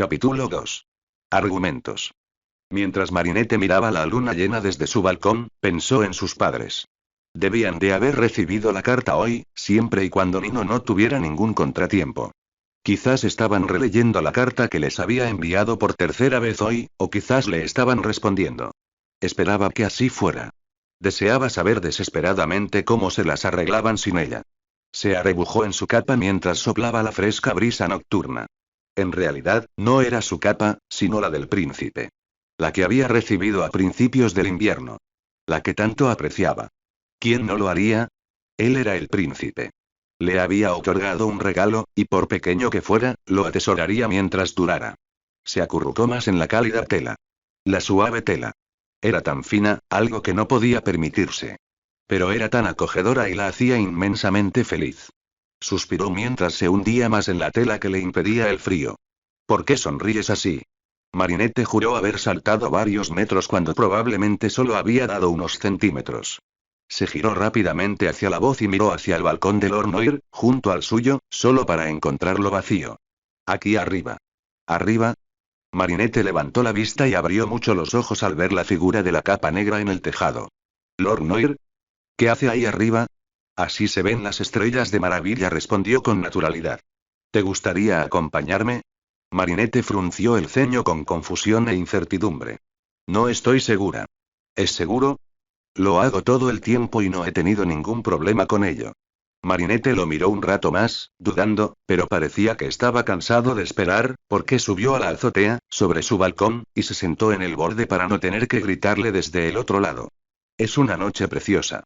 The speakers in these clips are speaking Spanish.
Capítulo 2. Argumentos. Mientras Marinette miraba la luna llena desde su balcón, pensó en sus padres. Debían de haber recibido la carta hoy, siempre y cuando Nino no tuviera ningún contratiempo. Quizás estaban releyendo la carta que les había enviado por tercera vez hoy, o quizás le estaban respondiendo. Esperaba que así fuera. Deseaba saber desesperadamente cómo se las arreglaban sin ella. Se arrebujó en su capa mientras soplaba la fresca brisa nocturna. En realidad, no era su capa, sino la del príncipe. La que había recibido a principios del invierno. La que tanto apreciaba. ¿Quién no lo haría? Él era el príncipe. Le había otorgado un regalo, y por pequeño que fuera, lo atesoraría mientras durara. Se acurrucó más en la cálida tela. La suave tela. Era tan fina, algo que no podía permitirse. Pero era tan acogedora y la hacía inmensamente feliz. Suspiró mientras se hundía más en la tela que le impedía el frío. ¿Por qué sonríes así? Marinette juró haber saltado varios metros cuando probablemente solo había dado unos centímetros. Se giró rápidamente hacia la voz y miró hacia el balcón de Lord Noir, junto al suyo, solo para encontrarlo vacío. Aquí arriba. ¿Arriba? Marinette levantó la vista y abrió mucho los ojos al ver la figura de la capa negra en el tejado. ¿Lord Noir? ¿Qué hace ahí arriba? Así se ven las estrellas de maravilla, respondió con naturalidad. ¿Te gustaría acompañarme? Marinette frunció el ceño con confusión e incertidumbre. No estoy segura. ¿Es seguro? Lo hago todo el tiempo y no he tenido ningún problema con ello. Marinette lo miró un rato más, dudando, pero parecía que estaba cansado de esperar, porque subió a la azotea, sobre su balcón, y se sentó en el borde para no tener que gritarle desde el otro lado. Es una noche preciosa.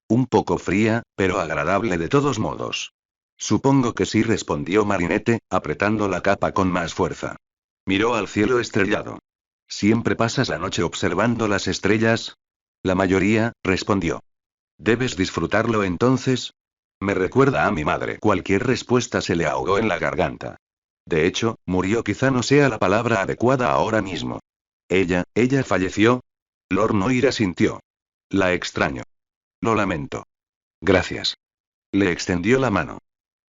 Un poco fría, pero agradable de todos modos. Supongo que sí, respondió Marinette, apretando la capa con más fuerza. Miró al cielo estrellado. ¿Siempre pasas la noche observando las estrellas? La mayoría, respondió. ¿Debes disfrutarlo entonces? Me recuerda a mi madre. Cualquier respuesta se le ahogó en la garganta. De hecho, murió quizá no sea la palabra adecuada ahora mismo. ¿Ella falleció? Lord Noir asintió. La extraño. Lo lamento. Gracias. Le extendió la mano.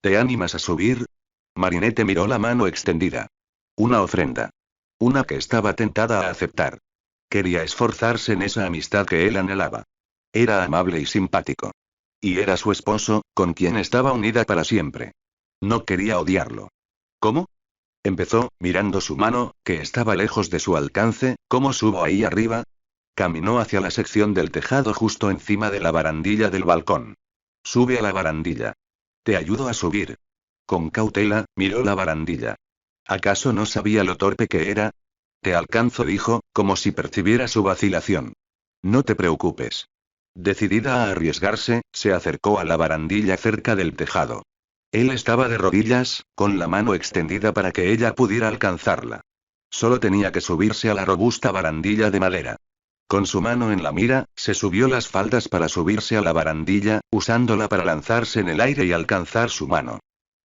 ¿Te animas a subir? Marinette miró la mano extendida. Una ofrenda. Una que estaba tentada a aceptar. Quería esforzarse en esa amistad que él anhelaba. Era amable y simpático. Y era su esposo, con quien estaba unida para siempre. No quería odiarlo. ¿Cómo? Empezó, mirando su mano, que estaba lejos de su alcance. ¿Cómo subo ahí arriba? Caminó hacia la sección del tejado justo encima de la barandilla del balcón. Sube a la barandilla. Te ayudo a subir. Con cautela, miró la barandilla. ¿Acaso no sabía lo torpe que era? Te alcanzo, dijo, como si percibiera su vacilación. No te preocupes. Decidida a arriesgarse, se acercó a la barandilla cerca del tejado. Él estaba de rodillas, con la mano extendida para que ella pudiera alcanzarla. Solo tenía que subirse a la robusta barandilla de madera. Con su mano en la mira, se subió las faldas para subirse a la barandilla, usándola para lanzarse en el aire y alcanzar su mano.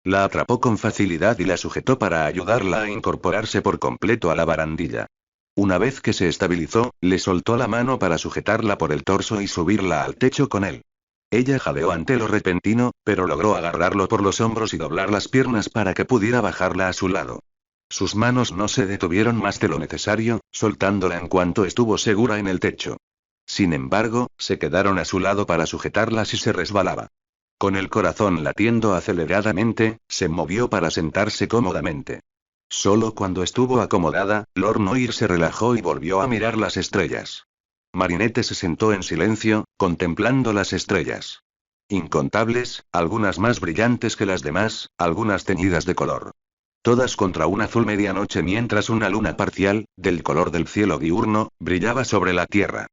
La atrapó con facilidad y la sujetó para ayudarla a incorporarse por completo a la barandilla. Una vez que se estabilizó, le soltó la mano para sujetarla por el torso y subirla al techo con él. Ella jadeó ante lo repentino, pero logró agarrarlo por los hombros y doblar las piernas para que pudiera bajarla a su lado. Sus manos no se detuvieron más de lo necesario, soltándola en cuanto estuvo segura en el techo. Sin embargo, se quedaron a su lado para sujetarla si se resbalaba. Con el corazón latiendo aceleradamente, se movió para sentarse cómodamente. Solo cuando estuvo acomodada, Lord Noir se relajó y volvió a mirar las estrellas. Marinette se sentó en silencio, contemplando las estrellas. Incontables, algunas más brillantes que las demás, algunas teñidas de color. Todas contra un azul medianoche mientras una luna parcial, del color del cielo diurno, brillaba sobre la tierra.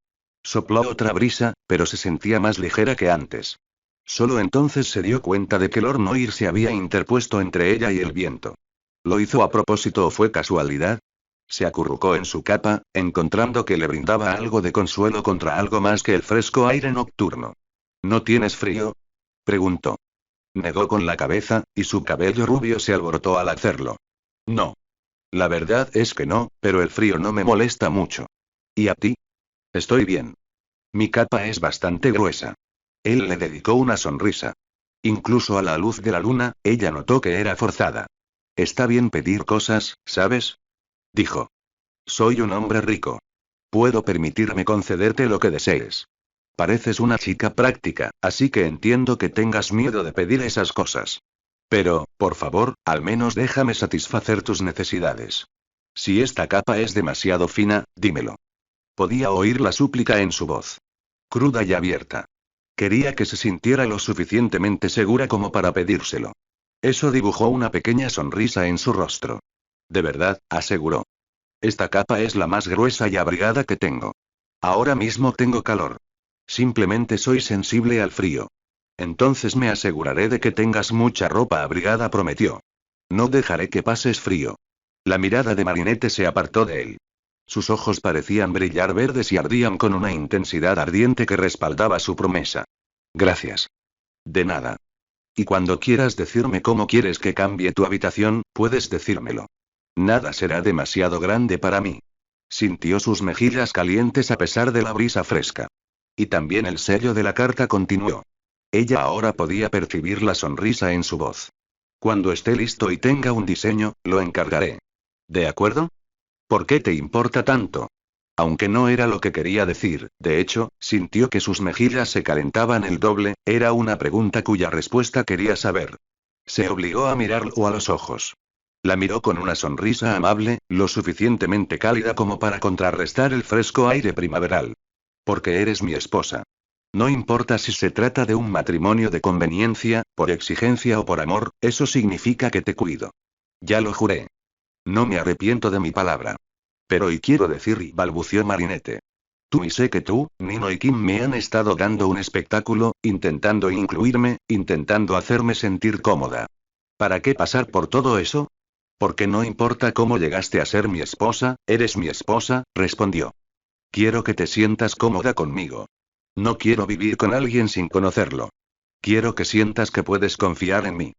Sopló otra brisa, pero se sentía más ligera que antes. Solo entonces se dio cuenta de que Lord Noir se había interpuesto entre ella y el viento. ¿Lo hizo a propósito o fue casualidad? Se acurrucó en su capa, encontrando que le brindaba algo de consuelo contra algo más que el fresco aire nocturno. ¿No tienes frío? Preguntó. Negó con la cabeza, y su cabello rubio se alborotó al hacerlo. No. La verdad es que no, pero el frío no me molesta mucho. ¿Y a ti? Estoy bien. Mi capa es bastante gruesa. Él le dedicó una sonrisa. Incluso a la luz de la luna, ella notó que era forzada. Está bien pedir cosas, ¿sabes? dijo. Soy un hombre rico. Puedo permitirme concederte lo que desees. Pareces una chica práctica, así que entiendo que tengas miedo de pedir esas cosas. Pero, por favor, al menos déjame satisfacer tus necesidades. Si esta capa es demasiado fina, dímelo. Podía oír la súplica en su voz. Cruda y abierta. Quería que se sintiera lo suficientemente segura como para pedírselo. Eso dibujó una pequeña sonrisa en su rostro. De verdad, aseguró. Esta capa es la más gruesa y abrigada que tengo. Ahora mismo tengo calor. Simplemente soy sensible al frío. Entonces me aseguraré de que tengas mucha ropa abrigada, prometió. No dejaré que pases frío. La mirada de Marinette se apartó de él. Sus ojos parecían brillar verdes y ardían con una intensidad ardiente que respaldaba su promesa. Gracias. De nada. Y cuando quieras decirme cómo quieres que cambie tu habitación, puedes decírmelo. Nada será demasiado grande para mí. Sintió sus mejillas calientes a pesar de la brisa fresca. Y también el sello de la carta continuó. Ella ahora podía percibir la sonrisa en su voz. Cuando esté listo y tenga un diseño, lo encargaré. ¿De acuerdo? ¿Por qué te importa tanto? Aunque no era lo que quería decir, de hecho, sintió que sus mejillas se calentaban el doble, era una pregunta cuya respuesta quería saber. Se obligó a mirarlo a los ojos. La miró con una sonrisa amable, lo suficientemente cálida como para contrarrestar el fresco aire primaveral. Porque eres mi esposa. No importa si se trata de un matrimonio de conveniencia, por exigencia o por amor, eso significa que te cuido. Ya lo juré. No me arrepiento de mi palabra. Pero y quiero decir, balbució Marinette. Tú y sé que tú, Nino y Kim me han estado dando un espectáculo, intentando incluirme, intentando hacerme sentir cómoda. ¿Para qué pasar por todo eso? Porque no importa cómo llegaste a ser mi esposa, eres mi esposa, respondió. Quiero que te sientas cómoda conmigo. No quiero vivir con alguien sin conocerlo. Quiero que sientas que puedes confiar en mí.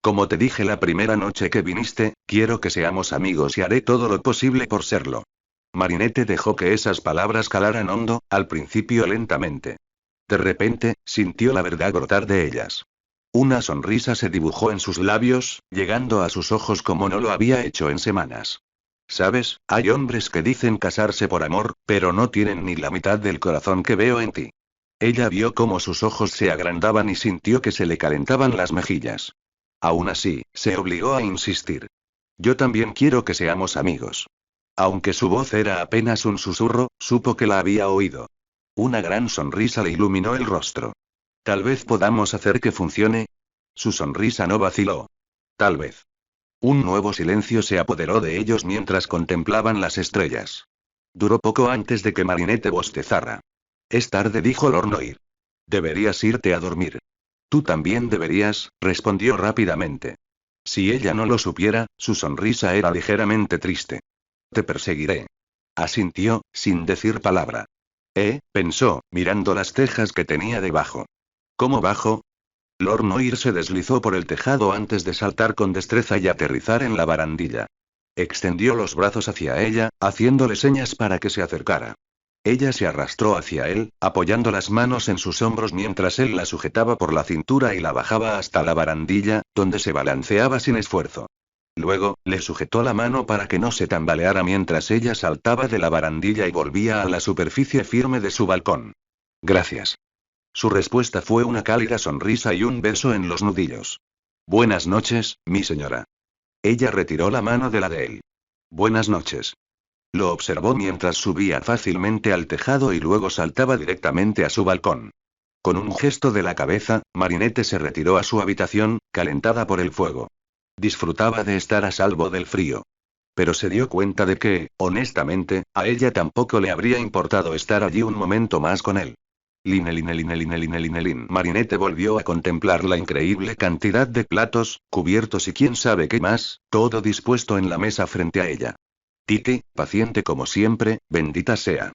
Como te dije la primera noche que viniste, quiero que seamos amigos y haré todo lo posible por serlo. Marinette dejó que esas palabras calaran hondo, al principio lentamente. De repente, sintió la verdad brotar de ellas. Una sonrisa se dibujó en sus labios, llegando a sus ojos como no lo había hecho en semanas. ¿Sabes? Hay hombres que dicen casarse por amor, pero no tienen ni la mitad del corazón que veo en ti. Ella vio cómo sus ojos se agrandaban y sintió que se le calentaban las mejillas. Aún así, se obligó a insistir. Yo también quiero que seamos amigos. Aunque su voz era apenas un susurro, supo que la había oído. Una gran sonrisa le iluminó el rostro. Tal vez podamos hacer que funcione. Su sonrisa no vaciló. Tal vez. Un nuevo silencio se apoderó de ellos mientras contemplaban las estrellas. Duró poco antes de que Marinette bostezara. Es tarde, dijo Lord Noir. Deberías irte a dormir. Tú también deberías, respondió rápidamente. Si ella no lo supiera, su sonrisa era ligeramente triste. Te perseguiré. Asintió, sin decir palabra. Pensó, mirando las tejas que tenía debajo. ¿Cómo bajo? Lord Noir se deslizó por el tejado antes de saltar con destreza y aterrizar en la barandilla. Extendió los brazos hacia ella, haciéndole señas para que se acercara. Ella se arrastró hacia él, apoyando las manos en sus hombros mientras él la sujetaba por la cintura y la bajaba hasta la barandilla, donde se balanceaba sin esfuerzo. Luego, le sujetó la mano para que no se tambaleara mientras ella saltaba de la barandilla y volvía a la superficie firme de su balcón. Gracias. Su respuesta fue una cálida sonrisa y un beso en los nudillos. Buenas noches, mi señora. Ella retiró la mano de la de él. Buenas noches. Lo observó mientras subía fácilmente al tejado y luego saltaba directamente a su balcón. Con un gesto de la cabeza, Marinette se retiró a su habitación, calentada por el fuego. Disfrutaba de estar a salvo del frío. Pero se dio cuenta de que, honestamente, a ella tampoco le habría importado estar allí un momento más con él. Marinette volvió a contemplar la increíble cantidad de platos, cubiertos y quién sabe qué más, todo dispuesto en la mesa frente a ella. Titi, paciente como siempre, bendita sea.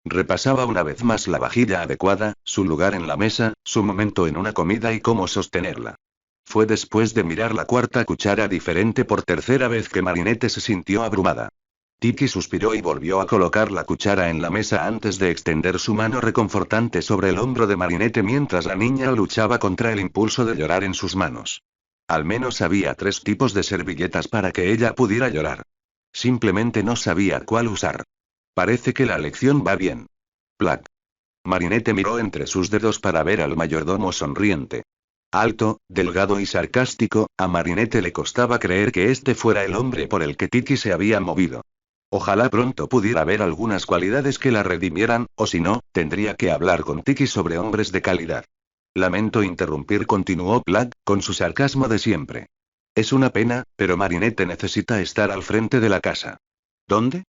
Repasaba una vez más la vajilla adecuada, su lugar en la mesa, su momento en una comida y cómo sostenerla. Fue después de mirar la cuarta cuchara diferente por tercera vez que Marinette se sintió abrumada. Tiki suspiró y volvió a colocar la cuchara en la mesa antes de extender su mano reconfortante sobre el hombro de Marinette mientras la niña luchaba contra el impulso de llorar en sus manos. Al menos había 3 tipos de servilletas para que ella pudiera llorar. Simplemente no sabía cuál usar. Parece que la lección va bien. Plac. Marinette miró entre sus dedos para ver al mayordomo sonriente. Alto, delgado y sarcástico, a Marinette le costaba creer que este fuera el hombre por el que Tiki se había movido. Ojalá pronto pudiera ver algunas cualidades que la redimieran, o si no, tendría que hablar con Tiki sobre hombres de calidad. Lamento interrumpir, continuó Platt, con su sarcasmo de siempre. Es una pena, pero Marinette necesita estar al frente de la casa. ¿Dónde?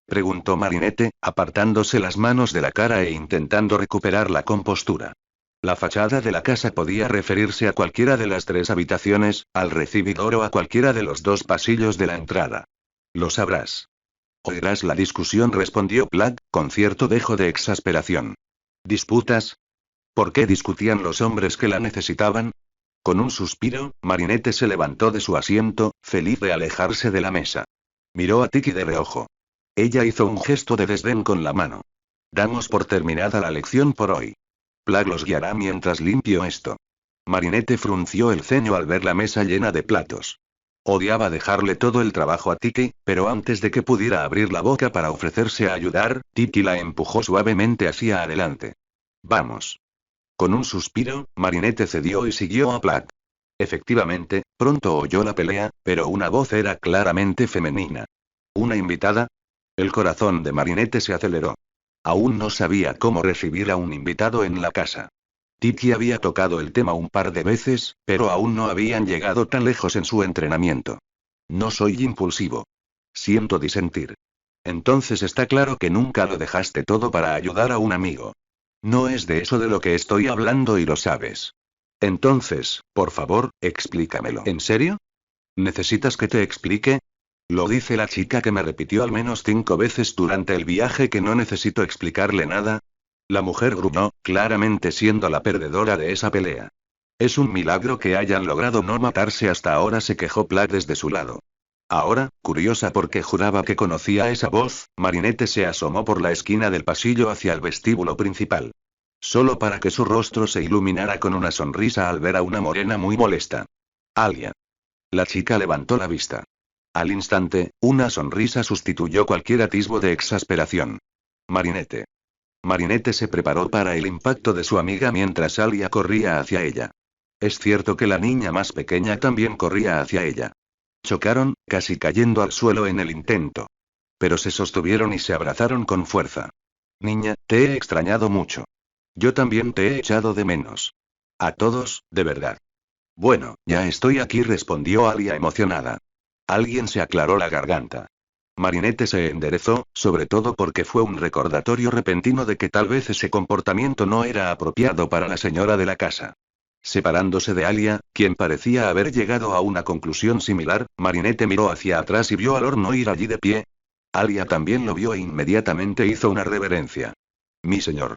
Preguntó Marinette, apartándose las manos de la cara e intentando recuperar la compostura. La fachada de la casa podía referirse a cualquiera de las 3 habitaciones, al recibidor o a cualquiera de los 2 pasillos de la entrada. Lo sabrás. Oirás la discusión, respondió Platt, con cierto dejo de exasperación. ¿Disputas? ¿Por qué discutían los hombres que la necesitaban? Con un suspiro, Marinette se levantó de su asiento, feliz de alejarse de la mesa. Miró a Tiki de reojo. Ella hizo un gesto de desdén con la mano. Damos por terminada la lección por hoy. Platt los guiará mientras limpio esto. Marinette frunció el ceño al ver la mesa llena de platos. Odiaba dejarle todo el trabajo a Tiki, pero antes de que pudiera abrir la boca para ofrecerse a ayudar, Tiki la empujó suavemente hacia adelante. Vamos. Con un suspiro, Marinette cedió y siguió a Platt. Efectivamente, pronto oyó la pelea, pero una voz era claramente femenina. ¿Una invitada? El corazón de Marinette se aceleró. Aún no sabía cómo recibir a un invitado en la casa. Tiki había tocado el tema un par de veces, pero aún no habían llegado tan lejos en su entrenamiento. No soy impulsivo. Siento disentir. Entonces está claro que nunca lo dejaste todo para ayudar a un amigo. No es de eso de lo que estoy hablando y lo sabes. Entonces, por favor, explícamelo. ¿En serio? ¿Necesitas que te explique? Lo dice la chica que me repitió al menos 5 veces durante el viaje que no necesito explicarle nada. La mujer gruñó, claramente siendo la perdedora de esa pelea. Es un milagro que hayan logrado no matarse hasta ahora, se quejó Platt desde su lado. Ahora, curiosa porque juraba que conocía esa voz, Marinette se asomó por la esquina del pasillo hacia el vestíbulo principal. Solo para que su rostro se iluminara con una sonrisa al ver a una morena muy molesta. Alia. La chica levantó la vista. Al instante, una sonrisa sustituyó cualquier atisbo de exasperación. Marinette. Marinette se preparó para el impacto de su amiga mientras Alia corría hacia ella. Es cierto que la niña más pequeña también corría hacia ella. Chocaron, casi cayendo al suelo en el intento. Pero se sostuvieron y se abrazaron con fuerza. Niña, te he extrañado mucho. Yo también te he echado de menos. A todos, de verdad. Bueno, ya estoy aquí, respondió Alia emocionada. Alguien se aclaró la garganta. Marinette se enderezó, sobre todo porque fue un recordatorio repentino de que tal vez ese comportamiento no era apropiado para la señora de la casa. Separándose de Alia, quien parecía haber llegado a una conclusión similar, Marinette miró hacia atrás y vio a Lord Noir allí de pie. Alia también lo vio e inmediatamente hizo una reverencia. Mi señor.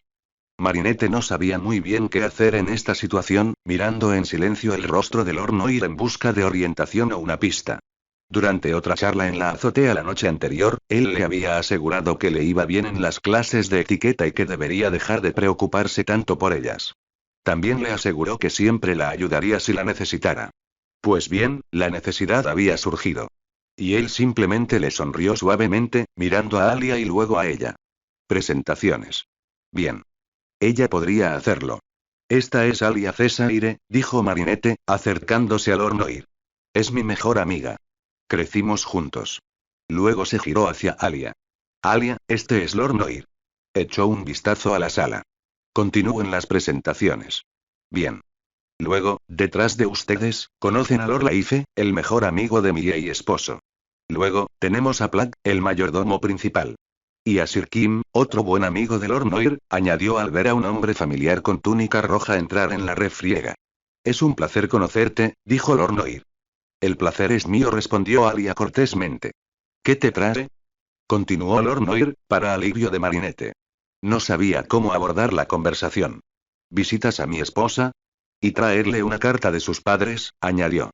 Marinette no sabía muy bien qué hacer en esta situación, mirando en silencio el rostro de Lord Noir en busca de orientación o una pista. Durante otra charla en la azotea la noche anterior, él le había asegurado que le iba bien en las clases de etiqueta y que debería dejar de preocuparse tanto por ellas. También le aseguró que siempre la ayudaría si la necesitara. Pues bien, la necesidad había surgido. Y él simplemente le sonrió suavemente, mirando a Alia y luego a ella. Presentaciones. Bien. Ella podría hacerlo. Esta es Alia Cesaire, dijo Marinette, acercándose a Lord Noir. Es mi mejor amiga. Crecimos juntos. Luego se giró hacia Alia. Alia, este es Lord Noir. Echó un vistazo a la sala. Continúen las presentaciones. Bien. Luego, detrás de ustedes, conocen a Lord Laife, el mejor amigo de mi y esposo. Luego, tenemos a Platt, el mayordomo principal. Y a Sir Kim, otro buen amigo de Lord Noir, añadió al ver a un hombre familiar con túnica roja entrar en la refriega. Es un placer conocerte, dijo Lord Noir. El placer es mío, respondió Alia cortésmente. ¿Qué te trae? Continuó Lord Noir, para alivio de Marinette. No sabía cómo abordar la conversación. ¿Visitas a mi esposa? Y traerle una carta de sus padres, añadió.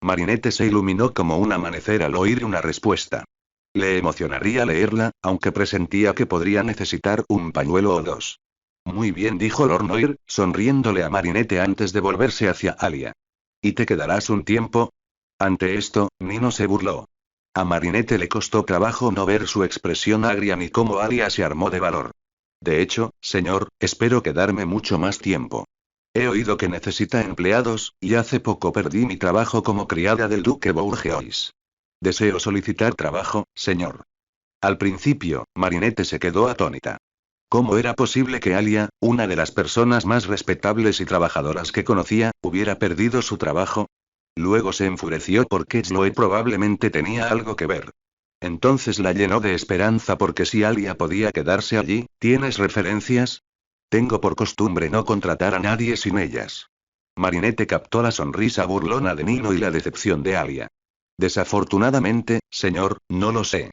Marinette se iluminó como un amanecer al oír una respuesta. Le emocionaría leerla, aunque presentía que podría necesitar un pañuelo o 2. Muy bien, dijo Lord Noir, sonriéndole a Marinette antes de volverse hacia Alia. ¿Y te quedarás un tiempo? Ante esto, Nino se burló. A Marinette le costó trabajo no ver su expresión agria ni cómo Alia se armó de valor. De hecho, señor, espero quedarme mucho más tiempo. He oído que necesita empleados, y hace poco perdí mi trabajo como criada del duque Bourgeois. Deseo solicitar trabajo, señor. Al principio, Marinette se quedó atónita. ¿Cómo era posible que Alia, una de las personas más respetables y trabajadoras que conocía, hubiera perdido su trabajo? Luego se enfureció porque Chloe probablemente tenía algo que ver. Entonces la llenó de esperanza porque si Alia podía quedarse allí, ¿tienes referencias? Tengo por costumbre no contratar a nadie sin ellas. Marinette captó la sonrisa burlona de Nino y la decepción de Alia. Desafortunadamente, señor, no lo sé.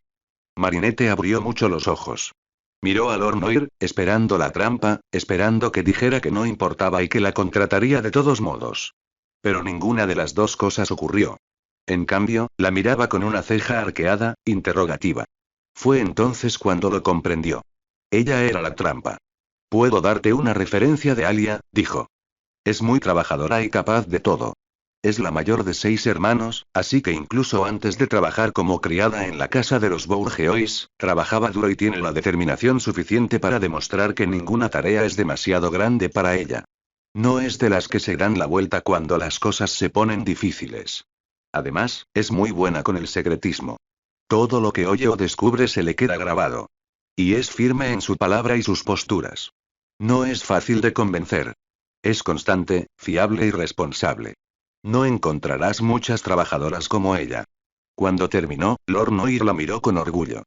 Marinette abrió mucho los ojos. Miró a Lord Noir, esperando la trampa, esperando que dijera que no importaba y que la contrataría de todos modos. Pero ninguna de las dos cosas ocurrió. En cambio, la miraba con una ceja arqueada, interrogativa. Fue entonces cuando lo comprendió. Ella era la trampa. Puedo darte una referencia de Alia, dijo. Es muy trabajadora y capaz de todo. Es la mayor de 6 hermanos, así que incluso antes de trabajar como criada en la casa de los Bourgeois, trabajaba duro y tiene la determinación suficiente para demostrar que ninguna tarea es demasiado grande para ella. No es de las que se dan la vuelta cuando las cosas se ponen difíciles. Además, es muy buena con el secretismo. Todo lo que oye o descubre se le queda grabado. Y es firme en su palabra y sus posturas. No es fácil de convencer. Es constante, fiable y responsable. No encontrarás muchas trabajadoras como ella. Cuando terminó, Lord Noir la miró con orgullo.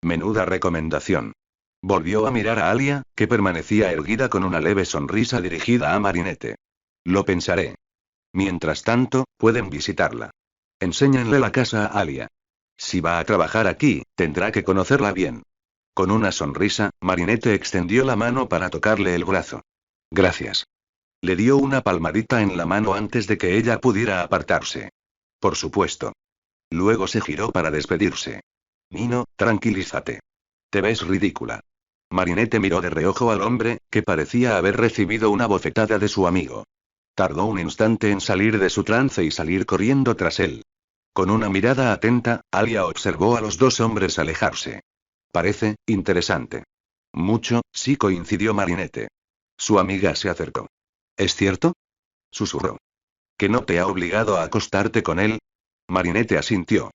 Menuda recomendación. Volvió a mirar a Alia, que permanecía erguida con una leve sonrisa dirigida a Marinette. Lo pensaré. Mientras tanto, pueden visitarla. Enséñenle la casa a Alia. Si va a trabajar aquí, tendrá que conocerla bien. Con una sonrisa, Marinette extendió la mano para tocarle el brazo. Gracias. Le dio una palmadita en la mano antes de que ella pudiera apartarse. Por supuesto. Luego se giró para despedirse. Nino, tranquilízate. Te ves ridícula. Marinette miró de reojo al hombre, que parecía haber recibido una bofetada de su amigo. Tardó un instante en salir de su trance y salir corriendo tras él. Con una mirada atenta, Alia observó a los dos hombres alejarse. Parece interesante. Mucho, sí, coincidió Marinette. Su amiga se acercó. ¿Es cierto? Susurró. ¿Que no te ha obligado a acostarte con él? Marinette asintió.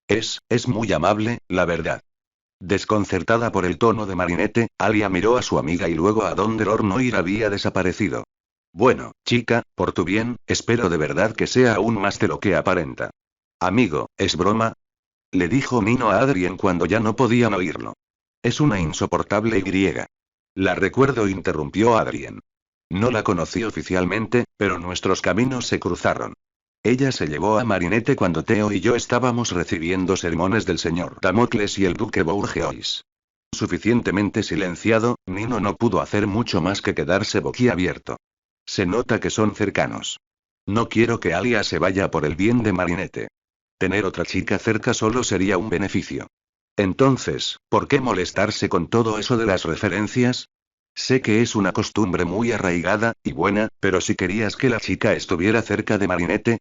Es muy amable, la verdad. Desconcertada por el tono de Marinette, Alia miró a su amiga y luego a donde Lord Noir había desaparecido. Bueno, chica, por tu bien, espero de verdad que sea aún más de lo que aparenta. Amigo, ¿es broma? Le dijo Nino a Adrien cuando ya no podían oírlo. Es una insoportable griega. La recuerdo, interrumpió Adrien. No la conocí oficialmente, pero nuestros caminos se cruzaron. Ella se llevó a Marinette cuando Theo y yo estábamos recibiendo sermones del señor Damocles y el duque Bourgeois. Suficientemente silenciado, Nino no pudo hacer mucho más que quedarse boquiabierto. Se nota que son cercanos. No quiero que Alia se vaya por el bien de Marinette. Tener otra chica cerca solo sería un beneficio. Entonces, ¿por qué molestarse con todo eso de las referencias? Sé que es una costumbre muy arraigada, y buena, pero si querías que la chica estuviera cerca de Marinette,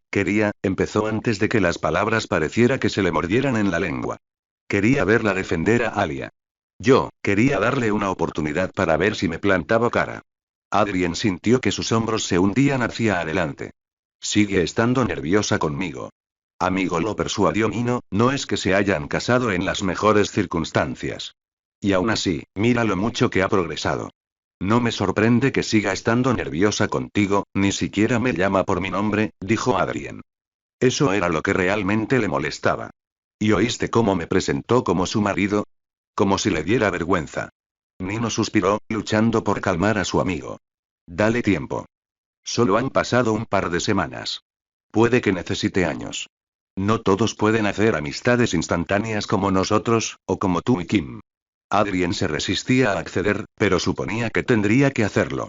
empezó antes de que las palabras pareciera que se le mordieran en la lengua. Quería verla defender a Alia. Yo, quería darle una oportunidad para ver si me plantaba cara. Adrien sintió que sus hombros se hundían hacia adelante. Sigue estando nerviosa conmigo. Amigo, lo persuadió Nino, no es que se hayan casado en las mejores circunstancias. Y aún así, mira lo mucho que ha progresado. No me sorprende que siga estando nerviosa contigo, ni siquiera me llama por mi nombre, dijo Adrien. Eso era lo que realmente le molestaba. ¿Y oíste cómo me presentó como su marido? Como si le diera vergüenza. Nino suspiró, luchando por calmar a su amigo. Dale tiempo. Solo han pasado un par de semanas. Puede que necesite años. No todos pueden hacer amistades instantáneas como nosotros, o como tú y Kim. Adrien se resistía a acceder, pero suponía que tendría que hacerlo.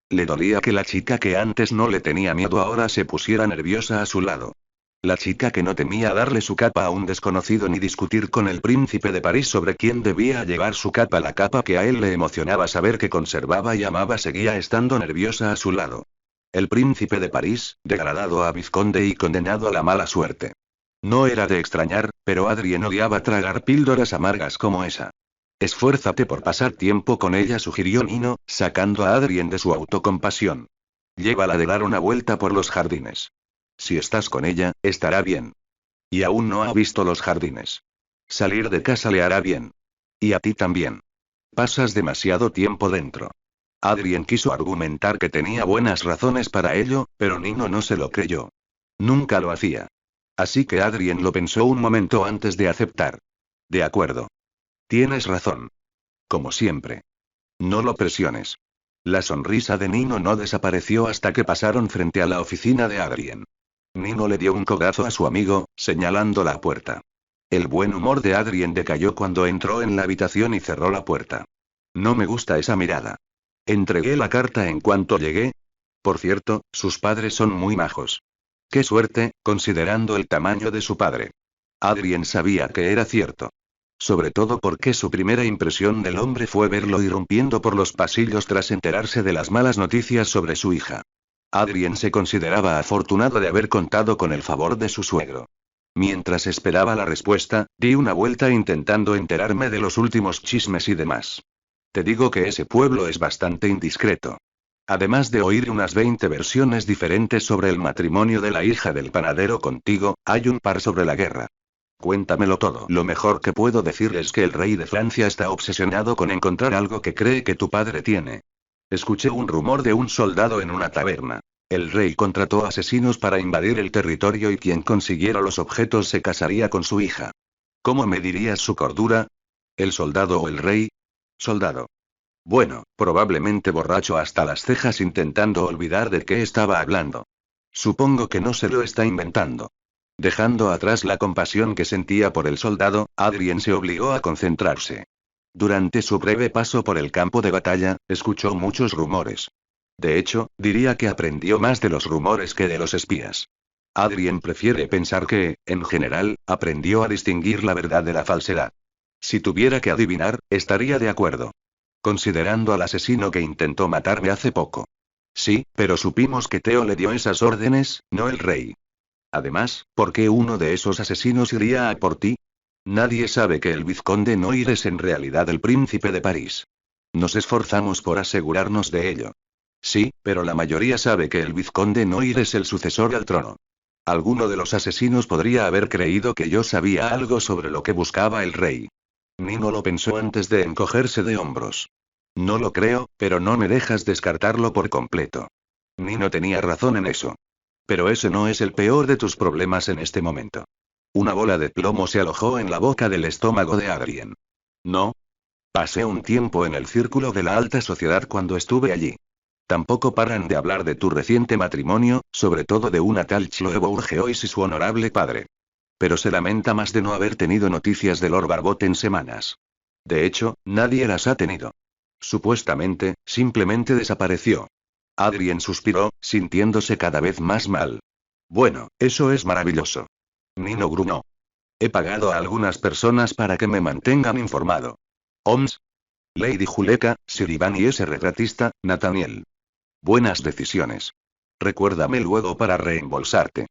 Le dolía que la chica que antes no le tenía miedo ahora se pusiera nerviosa a su lado. La chica que no temía darle su capa a un desconocido ni discutir con el príncipe de París sobre quién debía llevar su capa, la capa que a él le emocionaba saber que conservaba y amaba, seguía estando nerviosa a su lado. El príncipe de París, degradado a vizconde y condenado a la mala suerte. No era de extrañar, pero Adrien odiaba tragar píldoras amargas como esa. Esfuérzate por pasar tiempo con ella, sugirió Nino, sacando a Adrien de su autocompasión. Llévala de dar una vuelta por los jardines. Si estás con ella, estará bien. Y aún no ha visto los jardines. Salir de casa le hará bien. Y a ti también. Pasas demasiado tiempo dentro. Adrien quiso argumentar que tenía buenas razones para ello, pero Nino no se lo creyó. Nunca lo hacía. Así que Adrien lo pensó un momento antes de aceptar. De acuerdo. Tienes razón. Como siempre. No lo presiones. La sonrisa de Nino no desapareció hasta que pasaron frente a la oficina de Adrien. Nino le dio un codazo a su amigo, señalando la puerta. El buen humor de Adrien decayó cuando entró en la habitación y cerró la puerta. No me gusta esa mirada. Entregué la carta en cuanto llegué. Por cierto, sus padres son muy majos. Qué suerte, considerando el tamaño de su padre. Adrien sabía que era cierto. Sobre todo porque su primera impresión del hombre fue verlo irrumpiendo por los pasillos tras enterarse de las malas noticias sobre su hija. Adrien se consideraba afortunado de haber contado con el favor de su suegro. Mientras esperaba la respuesta, di una vuelta intentando enterarme de los últimos chismes y demás. Te digo que ese pueblo es bastante indiscreto. Además de oír unas 20 versiones diferentes sobre el matrimonio de la hija del panadero contigo, hay un par sobre la guerra. Cuéntamelo todo. Lo mejor que puedo decir es que el rey de Francia está obsesionado con encontrar algo que cree que tu padre tiene. Escuché un rumor de un soldado en una taberna. El rey contrató asesinos para invadir el territorio y quien consiguiera los objetos se casaría con su hija. ¿Cómo medirías su cordura? ¿El soldado o el rey? Soldado. Bueno, probablemente borracho hasta las cejas intentando olvidar de qué estaba hablando. Supongo que no se lo está inventando. Dejando atrás la compasión que sentía por el soldado, Adrien se obligó a concentrarse. Durante su breve paso por el campo de batalla, escuchó muchos rumores. De hecho, diría que aprendió más de los rumores que de los espías. Adrien prefiere pensar que, en general, aprendió a distinguir la verdad de la falsedad. Si tuviera que adivinar, estaría de acuerdo. Considerando al asesino que intentó matarme hace poco. Sí, pero supimos que Theo le dio esas órdenes, no el rey. Además, ¿por qué uno de esos asesinos iría a por ti? Nadie sabe que el vizconde Noir es en realidad el príncipe de París. Nos esforzamos por asegurarnos de ello. Sí, pero la mayoría sabe que el vizconde Noir es el sucesor al trono. Alguno de los asesinos podría haber creído que yo sabía algo sobre lo que buscaba el rey. Nino lo pensó antes de encogerse de hombros. No lo creo, pero no me dejas descartarlo por completo. Nino tenía razón en eso. Pero ese no es el peor de tus problemas en este momento. Una bola de plomo se alojó en la boca del estómago de Adrien. No. Pasé un tiempo en el círculo de la alta sociedad cuando estuve allí. Tampoco paran de hablar de tu reciente matrimonio, sobre todo de una tal Chloe Bourgeois y su honorable padre. Pero se lamenta más de no haber tenido noticias de Lord Barbot en semanas. De hecho, nadie las ha tenido. Supuestamente, simplemente desapareció. Adrien suspiró, sintiéndose cada vez más mal. Bueno, eso es maravilloso. Nino gruñó. He pagado a algunas personas para que me mantengan informado. OMS. Lady Juleka, Sir Iván y ese retratista, Nathaniel. Buenas decisiones. Recuérdame luego para reembolsarte.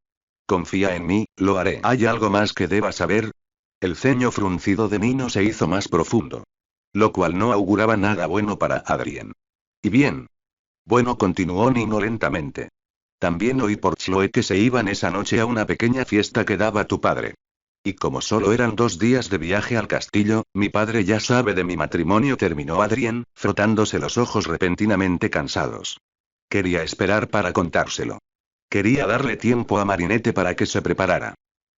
Confía en mí, lo haré. ¿Hay algo más que deba saber? El ceño fruncido de Nino se hizo más profundo. Lo cual no auguraba nada bueno para Adrien. Y bien. Bueno, continuó Nino lentamente. También oí por Chloe que se iban esa noche a una pequeña fiesta que daba tu padre. Y como solo eran 2 días de viaje al castillo, mi padre ya sabe de mi matrimonio, terminó Adrien, frotándose los ojos repentinamente cansados. Quería esperar para contárselo. Quería darle tiempo a Marinette para que se preparara.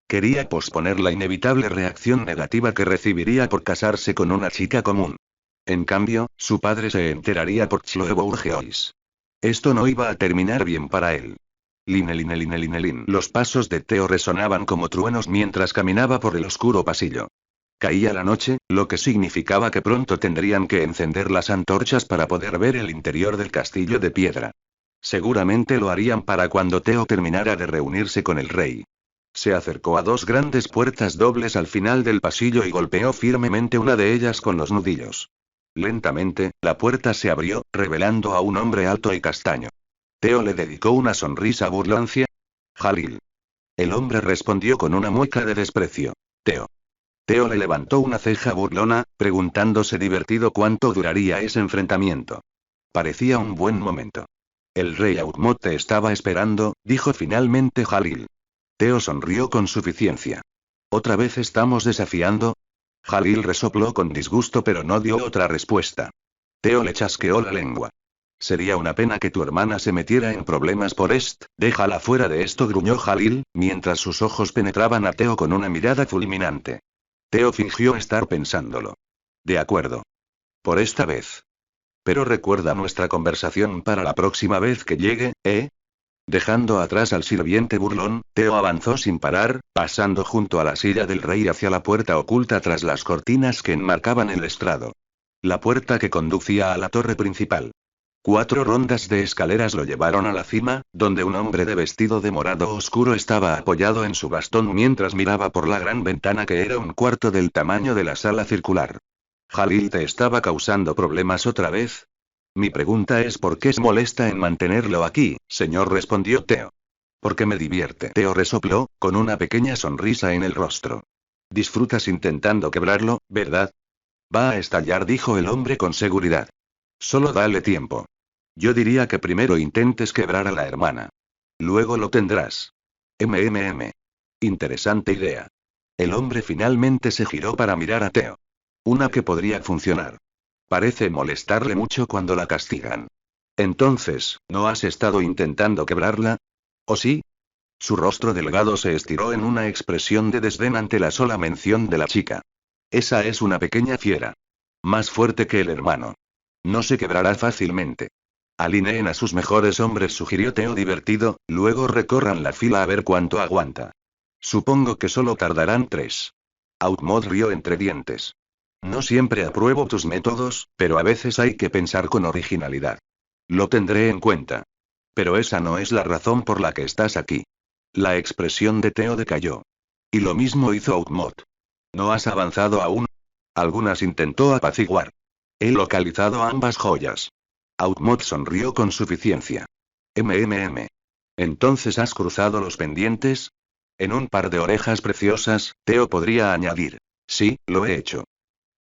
Quería posponer la inevitable reacción negativa que recibiría por casarse con una chica común. En cambio, su padre se enteraría por Chloe Bourgeois. Esto no iba a terminar bien para él. Line. Los pasos de Theo resonaban como truenos mientras caminaba por el oscuro pasillo. Caía la noche, lo que significaba que pronto tendrían que encender las antorchas para poder ver el interior del castillo de piedra. Seguramente lo harían para cuando Theo terminara de reunirse con el rey. Se acercó a 2 grandes puertas dobles al final del pasillo y golpeó firmemente una de ellas con los nudillos. Lentamente, la puerta se abrió, revelando a un hombre alto y castaño. Theo le dedicó una sonrisa burlancia. Jalil. El hombre respondió con una mueca de desprecio. Teo. Teo le levantó una ceja burlona, preguntándose divertido cuánto duraría ese enfrentamiento. Parecía un buen momento. El rey Autmot te estaba esperando, dijo finalmente Jalil. Teo sonrió con suficiencia. ¿Otra vez estamos desafiando? Jalil resopló con disgusto pero no dio otra respuesta. Teo le chasqueó la lengua. Sería una pena que tu hermana se metiera en problemas por déjala fuera de esto, gruñó Jalil, mientras sus ojos penetraban a Teo con una mirada fulminante. Teo fingió estar pensándolo. De acuerdo. Por esta vez. Pero recuerda nuestra conversación para la próxima vez que llegue, ¿eh? Dejando atrás al sirviente burlón, Teo avanzó sin parar, pasando junto a la silla del rey hacia la puerta oculta tras las cortinas que enmarcaban el estrado. La puerta que conducía a la torre principal. 4 rondas de escaleras lo llevaron a la cima, donde un hombre de vestido de morado oscuro estaba apoyado en su bastón mientras miraba por la gran ventana que era un cuarto del tamaño de la sala circular. ¿Jalil te estaba causando problemas otra vez? Mi pregunta es por qué se molesta en mantenerlo aquí, señor, respondió Teo. Porque me divierte. Teo resopló, con una pequeña sonrisa en el rostro. Disfrutas intentando quebrarlo, ¿verdad? Va a estallar, dijo el hombre con seguridad. Solo dale tiempo. Yo diría que primero intentes quebrar a la hermana. Luego lo tendrás. Interesante idea. El hombre finalmente se giró para mirar a Teo. Una que podría funcionar. Parece molestarle mucho cuando la castigan. Entonces, ¿no has estado intentando quebrarla? ¿O sí? Su rostro delgado se estiró en una expresión de desdén ante la sola mención de la chica. Esa es una pequeña fiera. Más fuerte que el hermano. No se quebrará fácilmente. Alineen a sus mejores hombres, sugirió Teo divertido, luego recorran la fila a ver cuánto aguanta. Supongo que solo tardarán 3. Autmot rió entre dientes. No siempre apruebo tus métodos, pero a veces hay que pensar con originalidad. Lo tendré en cuenta. Pero esa no es la razón por la que estás aquí. La expresión de Teo decayó. Y lo mismo hizo Autmot. ¿No has avanzado aún? Algunas intentó apaciguar. He localizado ambas joyas. Autmot sonrió con suficiencia. ¿Entonces has cruzado los pendientes? En un par de orejas preciosas, Teo podría añadir. Sí, lo he hecho.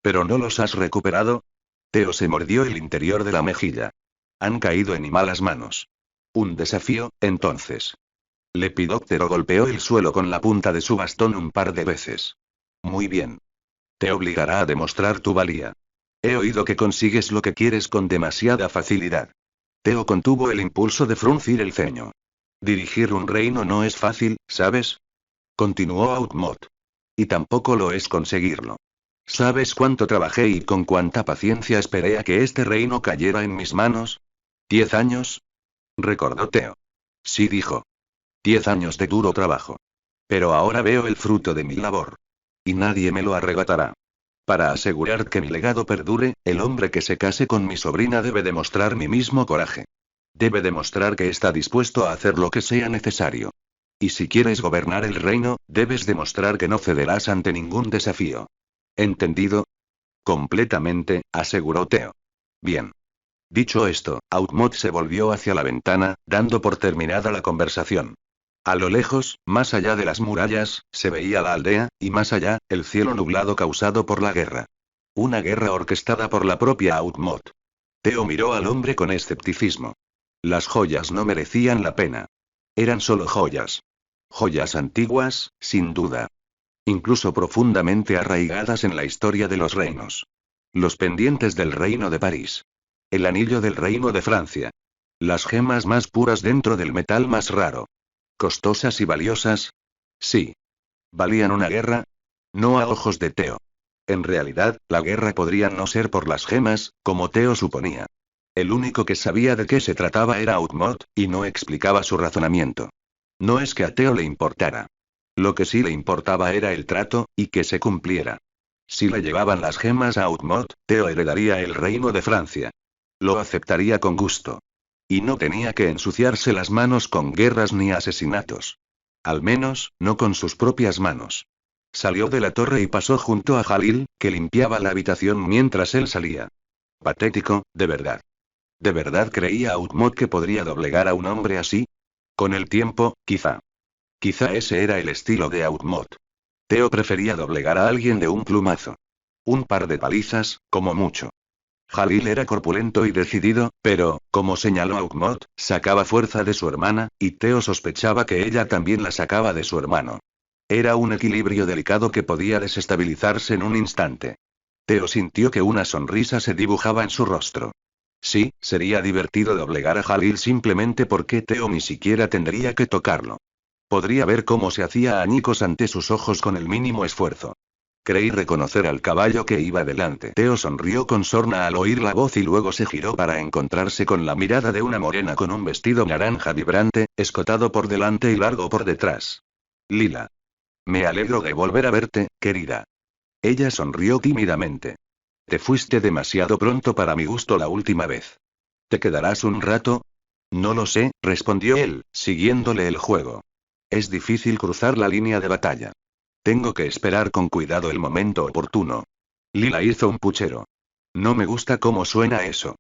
¿Pero no los has recuperado? Teo se mordió el interior de la mejilla. Han caído en malas manos. Un desafío, entonces. Lepidóptero golpeó el suelo con la punta de su bastón un par de veces. Muy bien. Te obligará a demostrar tu valía. He oído que consigues lo que quieres con demasiada facilidad. Teo contuvo el impulso de fruncir el ceño. Dirigir un reino no es fácil, ¿sabes? Continuó Autmot. Y tampoco lo es conseguirlo. ¿Sabes cuánto trabajé y con cuánta paciencia esperé a que este reino cayera en mis manos? ¿10 años? Recordó Teo. Sí, dijo. 10 años de duro trabajo. Pero ahora veo el fruto de mi labor. Y nadie me lo arrebatará. Para asegurar que mi legado perdure, el hombre que se case con mi sobrina debe demostrar mi mismo coraje. Debe demostrar que está dispuesto a hacer lo que sea necesario. Y si quieres gobernar el reino, debes demostrar que no cederás ante ningún desafío. ¿Entendido? Completamente, aseguró Teo. Bien. Dicho esto, Autmot se volvió hacia la ventana, dando por terminada la conversación. A lo lejos, más allá de las murallas, se veía la aldea, y más allá, el cielo nublado causado por la guerra. Una guerra orquestada por la propia Autmot. Teo miró al hombre con escepticismo. Las joyas no merecían la pena. Eran solo joyas. Joyas antiguas, sin duda. Incluso profundamente arraigadas en la historia de los reinos. Los pendientes del reino de París. El anillo del reino de Francia. Las gemas más puras dentro del metal más raro. ¿Costosas y valiosas? Sí. ¿Valían una guerra? No a ojos de Teo. En realidad, la guerra podría no ser por las gemas, como Teo suponía. El único que sabía de qué se trataba era Autmot, y no explicaba su razonamiento. No es que a Teo le importara. Lo que sí le importaba era el trato, y que se cumpliera. Si le llevaban las gemas a Autmot, Teo heredaría el reino de Francia. Lo aceptaría con gusto. Y no tenía que ensuciarse las manos con guerras ni asesinatos. Al menos, no con sus propias manos. Salió de la torre y pasó junto a Jalil, que limpiaba la habitación mientras él salía. Patético, de verdad. ¿De verdad creía Autmot que podría doblegar a un hombre así? Con el tiempo, quizá. Quizá ese era el estilo de Outmot. Theo prefería doblegar a alguien de un plumazo. Un par de palizas, como mucho. Jalil era corpulento y decidido, pero, como señaló Outmot, sacaba fuerza de su hermana, y Theo sospechaba que ella también la sacaba de su hermano. Era un equilibrio delicado que podía desestabilizarse en un instante. Theo sintió que una sonrisa se dibujaba en su rostro. Sí, sería divertido doblegar a Jalil simplemente porque Theo ni siquiera tendría que tocarlo. Podría ver cómo se hacía añicos ante sus ojos con el mínimo esfuerzo. Creí reconocer al caballo que iba delante. Theo sonrió con sorna al oír la voz y luego se giró para encontrarse con la mirada de una morena con un vestido naranja vibrante, escotado por delante y largo por detrás. Lila. Me alegro de volver a verte, querida. Ella sonrió tímidamente. Te fuiste demasiado pronto para mi gusto la última vez. ¿Te quedarás un rato? No lo sé, respondió él, siguiéndole el juego. Es difícil cruzar la línea de batalla. Tengo que esperar con cuidado el momento oportuno. Lila hizo un puchero. No me gusta cómo suena eso.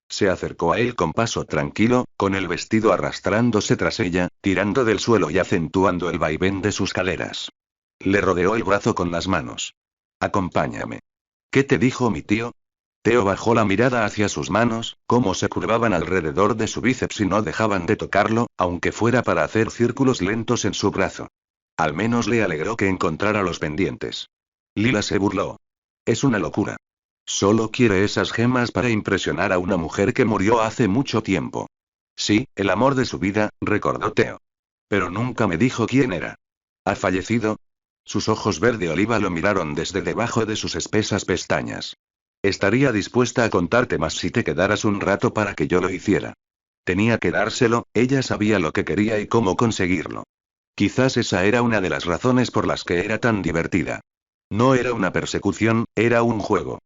Se acercó a él con paso tranquilo, con el vestido arrastrándose tras ella, tirando del suelo y acentuando el vaivén de sus caderas. Le rodeó el brazo con las manos. Acompáñame. ¿Qué te dijo mi tío? Theo bajó la mirada hacia sus manos, cómo se curvaban alrededor de su bíceps y no dejaban de tocarlo, aunque fuera para hacer círculos lentos en su brazo. Al menos le alegró que encontrara los pendientes. Lila se burló. Es una locura. Solo quiere esas gemas para impresionar a una mujer que murió hace mucho tiempo. Sí, el amor de su vida, recordó Theo. Pero nunca me dijo quién era. ¿Ha fallecido? Sus ojos verde oliva lo miraron desde debajo de sus espesas pestañas. Estaría dispuesta a contarte más si te quedaras un rato para que yo lo hiciera. Tenía que dárselo, ella sabía lo que quería y cómo conseguirlo. Quizás esa era una de las razones por las que era tan divertida. No era una persecución, era un juego.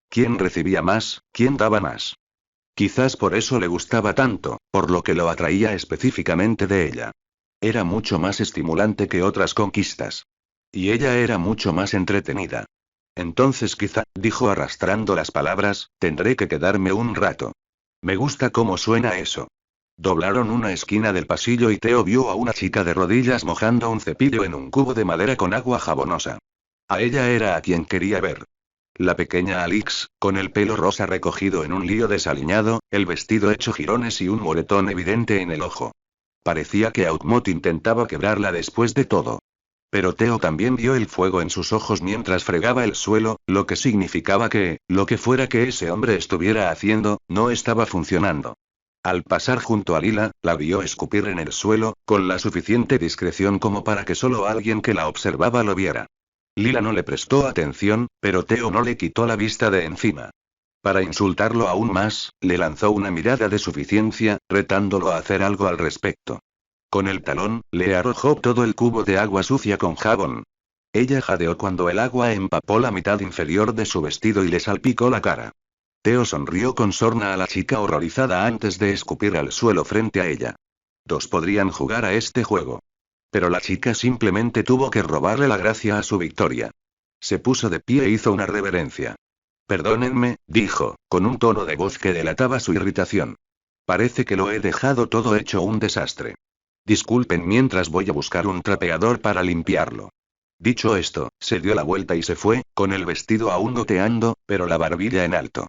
¿Quién recibía más? ¿Quién daba más? Quizás por eso le gustaba tanto, por lo que lo atraía específicamente de ella. Era mucho más estimulante que otras conquistas. Y ella era mucho más entretenida. Entonces quizá, dijo arrastrando las palabras, tendré que quedarme un rato. Me gusta cómo suena eso. Doblaron una esquina del pasillo y Theo vio a una chica de rodillas mojando un cepillo en un cubo de madera con agua jabonosa. A ella era a quien quería ver. La pequeña Alix, con el pelo rosa recogido en un lío desaliñado, el vestido hecho jirones y un moretón evidente en el ojo. Parecía que Outmot intentaba quebrarla después de todo. Pero Theo también vio el fuego en sus ojos mientras fregaba el suelo, lo que significaba que, lo que fuera que ese hombre estuviera haciendo, no estaba funcionando. Al pasar junto a Lila, la vio escupir en el suelo, con la suficiente discreción como para que solo alguien que la observaba lo viera. Lila no le prestó atención, pero Theo no le quitó la vista de encima. Para insultarlo aún más, le lanzó una mirada de suficiencia, retándolo a hacer algo al respecto. Con el talón, le arrojó todo el cubo de agua sucia con jabón. Ella jadeó cuando el agua empapó la mitad inferior de su vestido y le salpicó la cara. Theo sonrió con sorna a la chica horrorizada antes de escupir al suelo frente a ella. Dos podrían jugar a este juego. Pero la chica simplemente tuvo que robarle la gracia a su victoria. Se puso de pie e hizo una reverencia. Perdónenme, dijo, con un tono de voz que delataba su irritación. Parece que lo he dejado todo hecho un desastre. Disculpen mientras voy a buscar un trapeador para limpiarlo. Dicho esto, se dio la vuelta y se fue, con el vestido aún goteando, pero la barbilla en alto.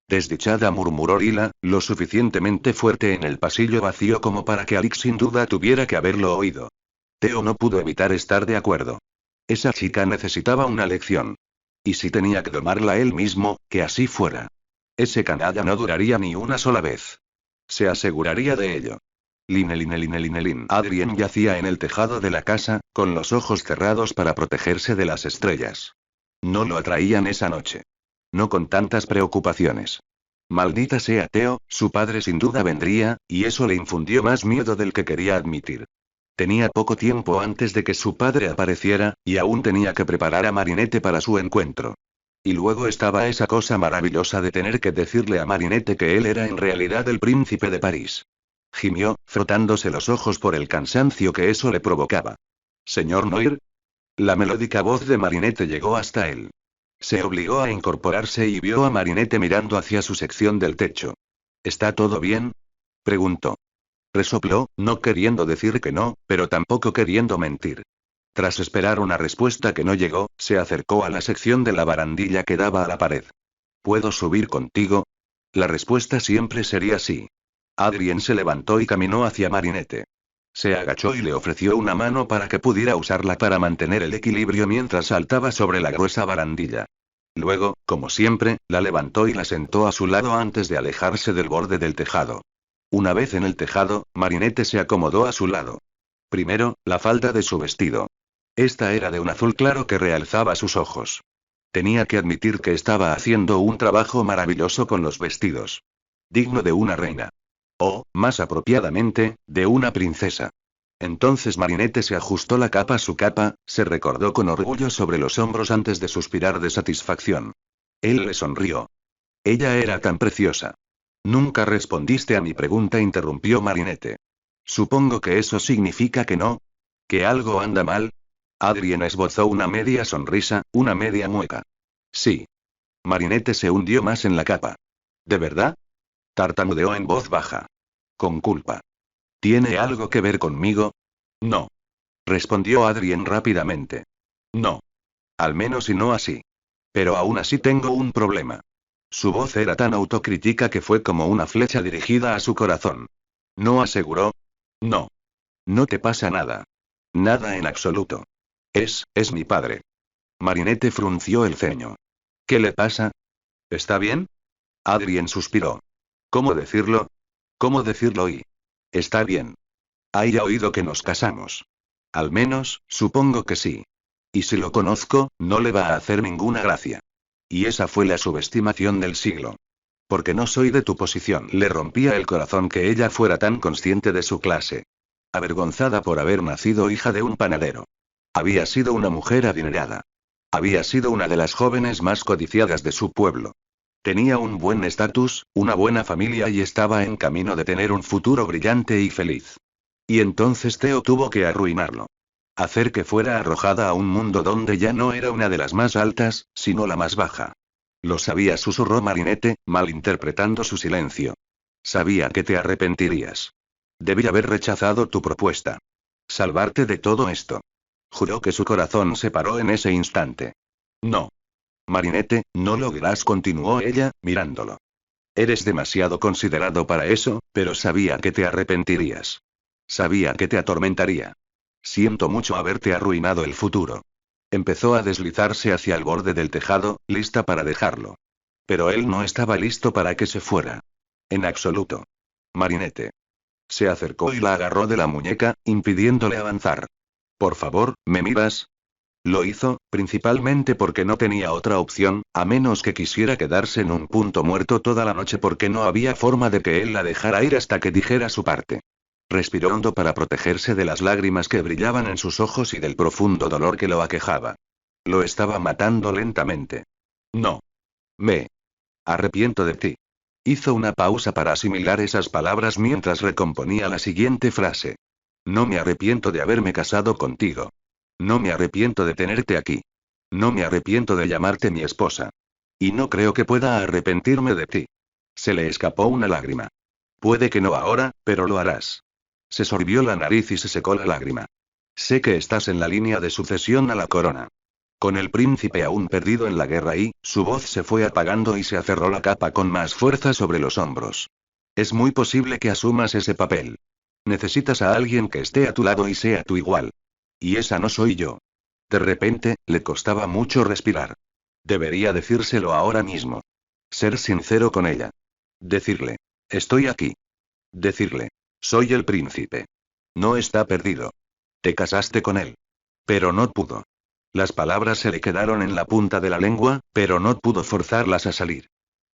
Desdichada, murmuró Lila, lo suficientemente fuerte en el pasillo vacío como para que Alix sin duda tuviera que haberlo oído. Theo no pudo evitar estar de acuerdo. Esa chica necesitaba una lección. Y si tenía que domarla él mismo, que así fuera. Ese canalla no duraría ni una sola vez. Se aseguraría de ello. Line. Adrien yacía en el tejado de la casa, con los ojos cerrados para protegerse de las estrellas. No lo atraían esa noche. No con tantas preocupaciones. Maldita sea Theo, su padre sin duda vendría, y eso le infundió más miedo del que quería admitir. Tenía poco tiempo antes de que su padre apareciera, y aún tenía que preparar a Marinette para su encuentro. Y luego estaba esa cosa maravillosa de tener que decirle a Marinette que él era en realidad el príncipe de París. Gimió, frotándose los ojos por el cansancio que eso le provocaba. ¿Señor Noir? La melódica voz de Marinette llegó hasta él. Se obligó a incorporarse y vio a Marinette mirando hacia su sección del techo. ¿Está todo bien? Preguntó. Resopló, no queriendo decir que no, pero tampoco queriendo mentir. Tras esperar una respuesta que no llegó, se acercó a la sección de la barandilla que daba a la pared. ¿Puedo subir contigo? La respuesta siempre sería sí. Adrien se levantó y caminó hacia Marinette. Se agachó y le ofreció una mano para que pudiera usarla para mantener el equilibrio mientras saltaba sobre la gruesa barandilla. Luego, como siempre, la levantó y la sentó a su lado antes de alejarse del borde del tejado. Una vez en el tejado, Marinette se acomodó a su lado. Primero, la falda de su vestido. Esta era de un azul claro que realzaba sus ojos. Tenía que admitir que estaba haciendo un trabajo maravilloso con los vestidos. Digno de una reina. O, más apropiadamente, de una princesa. Entonces Marinette se ajustó la capa a su capa, se recordó con orgullo sobre los hombros antes de suspirar de satisfacción. Él le sonrió. Ella era tan preciosa. Nunca respondiste a mi pregunta, interrumpió Marinette. Supongo que eso significa que no. ¿Que algo anda mal? Adrien esbozó una media sonrisa, una media mueca. Sí. Marinette se hundió más en la capa. ¿De verdad? Tartamudeó en voz baja. Con culpa. ¿Tiene algo que ver conmigo? No. Respondió Adrien rápidamente. No. Al menos y no así. Pero aún así tengo un problema. Su voz era tan autocrítica que fue como una flecha dirigida a su corazón. ¿No aseguró? No. No te pasa nada. Nada en absoluto. Es mi padre. Marinette frunció el ceño. ¿Qué le pasa? ¿Está bien? Adrien suspiró. ¿Cómo decirlo? ¿Cómo decirlo y? Está bien. Haya oído que nos casamos. Al menos, supongo que sí. Y si lo conozco, no le va a hacer ninguna gracia. Y esa fue la subestimación del siglo. Porque no soy de tu posición. Le rompía el corazón que ella fuera tan consciente de su clase. Avergonzada por haber nacido hija de un panadero. Había sido una mujer adinerada. Había sido una de las jóvenes más codiciadas de su pueblo. Tenía un buen estatus, una buena familia y estaba en camino de tener un futuro brillante y feliz. Y entonces Theo tuvo que arruinarlo. Hacer que fuera arrojada a un mundo donde ya no era una de las más altas, sino la más baja. Lo sabía, susurró Marinette, malinterpretando su silencio. Sabía que te arrepentirías. Debí haber rechazado tu propuesta. Salvarte de todo esto. Juró que su corazón se paró en ese instante. No. Marinette, no lograrás, continuó ella, mirándolo. Eres demasiado considerado para eso, pero sabía que te arrepentirías. Sabía que te atormentaría. Siento mucho haberte arruinado el futuro. Empezó a deslizarse hacia el borde del tejado, lista para dejarlo. Pero él no estaba listo para que se fuera. En absoluto. Marinette. Se acercó y la agarró de la muñeca, impidiéndole avanzar. Por favor, ¿me miras? Lo hizo, principalmente porque no tenía otra opción, a menos que quisiera quedarse en un punto muerto toda la noche porque no había forma de que él la dejara ir hasta que dijera su parte. Respiró hondo para protegerse de las lágrimas que brillaban en sus ojos y del profundo dolor que lo aquejaba. Lo estaba matando lentamente. No. Me arrepiento de ti. Hizo una pausa para asimilar esas palabras mientras recomponía la siguiente frase. No me arrepiento de haberme casado contigo. No me arrepiento de tenerte aquí. No me arrepiento de llamarte mi esposa. Y no creo que pueda arrepentirme de ti. Se le escapó una lágrima. Puede que no ahora, pero lo harás. Se sorbió la nariz y se secó la lágrima. Sé que estás en la línea de sucesión a la corona. Con el príncipe aún perdido en la guerra y, su voz se fue apagando y se aferró la capa con más fuerza sobre los hombros. Es muy posible que asumas ese papel. Necesitas a alguien que esté a tu lado y sea tu igual. Y esa no soy yo. De repente, le costaba mucho respirar. Debería decírselo ahora mismo. Ser sincero con ella. Decirle. Estoy aquí. Decirle. Soy el príncipe. No está perdido. Te casaste con él. Pero no pudo. Las palabras se le quedaron en la punta de la lengua, pero no pudo forzarlas a salir.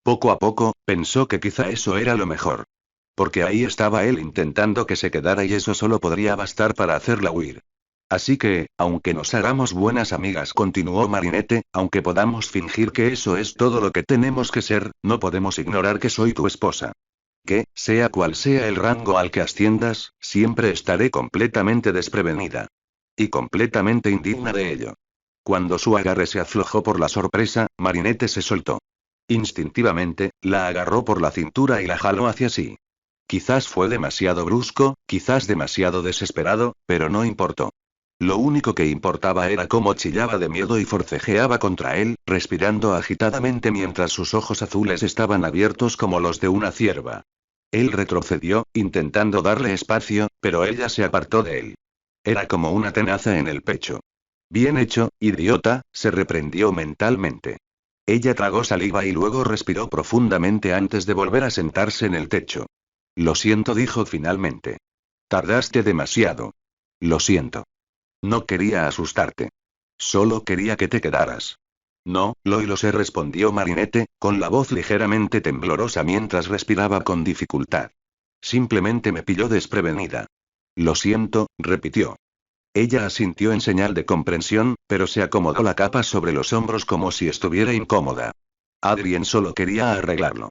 Poco a poco, pensó que quizá eso era lo mejor. Porque ahí estaba él intentando que se quedara y eso solo podría bastar para hacerla huir. Así que, aunque nos hagamos buenas amigas, continuó Marinette, aunque podamos fingir que eso es todo lo que tenemos que ser, no podemos ignorar que soy tu esposa. Que, sea cual sea el rango al que asciendas, siempre estaré completamente desprevenida. Y completamente indigna de ello. Cuando su agarre se aflojó por la sorpresa, Marinette se soltó. Instintivamente, la agarró por la cintura y la jaló hacia sí. Quizás fue demasiado brusco, quizás demasiado desesperado, pero no importó. Lo único que importaba era cómo chillaba de miedo y forcejeaba contra él, respirando agitadamente mientras sus ojos azules estaban abiertos como los de una cierva. Él retrocedió, intentando darle espacio, pero ella se apartó de él. Era como una tenaza en el pecho. Bien hecho, idiota, se reprendió mentalmente. Ella tragó saliva y luego respiró profundamente antes de volver a sentarse en el techo. Lo siento, dijo finalmente. Tardaste demasiado. Lo siento. No quería asustarte. Solo quería que te quedaras. No, lo sé, respondió Marinette, con la voz ligeramente temblorosa mientras respiraba con dificultad. Simplemente me pilló desprevenida. Lo siento, repitió. Ella asintió en señal de comprensión, pero se acomodó la capa sobre los hombros como si estuviera incómoda. Adrien solo quería arreglarlo.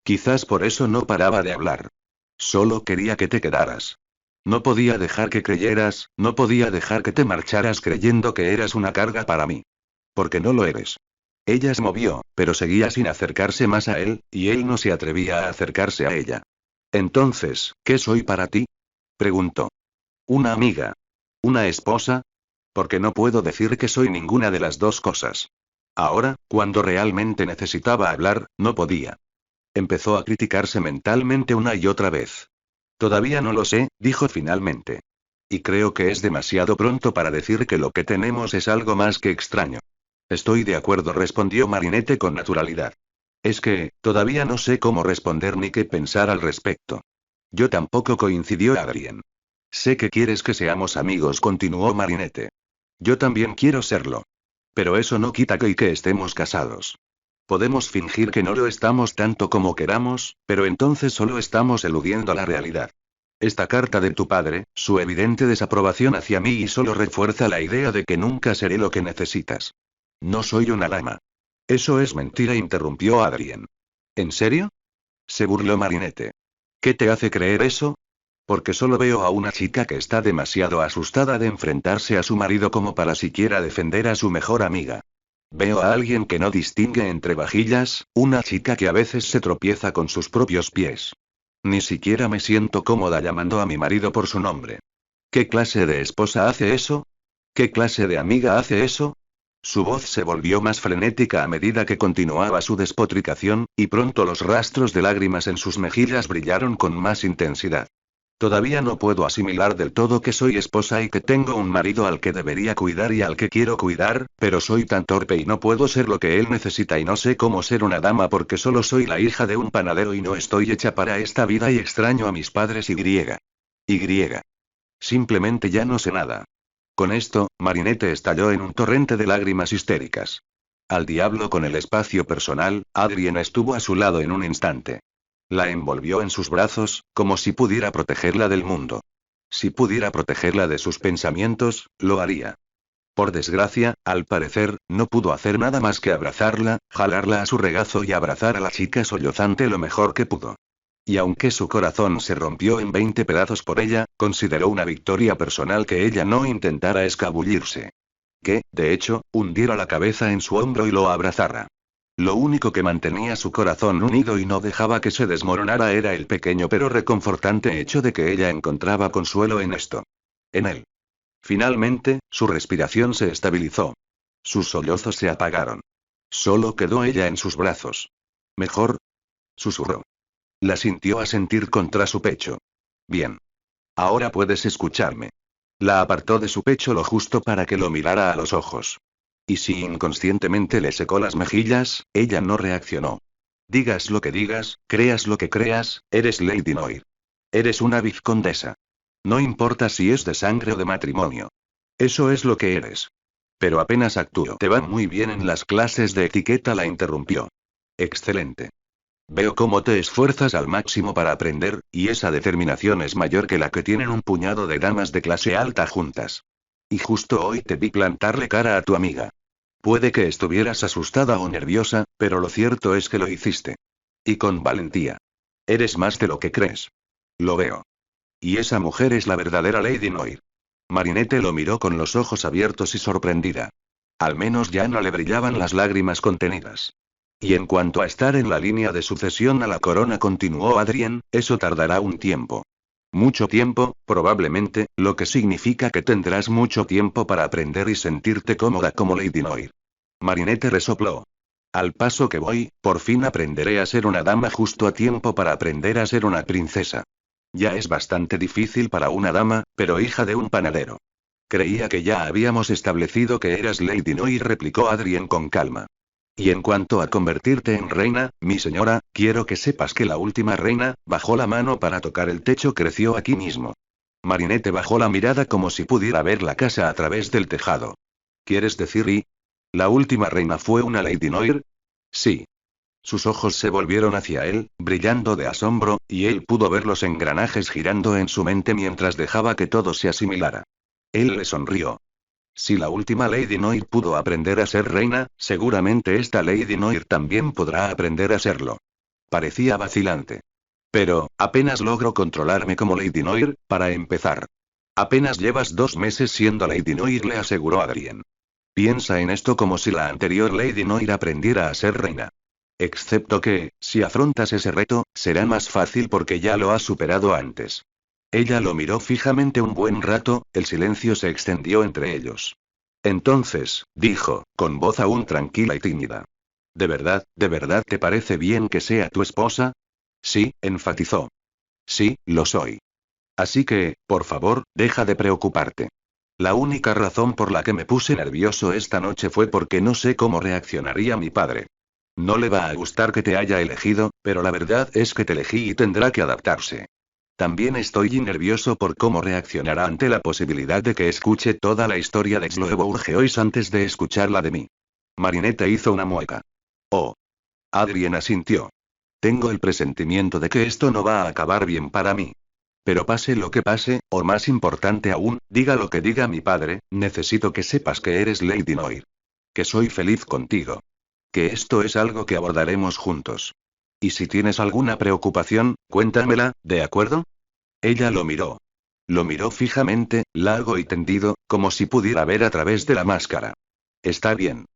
Quizás por eso no paraba de hablar. Solo quería que te quedaras. No podía dejar que creyeras, no podía dejar que te marcharas creyendo que eras una carga para mí. Porque no lo eres. Ella se movió, pero seguía sin acercarse más a él, y él no se atrevía a acercarse a ella. Entonces, ¿qué soy para ti? Preguntó. Una amiga. ¿Una esposa? Porque no puedo decir que soy ninguna de las dos cosas. Ahora, cuando realmente necesitaba hablar, no podía. Empezó a criticarse mentalmente una y otra vez. Todavía no lo sé, dijo finalmente. Y creo que es demasiado pronto para decir que lo que tenemos es algo más que extraño. Estoy de acuerdo, respondió Marinette con naturalidad. Es que, todavía no sé cómo responder ni qué pensar al respecto. Yo tampoco, coincidió Adrien. Sé que quieres que seamos amigos, continuó Marinette. Yo también quiero serlo. Pero eso no quita que estemos casados. Podemos fingir que no lo estamos tanto como queramos, pero entonces solo estamos eludiendo la realidad. Esta carta de tu padre, su evidente desaprobación hacia mí y solo refuerza la idea de que nunca seré lo que necesitas. No soy una dama. Eso es mentira, interrumpió Adrien. ¿En serio? Se burló Marinette. ¿Qué te hace creer eso? Porque solo veo a una chica que está demasiado asustada de enfrentarse a su marido como para siquiera defender a su mejor amiga. Veo a alguien que no distingue entre vajillas, una chica que a veces se tropieza con sus propios pies. Ni siquiera me siento cómoda llamando a mi marido por su nombre. ¿Qué clase de esposa hace eso? ¿Qué clase de amiga hace eso? Su voz se volvió más frenética a medida que continuaba su despotricación, y pronto los rastros de lágrimas en sus mejillas brillaron con más intensidad. Todavía no puedo asimilar del todo que soy esposa y que tengo un marido al que debería cuidar y al que quiero cuidar, pero soy tan torpe y no puedo ser lo que él necesita y no sé cómo ser una dama porque solo soy la hija de un panadero y no estoy hecha para esta vida y extraño a mis padres y. Simplemente ya no sé nada. Con esto, Marinette estalló en un torrente de lágrimas histéricas. Al diablo con el espacio personal, Adrien estuvo a su lado en un instante. La envolvió en sus brazos, como si pudiera protegerla del mundo. Si pudiera protegerla de sus pensamientos, lo haría. Por desgracia, al parecer, no pudo hacer nada más que abrazarla, jalarla a su regazo y abrazar a la chica sollozante lo mejor que pudo. Y aunque su corazón se rompió en 20 pedazos por ella, consideró una victoria personal que ella no intentara escabullirse. Que, de hecho, hundiera la cabeza en su hombro y lo abrazara. Lo único que mantenía su corazón unido y no dejaba que se desmoronara era el pequeño pero reconfortante hecho de que ella encontraba consuelo en esto. En él. Finalmente, su respiración se estabilizó. Sus sollozos se apagaron. Solo quedó ella en sus brazos. ¿Mejor? Susurró. La sintió asentir contra su pecho. Bien. Ahora puedes escucharme. La apartó de su pecho lo justo para que lo mirara a los ojos. Y si inconscientemente le secó las mejillas, ella no reaccionó. Digas lo que digas, creas lo que creas, eres Lady Noir. Eres una vizcondesa. No importa si es de sangre o de matrimonio. Eso es lo que eres. Pero apenas actúo. Te van muy bien en las clases de etiqueta, la interrumpió. Excelente. Veo cómo te esfuerzas al máximo para aprender, y esa determinación es mayor que la que tienen un puñado de damas de clase alta juntas. Y justo hoy te vi plantarle cara a tu amiga. Puede que estuvieras asustada o nerviosa, pero lo cierto es que lo hiciste. Y con valentía. Eres más de lo que crees. Lo veo. Y esa mujer es la verdadera Lady Noir. Marinette lo miró con los ojos abiertos y sorprendida. Al menos ya no le brillaban las lágrimas contenidas. Y en cuanto a estar en la línea de sucesión a la corona, continuó Adrien, eso tardará un tiempo. Mucho tiempo, probablemente, lo que significa que tendrás mucho tiempo para aprender y sentirte cómoda como Lady Noir. Marinette resopló. Al paso que voy, por fin aprenderé a ser una dama justo a tiempo para aprender a ser una princesa. Ya es bastante difícil para una dama, pero hija de un panadero. Creía que ya habíamos establecido que eras Lady Noir, replicó Adrien con calma. Y en cuanto a convertirte en reina, mi señora, quiero que sepas que la última reina, bajó la mano para tocar el techo, creció aquí mismo. Marinette bajó la mirada como si pudiera ver la casa a través del tejado. ¿Quieres decir y? ¿La última reina fue una Lady Noir? Sí. Sus ojos se volvieron hacia él, brillando de asombro, y él pudo ver los engranajes girando en su mente mientras dejaba que todo se asimilara. Él le sonrió. Si la última Lady Noir pudo aprender a ser reina, seguramente esta Lady Noir también podrá aprender a serlo. Parecía vacilante. Pero, apenas logro controlarme como Lady Noir, para empezar. Apenas llevas 2 meses siendo Lady Noir, le aseguró Adrien. Piensa en esto como si la anterior Lady Noir aprendiera a ser reina. Excepto que, si afrontas ese reto, será más fácil porque ya lo has superado antes. Ella lo miró fijamente un buen rato, el silencio se extendió entre ellos. Entonces, dijo, con voz aún tranquila y tímida. ¿De verdad te parece bien que sea tu esposa? Sí, enfatizó. Sí, lo soy. Así que, por favor, deja de preocuparte. La única razón por la que me puse nervioso esta noche fue porque no sé cómo reaccionaría mi padre. No le va a gustar que te haya elegido, pero la verdad es que te elegí y tendrá que adaptarse. También estoy nervioso por cómo reaccionará ante la posibilidad de que escuche toda la historia de Slobourgeois antes de escucharla de mí. Marinette hizo una mueca. Oh. Adrien asintió. Tengo el presentimiento de que esto no va a acabar bien para mí. Pero pase lo que pase, o más importante aún, diga lo que diga mi padre, necesito que sepas que eres Lady Noir. Que soy feliz contigo. Que esto es algo que abordaremos juntos. Y si tienes alguna preocupación, cuéntamela, ¿de acuerdo? Ella lo miró. Lo miró fijamente, largo y tendido, como si pudiera ver a través de la máscara. Está bien.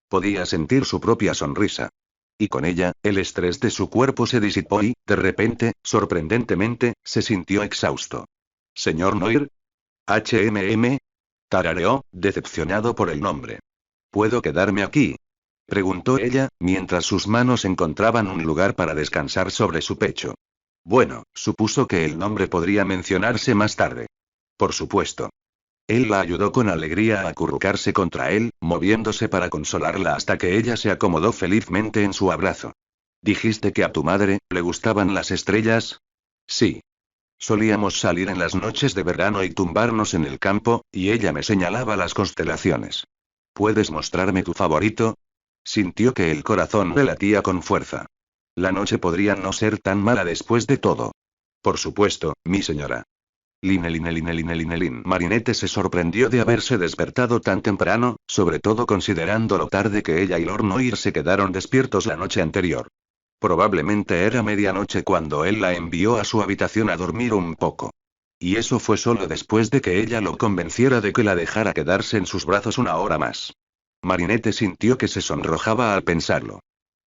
Podía sentir su propia sonrisa. Y con ella, el estrés de su cuerpo se disipó y, de repente, sorprendentemente, se sintió exhausto. ¿Señor Noir? HMM. Tarareó, decepcionado por el nombre. ¿Puedo quedarme aquí? Preguntó ella, mientras sus manos encontraban un lugar para descansar sobre su pecho. Bueno, supuso que el nombre podría mencionarse más tarde. Por supuesto. Él la ayudó con alegría a acurrucarse contra él, moviéndose para consolarla hasta que ella se acomodó felizmente en su abrazo. ¿Dijiste que a tu madre le gustaban las estrellas? Sí. Solíamos salir en las noches de verano y tumbarnos en el campo, y ella me señalaba las constelaciones. ¿Puedes mostrarme tu favorito? Sintió que el corazón le latía con fuerza. La noche podría no ser tan mala después de todo. Por supuesto, mi señora. Linelin. Marinette se sorprendió de haberse despertado tan temprano, sobre todo considerando lo tarde que ella y Lord Noir se quedaron despiertos la noche anterior. Probablemente era medianoche cuando él la envió a su habitación a dormir un poco. Y eso fue solo después de que ella lo convenciera de que la dejara quedarse en sus brazos una hora más. Marinette sintió que se sonrojaba al pensarlo.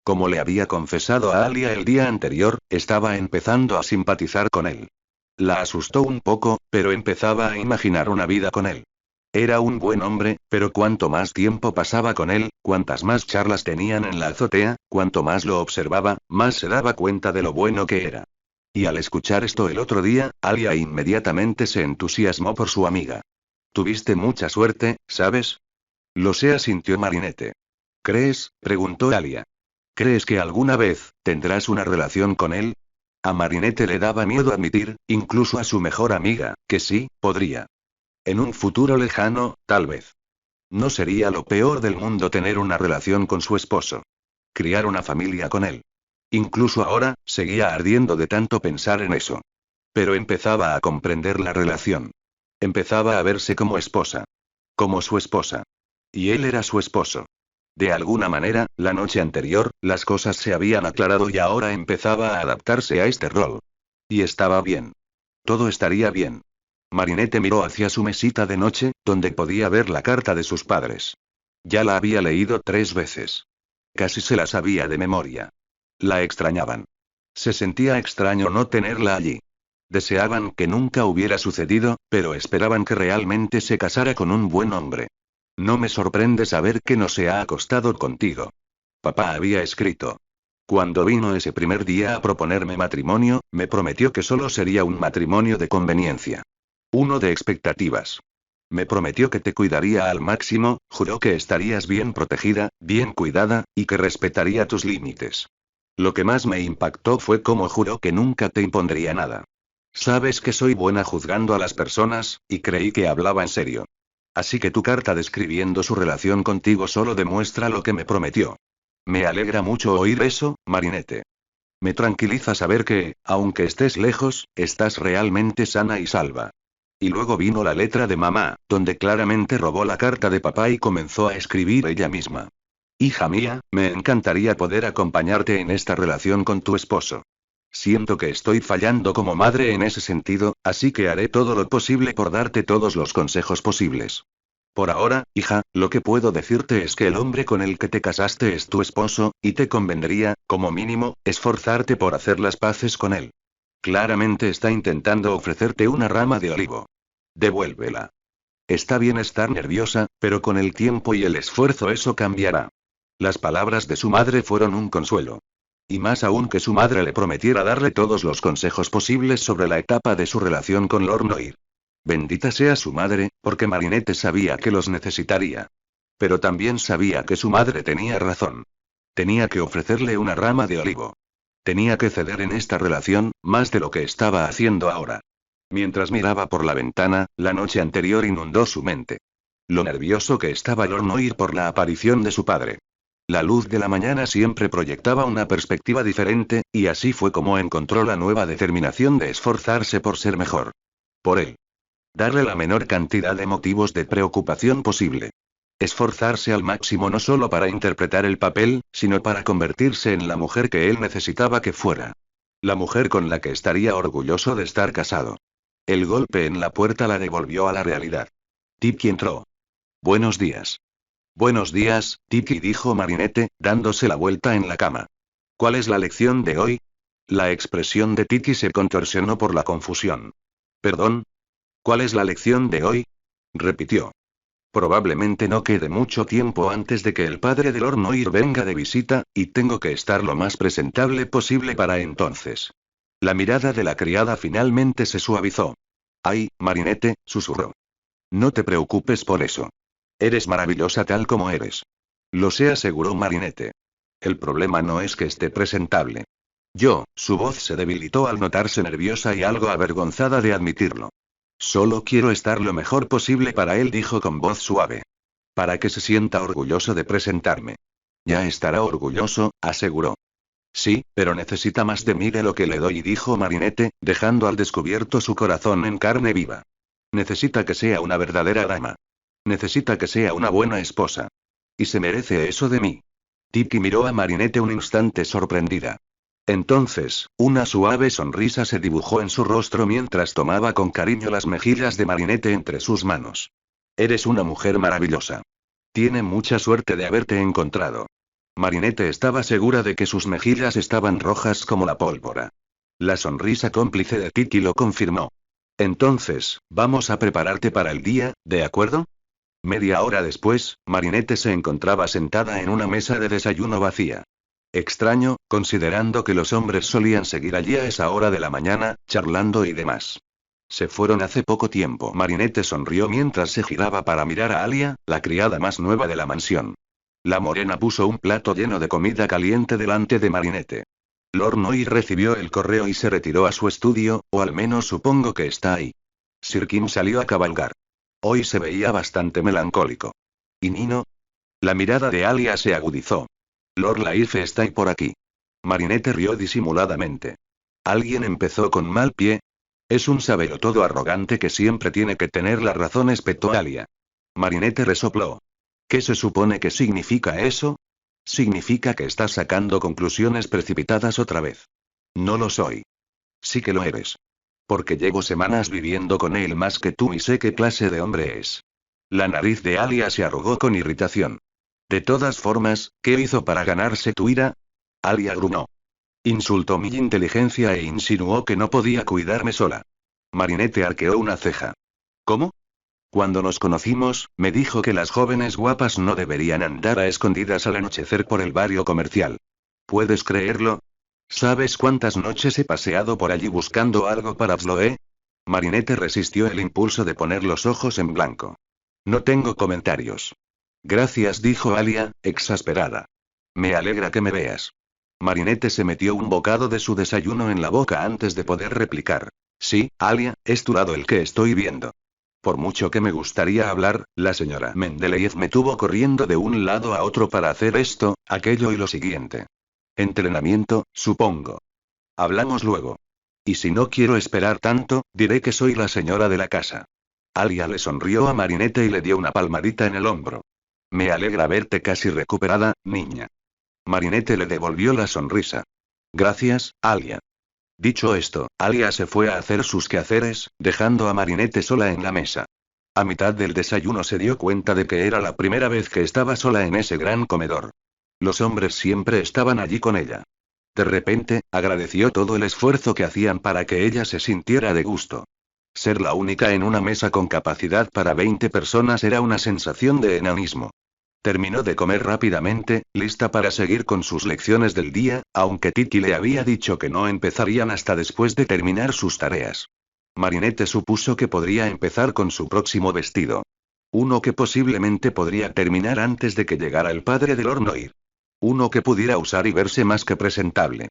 Como le había confesado a Alia el día anterior, estaba empezando a simpatizar con él. La asustó un poco, pero empezaba a imaginar una vida con él. Era un buen hombre, pero cuanto más tiempo pasaba con él, cuantas más charlas tenían en la azotea, cuanto más lo observaba, más se daba cuenta de lo bueno que era. Y al escuchar esto el otro día, Alia inmediatamente se entusiasmó por su amiga. Tuviste mucha suerte, ¿sabes? Lo sé, asintió Marinette. ¿Crees? Preguntó Alia. ¿Crees que alguna vez tendrás una relación con él? A Marinette le daba miedo admitir, incluso a su mejor amiga, que sí, podría. En un futuro lejano, tal vez. No sería lo peor del mundo tener una relación con su esposo. Criar una familia con él. Incluso ahora, seguía ardiendo de tanto pensar en eso. Pero empezaba a comprender la relación. Empezaba a verse como esposa. Como su esposa. Y él era su esposo. De alguna manera, la noche anterior, las cosas se habían aclarado y ahora empezaba a adaptarse a este rol. Y estaba bien. Todo estaría bien. Marinette miró hacia su mesita de noche, donde podía ver la carta de sus padres. Ya la había leído 3 veces. Casi se la sabía de memoria. La extrañaban. Se sentía extraño no tenerla allí. Deseaban que nunca hubiera sucedido, pero esperaban que realmente se casara con un buen hombre. No me sorprende saber que no se ha acostado contigo. Papá había escrito. Cuando vino ese primer día a proponerme matrimonio, me prometió que solo sería un matrimonio de conveniencia. Uno de expectativas. Me prometió que te cuidaría al máximo, juró que estarías bien protegida, bien cuidada, y que respetaría tus límites. Lo que más me impactó fue cómo juró que nunca te impondría nada. Sabes que soy buena juzgando a las personas, y creí que hablaba en serio. Así que tu carta describiendo su relación contigo solo demuestra lo que me prometió. Me alegra mucho oír eso, Marinette. Me tranquiliza saber que, aunque estés lejos, estás realmente sana y salva. Y luego vino la letra de mamá, donde claramente robó la carta de papá y comenzó a escribir ella misma. Hija mía, me encantaría poder acompañarte en esta relación con tu esposo. Siento que estoy fallando como madre en ese sentido, así que haré todo lo posible por darte todos los consejos posibles. Por ahora, hija, lo que puedo decirte es que el hombre con el que te casaste es tu esposo, y te convendría, como mínimo, esforzarte por hacer las paces con él. Claramente está intentando ofrecerte una rama de olivo. Devuélvela. Está bien estar nerviosa, pero con el tiempo y el esfuerzo eso cambiará. Las palabras de su madre fueron un consuelo. Y más aún que su madre le prometiera darle todos los consejos posibles sobre la etapa de su relación con Lord Noir. Bendita sea su madre, porque Marinette sabía que los necesitaría. Pero también sabía que su madre tenía razón. Tenía que ofrecerle una rama de olivo. Tenía que ceder en esta relación, más de lo que estaba haciendo ahora. Mientras miraba por la ventana, la noche anterior inundó su mente. Lo nervioso que estaba Lord Noir por la aparición de su padre. La luz de la mañana siempre proyectaba una perspectiva diferente, y así fue como encontró la nueva determinación de esforzarse por ser mejor. Por él. Darle la menor cantidad de motivos de preocupación posible. Esforzarse al máximo no solo para interpretar el papel, sino para convertirse en la mujer que él necesitaba que fuera. La mujer con la que estaría orgulloso de estar casado. El golpe en la puerta la devolvió a la realidad. Tiki entró. Buenos días. Buenos días, Tiki, dijo Marinette, dándose la vuelta en la cama. ¿Cuál es la lección de hoy? La expresión de Tiki se contorsionó por la confusión. ¿Perdón? ¿Cuál es la lección de hoy? Repitió. Probablemente no quede mucho tiempo antes de que el padre de Lord Noir venga de visita, y tengo que estar lo más presentable posible para entonces. La mirada de la criada finalmente se suavizó. Ay, Marinette, susurró. No te preocupes por eso. Eres maravillosa tal como eres. Lo sé, aseguró Marinette. El problema no es que esté presentable. Su voz se debilitó al notarse nerviosa y algo avergonzada de admitirlo. Solo quiero estar lo mejor posible para él, dijo con voz suave. Para que se sienta orgulloso de presentarme. Ya estará orgulloso, aseguró. Sí, pero necesita más de mí de lo que le doy, dijo Marinette, dejando al descubierto su corazón en carne viva. Necesita que sea una verdadera dama. Necesita que sea una buena esposa. Y se merece eso de mí. Tiki miró a Marinette un instante sorprendida. Entonces, una suave sonrisa se dibujó en su rostro mientras tomaba con cariño las mejillas de Marinette entre sus manos. Eres una mujer maravillosa. Tiene mucha suerte de haberte encontrado. Marinette estaba segura de que sus mejillas estaban rojas como la pólvora. La sonrisa cómplice de Tiki lo confirmó. Entonces, vamos a prepararte para el día, ¿de acuerdo? Media hora después, Marinette se encontraba sentada en una mesa de desayuno vacía. Extraño, considerando que los hombres solían seguir allí a esa hora de la mañana, charlando y demás. Se fueron hace poco tiempo. Marinette sonrió mientras se giraba para mirar a Alia, la criada más nueva de la mansión. La morena puso un plato lleno de comida caliente delante de Marinette. Lord Noir recibió el correo y se retiró a su estudio, o al menos supongo que está ahí. Sir Kim salió a cabalgar. Hoy se veía bastante melancólico. ¿Y Nino? La mirada de Alia se agudizó. Lord Laife está ahí por aquí. Marinette rió disimuladamente. ¿Alguien empezó con mal pie? Es un sabelotodo arrogante que siempre tiene que tener la razón, espetó Alia. Marinette resopló. ¿Qué se supone que significa eso? Significa que estás sacando conclusiones precipitadas otra vez. No lo soy. Sí que lo eres. Porque llevo semanas viviendo con él más que tú y sé qué clase de hombre es. La nariz de Alia se arrugó con irritación. De todas formas, ¿qué hizo para ganarse tu ira? Alia gruñó. Insultó mi inteligencia e insinuó que no podía cuidarme sola. Marinette arqueó una ceja. ¿Cómo? Cuando nos conocimos, me dijo que las jóvenes guapas no deberían andar a escondidas al anochecer por el barrio comercial. ¿Puedes creerlo? ¿Sabes cuántas noches he paseado por allí buscando algo para Chloe? Marinette resistió el impulso de poner los ojos en blanco. No tengo comentarios. Gracias, dijo Alia, exasperada. Me alegra que me veas. Marinette se metió un bocado de su desayuno en la boca antes de poder replicar. Sí, Alia, es tu lado el que estoy viendo. Por mucho que me gustaría hablar, la señora Mendeleev me tuvo corriendo de un lado a otro para hacer esto, aquello y lo siguiente. Entrenamiento, supongo. Hablamos luego. Y si no quiero esperar tanto, diré que soy la señora de la casa. Alia le sonrió a Marinette y le dio una palmadita en el hombro. Me alegra verte casi recuperada, niña. Marinette le devolvió la sonrisa. Gracias, Alia. Dicho esto, Alia se fue a hacer sus quehaceres, dejando a Marinette sola en la mesa. A mitad del desayuno se dio cuenta de que era la primera vez que estaba sola en ese gran comedor. Los hombres siempre estaban allí con ella. De repente, agradeció todo el esfuerzo que hacían para que ella se sintiera de gusto. Ser la única en una mesa con capacidad para 20 personas era una sensación de enanismo. Terminó de comer rápidamente, lista para seguir con sus lecciones del día, aunque Titi le había dicho que no empezarían hasta después de terminar sus tareas. Marinette supuso que podría empezar con su próximo vestido. Uno que posiblemente podría terminar antes de que llegara el padre de Lord Noir. Uno que pudiera usar y verse más que presentable.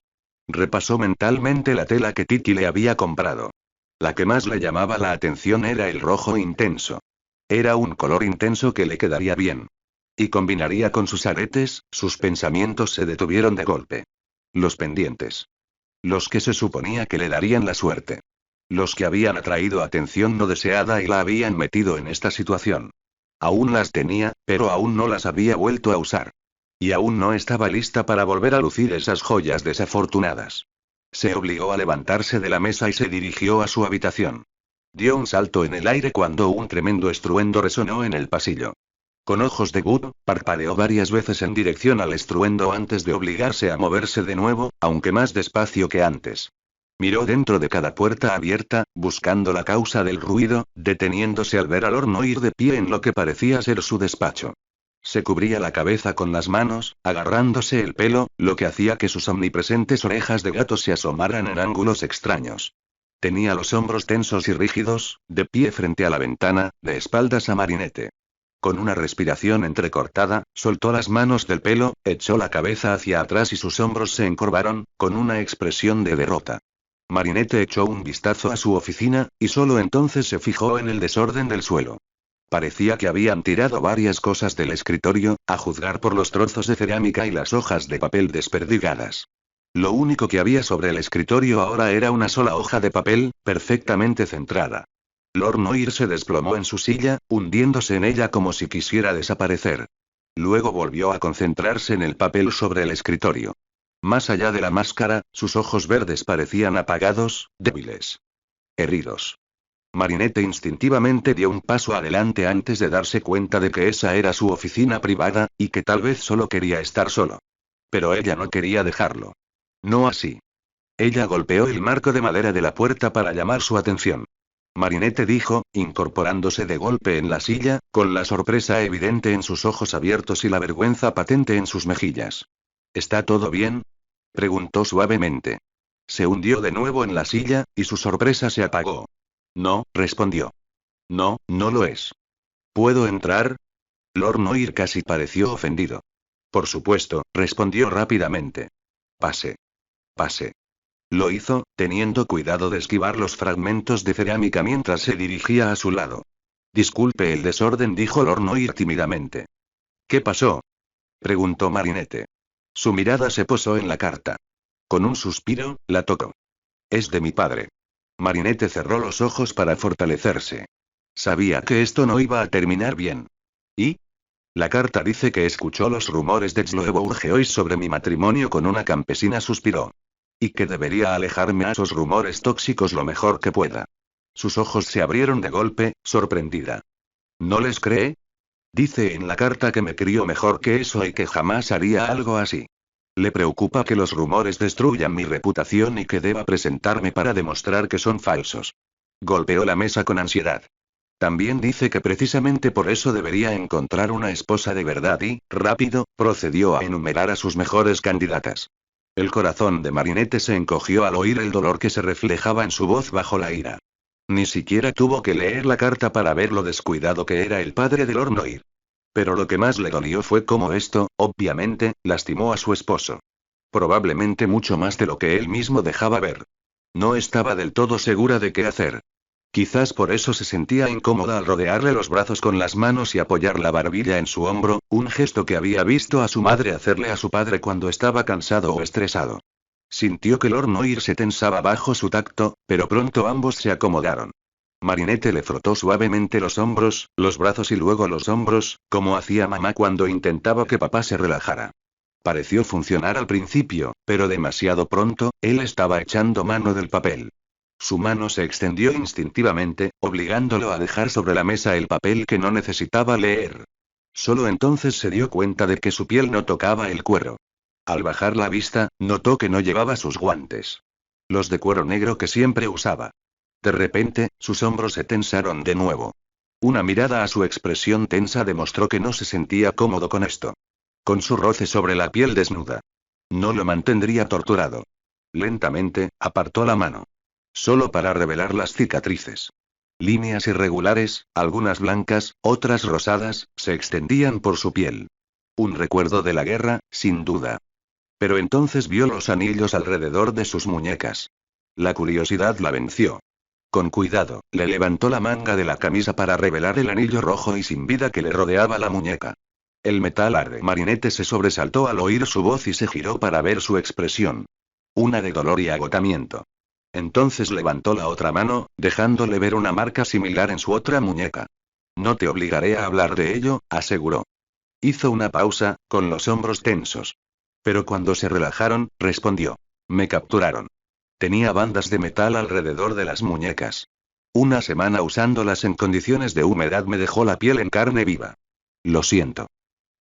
Repasó mentalmente la tela que Titi le había comprado. La que más le llamaba la atención era el rojo intenso. Era un color intenso que le quedaría bien. Y combinaría con sus aretes. Sus pensamientos se detuvieron de golpe. Los pendientes. Los que se suponía que le darían la suerte. Los que habían atraído atención no deseada y la habían metido en esta situación. Aún las tenía, pero aún no las había vuelto a usar. Y aún no estaba lista para volver a lucir esas joyas desafortunadas. Se obligó a levantarse de la mesa y se dirigió a su habitación. Dio un salto en el aire cuando un tremendo estruendo resonó en el pasillo. Con ojos de Wood, parpadeó varias veces en dirección al estruendo antes de obligarse a moverse de nuevo, aunque más despacio que antes. Miró dentro de cada puerta abierta, buscando la causa del ruido, deteniéndose al ver a Lord Noir de pie en lo que parecía ser su despacho. Se cubría la cabeza con las manos, agarrándose el pelo, lo que hacía que sus omnipresentes orejas de gato se asomaran en ángulos extraños. Tenía los hombros tensos y rígidos, de pie frente a la ventana, de espaldas a Marinette. Con una respiración entrecortada, soltó las manos del pelo, echó la cabeza hacia atrás y sus hombros se encorvaron, con una expresión de derrota. Marinette echó un vistazo a su oficina, y solo entonces se fijó en el desorden del suelo. Parecía que habían tirado varias cosas del escritorio, a juzgar por los trozos de cerámica y las hojas de papel desperdigadas. Lo único que había sobre el escritorio ahora era una sola hoja de papel, perfectamente centrada. Lord Noir se desplomó en su silla, hundiéndose en ella como si quisiera desaparecer. Luego volvió a concentrarse en el papel sobre el escritorio. Más allá de la máscara, sus ojos verdes parecían apagados, débiles. Heridos. Marinette instintivamente dio un paso adelante antes de darse cuenta de que esa era su oficina privada, y que tal vez solo quería estar solo. Pero ella no quería dejarlo. No así. Ella golpeó el marco de madera de la puerta para llamar su atención. Marinette dijo, incorporándose de golpe en la silla, con la sorpresa evidente en sus ojos abiertos y la vergüenza patente en sus mejillas. ¿Está todo bien? Preguntó suavemente. Se hundió de nuevo en la silla, y su sorpresa se apagó. No, respondió. No, no lo es. ¿Puedo entrar? Lord Noir casi pareció ofendido. Por supuesto, respondió rápidamente. Pase. Pase. Lo hizo, teniendo cuidado de esquivar los fragmentos de cerámica mientras se dirigía a su lado. Disculpe el desorden, dijo Lord Noir tímidamente. ¿Qué pasó? Preguntó Marinette. Su mirada se posó en la carta. Con un suspiro, la tocó. Es de mi padre. Marinette cerró los ojos para fortalecerse. Sabía que esto no iba a terminar bien. ¿Y? La carta dice que escuchó los rumores de Chloe Bourgeois sobre mi matrimonio con una campesina, suspiró. Y que debería alejarme a esos rumores tóxicos lo mejor que pueda. Sus ojos se abrieron de golpe, sorprendida. ¿No les cree? Dice en la carta que me crió mejor que eso y que jamás haría algo así. Le preocupa que los rumores destruyan mi reputación y que deba presentarme para demostrar que son falsos. Golpeó la mesa con ansiedad. También dice que precisamente por eso debería encontrar una esposa de verdad y, rápido, procedió a enumerar a sus mejores candidatas. El corazón de Marinette se encogió al oír el dolor que se reflejaba en su voz bajo la ira. Ni siquiera tuvo que leer la carta para ver lo descuidado que era el padre de Lord Noir. Pero lo que más le dolió fue cómo esto, obviamente, lastimó a su esposo. Probablemente mucho más de lo que él mismo dejaba ver. No estaba del todo segura de qué hacer. Quizás por eso se sentía incómoda al rodearle los brazos con las manos y apoyar la barbilla en su hombro, un gesto que había visto a su madre hacerle a su padre cuando estaba cansado o estresado. Sintió que Lord Noir se tensaba bajo su tacto, pero pronto ambos se acomodaron. Marinette le frotó suavemente los hombros, los brazos y luego los hombros, como hacía mamá cuando intentaba que papá se relajara. Pareció funcionar al principio, pero demasiado pronto, él estaba echando mano del papel. Su mano se extendió instintivamente, obligándolo a dejar sobre la mesa el papel que no necesitaba leer. Solo entonces se dio cuenta de que su piel no tocaba el cuero. Al bajar la vista, notó que no llevaba sus guantes. Los de cuero negro que siempre usaba. De repente, sus hombros se tensaron de nuevo. Una mirada a su expresión tensa demostró que no se sentía cómodo con esto. Con su roce sobre la piel desnuda. No lo mantendría torturado. Lentamente, apartó la mano. Solo para revelar las cicatrices. Líneas irregulares, algunas blancas, otras rosadas, se extendían por su piel. Un recuerdo de la guerra, sin duda. Pero entonces vio los anillos alrededor de sus muñecas. La curiosidad la venció. Con cuidado, le levantó la manga de la camisa para revelar el anillo rojo y sin vida que le rodeaba la muñeca. El metal arde. Marinette se sobresaltó al oír su voz y se giró para ver su expresión. Una de dolor y agotamiento. Entonces levantó la otra mano, dejándole ver una marca similar en su otra muñeca. No te obligaré a hablar de ello, aseguró. Hizo una pausa, con los hombros tensos. Pero cuando se relajaron, respondió. Me capturaron. Tenía bandas de metal alrededor de las muñecas. Una semana usándolas en condiciones de humedad me dejó la piel en carne viva. Lo siento.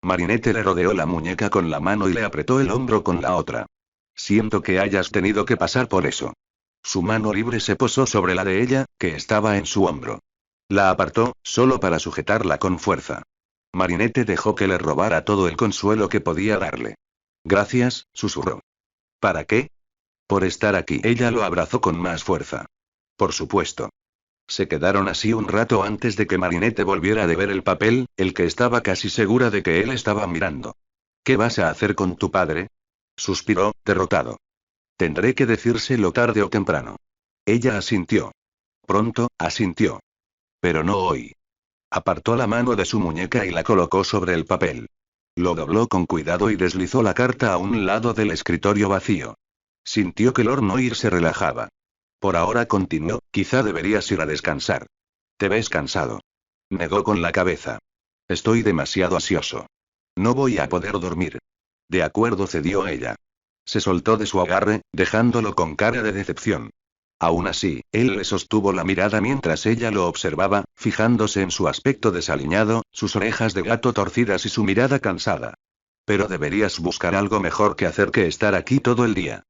Marinette le rodeó la muñeca con la mano y le apretó el hombro con la otra. Siento que hayas tenido que pasar por eso. Su mano libre se posó sobre la de ella, que estaba en su hombro. La apartó, solo para sujetarla con fuerza. Marinette dejó que le robara todo el consuelo que podía darle. Gracias, susurró. ¿Para qué? Por estar aquí. Ella lo abrazó con más fuerza. Por supuesto. Se quedaron así un rato antes de que Marinette volviera de ver el papel, el que estaba casi segura de que él estaba mirando. ¿Qué vas a hacer con tu padre? Suspiró, derrotado. Tendré que decírselo tarde o temprano. Ella asintió. Pronto, asintió. Pero no hoy. Apartó la mano de su muñeca y la colocó sobre el papel. Lo dobló con cuidado y deslizó la carta a un lado del escritorio vacío. Sintió que Lord Noir se relajaba. Por ahora continuó, quizá deberías ir a descansar. Te ves cansado. Negó con la cabeza. Estoy demasiado ansioso. No voy a poder dormir. De acuerdo, cedió ella. Se soltó de su agarre, dejándolo con cara de decepción. Aún así, él le sostuvo la mirada mientras ella lo observaba, fijándose en su aspecto desaliñado, sus orejas de gato torcidas y su mirada cansada. Pero deberías buscar algo mejor que hacer que estar aquí todo el día.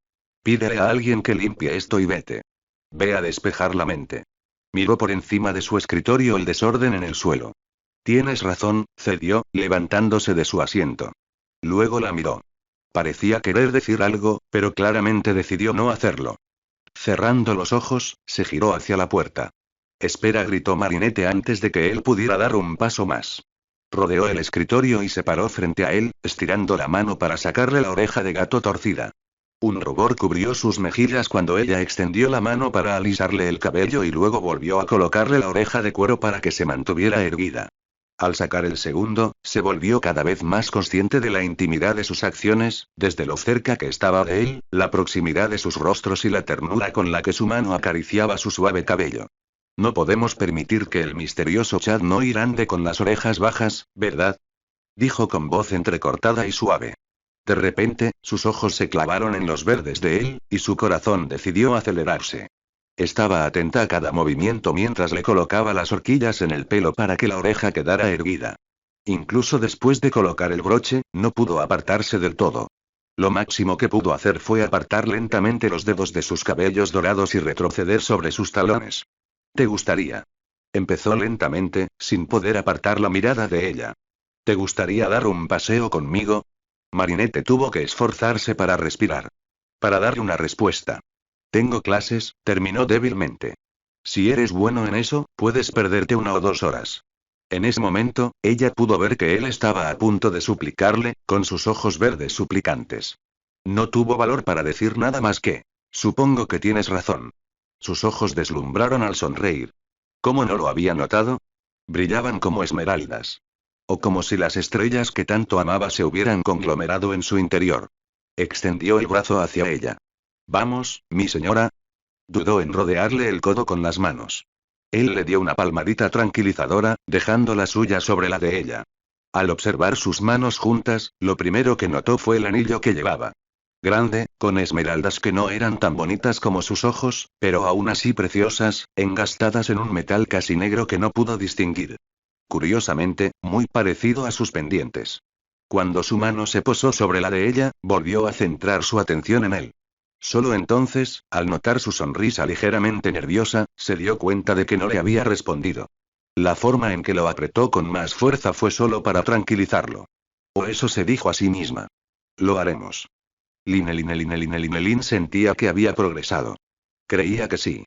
Pídele a alguien que limpie esto y vete. Ve a despejar la mente. Miró por encima de su escritorio el desorden en el suelo. Tienes razón, cedió, levantándose de su asiento. Luego la miró. Parecía querer decir algo, pero claramente decidió no hacerlo. Cerrando los ojos, se giró hacia la puerta. Espera, gritó Marinette antes de que él pudiera dar un paso más. Rodeó el escritorio y se paró frente a él, estirando la mano para sacarle la oreja de gato torcida. Un rubor cubrió sus mejillas cuando ella extendió la mano para alisarle el cabello y luego volvió a colocarle la oreja de cuero para que se mantuviera erguida. Al sacar el segundo, se volvió cada vez más consciente de la intimidad de sus acciones, desde lo cerca que estaba de él, la proximidad de sus rostros y la ternura con la que su mano acariciaba su suave cabello. No podemos permitir que el misterioso Chad Noir ande con las orejas bajas, ¿verdad? Dijo con voz entrecortada y suave. De repente, sus ojos se clavaron en los verdes de él, y su corazón decidió acelerarse. Estaba atenta a cada movimiento mientras le colocaba las horquillas en el pelo para que la oreja quedara erguida. Incluso después de colocar el broche, no pudo apartarse del todo. Lo máximo que pudo hacer fue apartar lentamente los dedos de sus cabellos dorados y retroceder sobre sus talones. ¿Te gustaría? Empezó lentamente, sin poder apartar la mirada de ella. ¿Te gustaría dar un paseo conmigo? Marinette tuvo que esforzarse para respirar. Para darle una respuesta. Tengo clases, terminó débilmente. Si eres bueno en eso, puedes perderte 1 o 2 horas. En ese momento, ella pudo ver que él estaba a punto de suplicarle, con sus ojos verdes suplicantes. No tuvo valor para decir nada más que, supongo que tienes razón. Sus ojos deslumbraron al sonreír. ¿Cómo no lo había notado? Brillaban como esmeraldas. O como si las estrellas que tanto amaba se hubieran conglomerado en su interior. Extendió el brazo hacia ella. Vamos, mi señora. Dudó en rodearle el codo con las manos. Él le dio una palmadita tranquilizadora, dejando la suya sobre la de ella. Al observar sus manos juntas, lo primero que notó fue el anillo que llevaba. Grande, con esmeraldas que no eran tan bonitas como sus ojos, pero aún así preciosas, engastadas en un metal casi negro que no pudo distinguir. Curiosamente, muy parecido a sus pendientes. Cuando su mano se posó sobre la de ella, volvió a centrar su atención en él. Solo entonces, al notar su sonrisa ligeramente nerviosa, se dio cuenta de que no le había respondido. La forma en que lo apretó con más fuerza fue solo para tranquilizarlo. O eso se dijo a sí misma. Lo haremos. Linelin sentía que había progresado. Creía que sí.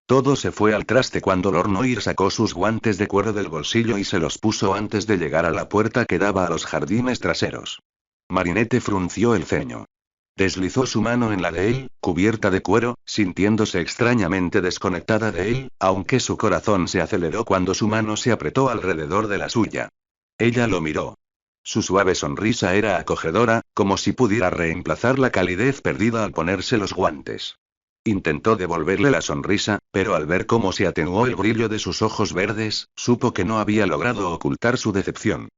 Todo se fue al traste cuando Lord Noir sacó sus guantes de cuero del bolsillo y se los puso antes de llegar a la puerta que daba a los jardines traseros. Marinette frunció el ceño. Deslizó su mano en la de él, cubierta de cuero, sintiéndose extrañamente desconectada de él, aunque su corazón se aceleró cuando su mano se apretó alrededor de la suya. Ella lo miró. Su suave sonrisa era acogedora, como si pudiera reemplazar la calidez perdida al ponerse los guantes. Intentó devolverle la sonrisa, pero al ver cómo se atenuó el brillo de sus ojos verdes, supo que no había logrado ocultar su decepción.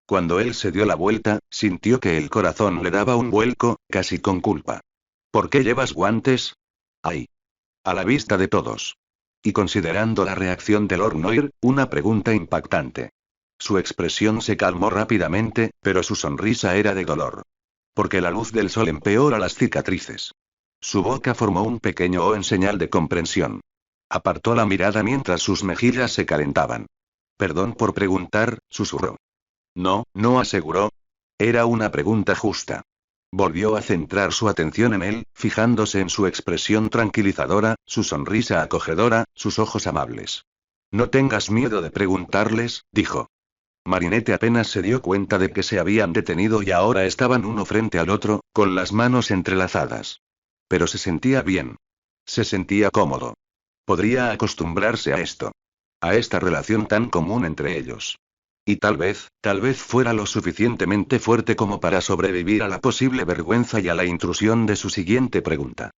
Cuando él se dio la vuelta, sintió que el corazón le daba un vuelco, casi con culpa. ¿Por qué llevas guantes? ¡Ay! A la vista de todos. Y considerando la reacción de Lord Noir, una pregunta impactante. Su expresión se calmó rápidamente, pero su sonrisa era de dolor. Porque la luz del sol empeora las cicatrices. Su boca formó un pequeño O en señal de comprensión. Apartó la mirada mientras sus mejillas se calentaban. Perdón por preguntar, susurró. No, no aseguró. Era una pregunta justa. Volvió a centrar su atención en él, fijándose en su expresión tranquilizadora, su sonrisa acogedora, sus ojos amables. No tengas miedo de preguntarles, dijo. Marinette apenas se dio cuenta de que se habían detenido y ahora estaban uno frente al otro, con las manos entrelazadas. Pero se sentía bien. Se sentía cómodo. Podría acostumbrarse a esto. A esta relación tan común entre ellos. Y tal vez fuera lo suficientemente fuerte como para sobrevivir a la posible vergüenza y a la intrusión de su siguiente pregunta.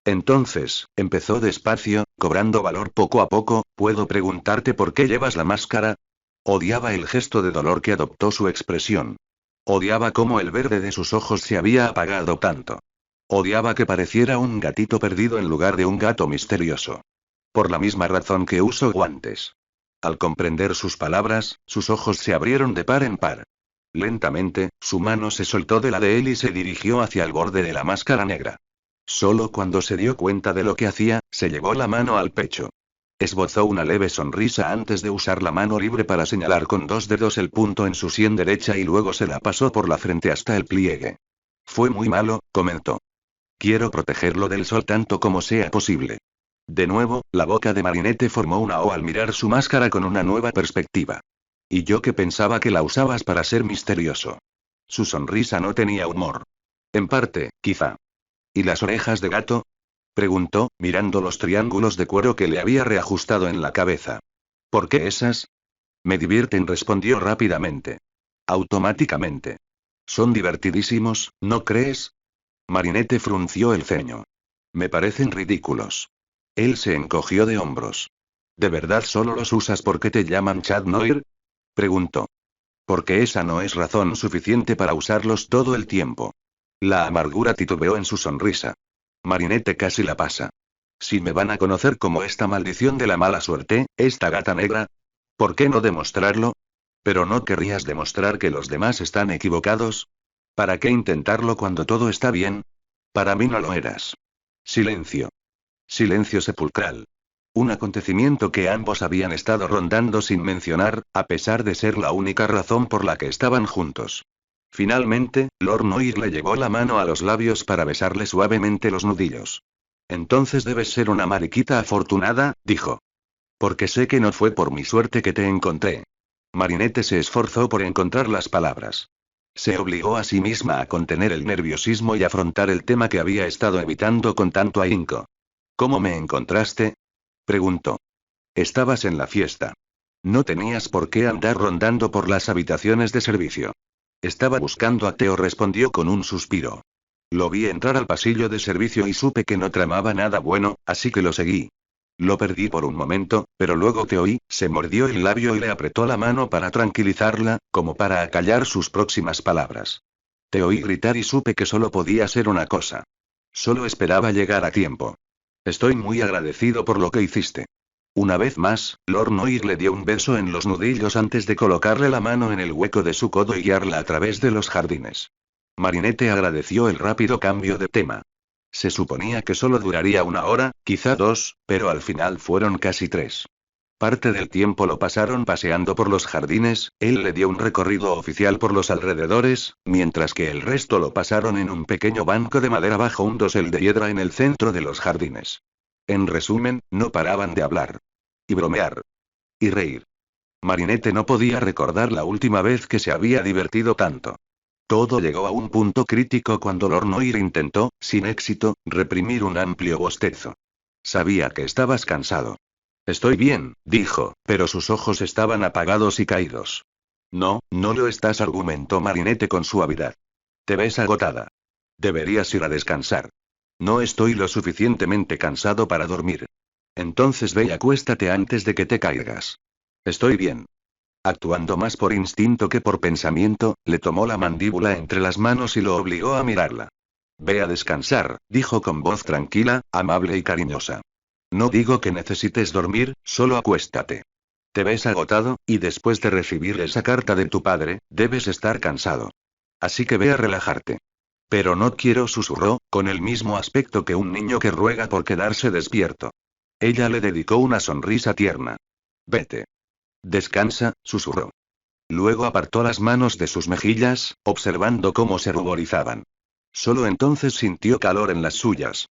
Entonces, empezó despacio, cobrando valor poco a poco, ¿puedo preguntarte por qué llevas la máscara? Odiaba el gesto de dolor que adoptó su expresión. Odiaba cómo el verde de sus ojos se había apagado tanto. Odiaba que pareciera un gatito perdido en lugar de un gato misterioso. Por la misma razón que uso guantes. Al comprender sus palabras, sus ojos se abrieron de par en par. Lentamente, su mano se soltó de la de él y se dirigió hacia el borde de la máscara negra. Solo cuando se dio cuenta de lo que hacía, se llevó la mano al pecho. Esbozó una leve sonrisa antes de usar la mano libre para señalar con 2 dedos el punto en su sien derecha y luego se la pasó por la frente hasta el pliegue. Fue muy malo, comentó. Quiero protegerlo del sol tanto como sea posible. De nuevo, la boca de Marinette formó una O al mirar su máscara con una nueva perspectiva. Y yo que pensaba que la usabas para ser misterioso. Su sonrisa no tenía humor. En parte, quizá. ¿Y las orejas de gato? Preguntó, mirando los triángulos de cuero que le había reajustado en la cabeza. ¿Por qué esas? Me divierten, respondió rápidamente. Automáticamente. Son divertidísimos, ¿no crees? Marinette frunció el ceño. Me parecen ridículos. Él se encogió de hombros. ¿De verdad solo los usas porque te llaman Chad Noir? Preguntó. Porque esa no es razón suficiente para usarlos todo el tiempo. La amargura titubeó en su sonrisa. Marinette casi la pasa. Si me van a conocer como esta maldición de la mala suerte, esta gata negra, ¿por qué no demostrarlo? ¿Pero no querrías demostrar que los demás están equivocados? ¿Para qué intentarlo cuando todo está bien? Para mí no lo eras. Silencio. Silencio sepulcral. Un acontecimiento que ambos habían estado rondando sin mencionar, a pesar de ser la única razón por la que estaban juntos. Finalmente, Lord Noir le llevó la mano a los labios para besarle suavemente los nudillos. Entonces debes ser una mariquita afortunada, dijo. Porque sé que no fue por mi suerte que te encontré. Marinette se esforzó por encontrar las palabras. Se obligó a sí misma a contener el nerviosismo y afrontar el tema que había estado evitando con tanto ahínco. ¿Cómo me encontraste? Preguntó. Estabas en la fiesta. No tenías por qué andar rondando por las habitaciones de servicio. Estaba buscando a Theo, respondió con un suspiro. Lo vi entrar al pasillo de servicio y supe que no tramaba nada bueno, así que lo seguí. Lo perdí por un momento, pero luego te oí, se mordió el labio y le apretó la mano para tranquilizarla, como para acallar sus próximas palabras. Te oí gritar y supe que solo podía ser una cosa. Solo esperaba llegar a tiempo. Estoy muy agradecido por lo que hiciste. Una vez más, Lord Noir le dio un beso en los nudillos antes de colocarle la mano en el hueco de su codo y guiarla a través de los jardines. Marinette agradeció el rápido cambio de tema. Se suponía que solo duraría 1 hora, quizá 2, pero al final fueron casi 3. Parte del tiempo lo pasaron paseando por los jardines, él le dio un recorrido oficial por los alrededores, mientras que el resto lo pasaron en un pequeño banco de madera bajo un dosel de piedra en el centro de los jardines. En resumen, no paraban de hablar. Y bromear. Y reír. Marinette no podía recordar la última vez que se había divertido tanto. Todo llegó a un punto crítico cuando Lord Noir intentó, sin éxito, reprimir un amplio bostezo. Sabía que estabas cansado. Estoy bien, dijo, pero sus ojos estaban apagados y caídos. No, no lo estás, argumentó Marinette con suavidad. Te ves agotada. Deberías ir a descansar. No estoy lo suficientemente cansado para dormir. Entonces ve y acuéstate antes de que te caigas. Estoy bien. Actuando más por instinto que por pensamiento, le tomó la mandíbula entre las manos y lo obligó a mirarla. Ve a descansar, dijo con voz tranquila, amable y cariñosa. No digo que necesites dormir, solo acuéstate. Te ves agotado, y después de recibir esa carta de tu padre, debes estar cansado. Así que ve a relajarte. Pero no quiero, susurró, con el mismo aspecto que un niño que ruega por quedarse despierto. Ella le dedicó una sonrisa tierna. Vete. Descansa, susurró. Luego apartó las manos de sus mejillas, observando cómo se ruborizaban. Solo entonces sintió calor en las suyas.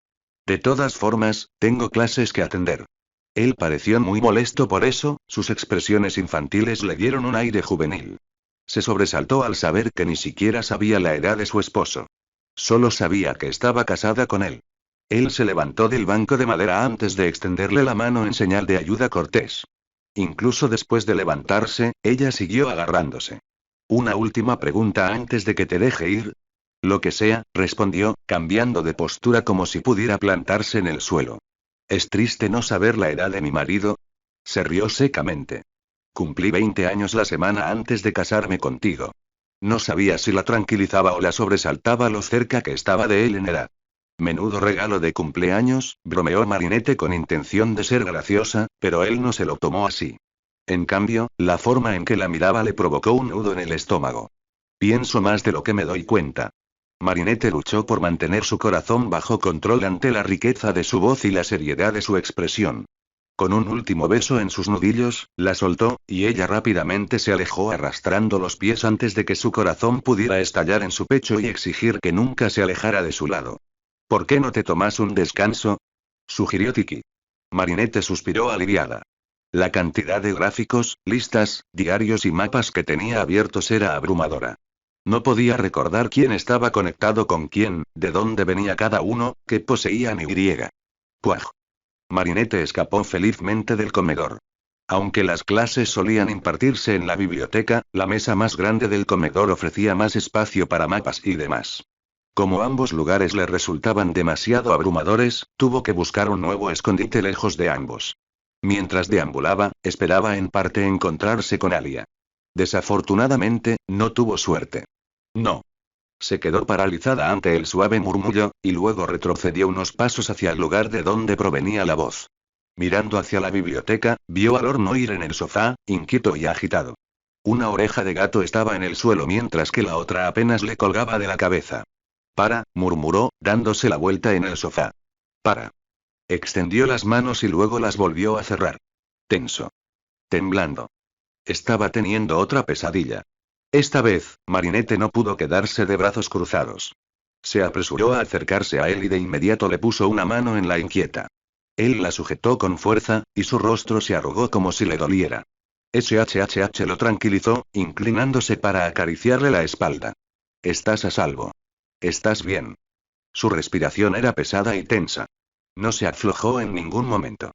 De todas formas, tengo clases que atender. Él pareció muy molesto por eso, sus expresiones infantiles le dieron un aire juvenil. Se sobresaltó al saber que ni siquiera sabía la edad de su esposo. Solo sabía que estaba casada con él. Él se levantó del banco de madera antes de extenderle la mano en señal de ayuda cortés. Incluso después de levantarse, ella siguió agarrándose. Una última pregunta antes de que te deje ir. Lo que sea, respondió, cambiando de postura como si pudiera plantarse en el suelo. ¿Es triste no saber la edad de mi marido? Se rió secamente. Cumplí 20 años la semana antes de casarme contigo. No sabía si la tranquilizaba o la sobresaltaba lo cerca que estaba de él en edad. Menudo regalo de cumpleaños, bromeó Marinette con intención de ser graciosa, pero él no se lo tomó así. En cambio, la forma en que la miraba le provocó un nudo en el estómago. Pienso más de lo que me doy cuenta. Marinette luchó por mantener su corazón bajo control ante la riqueza de su voz y la seriedad de su expresión. Con un último beso en sus nudillos, la soltó, y ella rápidamente se alejó arrastrando los pies antes de que su corazón pudiera estallar en su pecho y exigir que nunca se alejara de su lado. ¿Por qué no te tomas un descanso?, sugirió Tiki. Marinette suspiró aliviada. La cantidad de gráficos, listas, diarios y mapas que tenía abiertos era abrumadora. No podía recordar quién estaba conectado con quién, de dónde venía cada uno, qué poseían y. Puaj. Marinette escapó felizmente del comedor. Aunque las clases solían impartirse en la biblioteca, la mesa más grande del comedor ofrecía más espacio para mapas y demás. Como ambos lugares le resultaban demasiado abrumadores, tuvo que buscar un nuevo escondite lejos de ambos. Mientras deambulaba, esperaba en parte encontrarse con Alia. Desafortunadamente, no tuvo suerte. No. Se quedó paralizada ante el suave murmullo, y luego retrocedió unos pasos hacia el lugar de donde provenía la voz. Mirando hacia la biblioteca, vio a Lord Noir en el sofá, inquieto y agitado. Una oreja de gato estaba en el suelo mientras que la otra apenas le colgaba de la cabeza. Para, murmuró, dándose la vuelta en el sofá. Para. Extendió las manos y luego las volvió a cerrar. Tenso. Temblando. Estaba teniendo otra pesadilla. Esta vez, Marinette no pudo quedarse de brazos cruzados. Se apresuró a acercarse a él y de inmediato le puso una mano en la inquieta. Él la sujetó con fuerza, y su rostro se arrugó como si le doliera. SHHH lo tranquilizó, inclinándose para acariciarle la espalda. Estás a salvo. Estás bien. Su respiración era pesada y tensa. No se aflojó en ningún momento.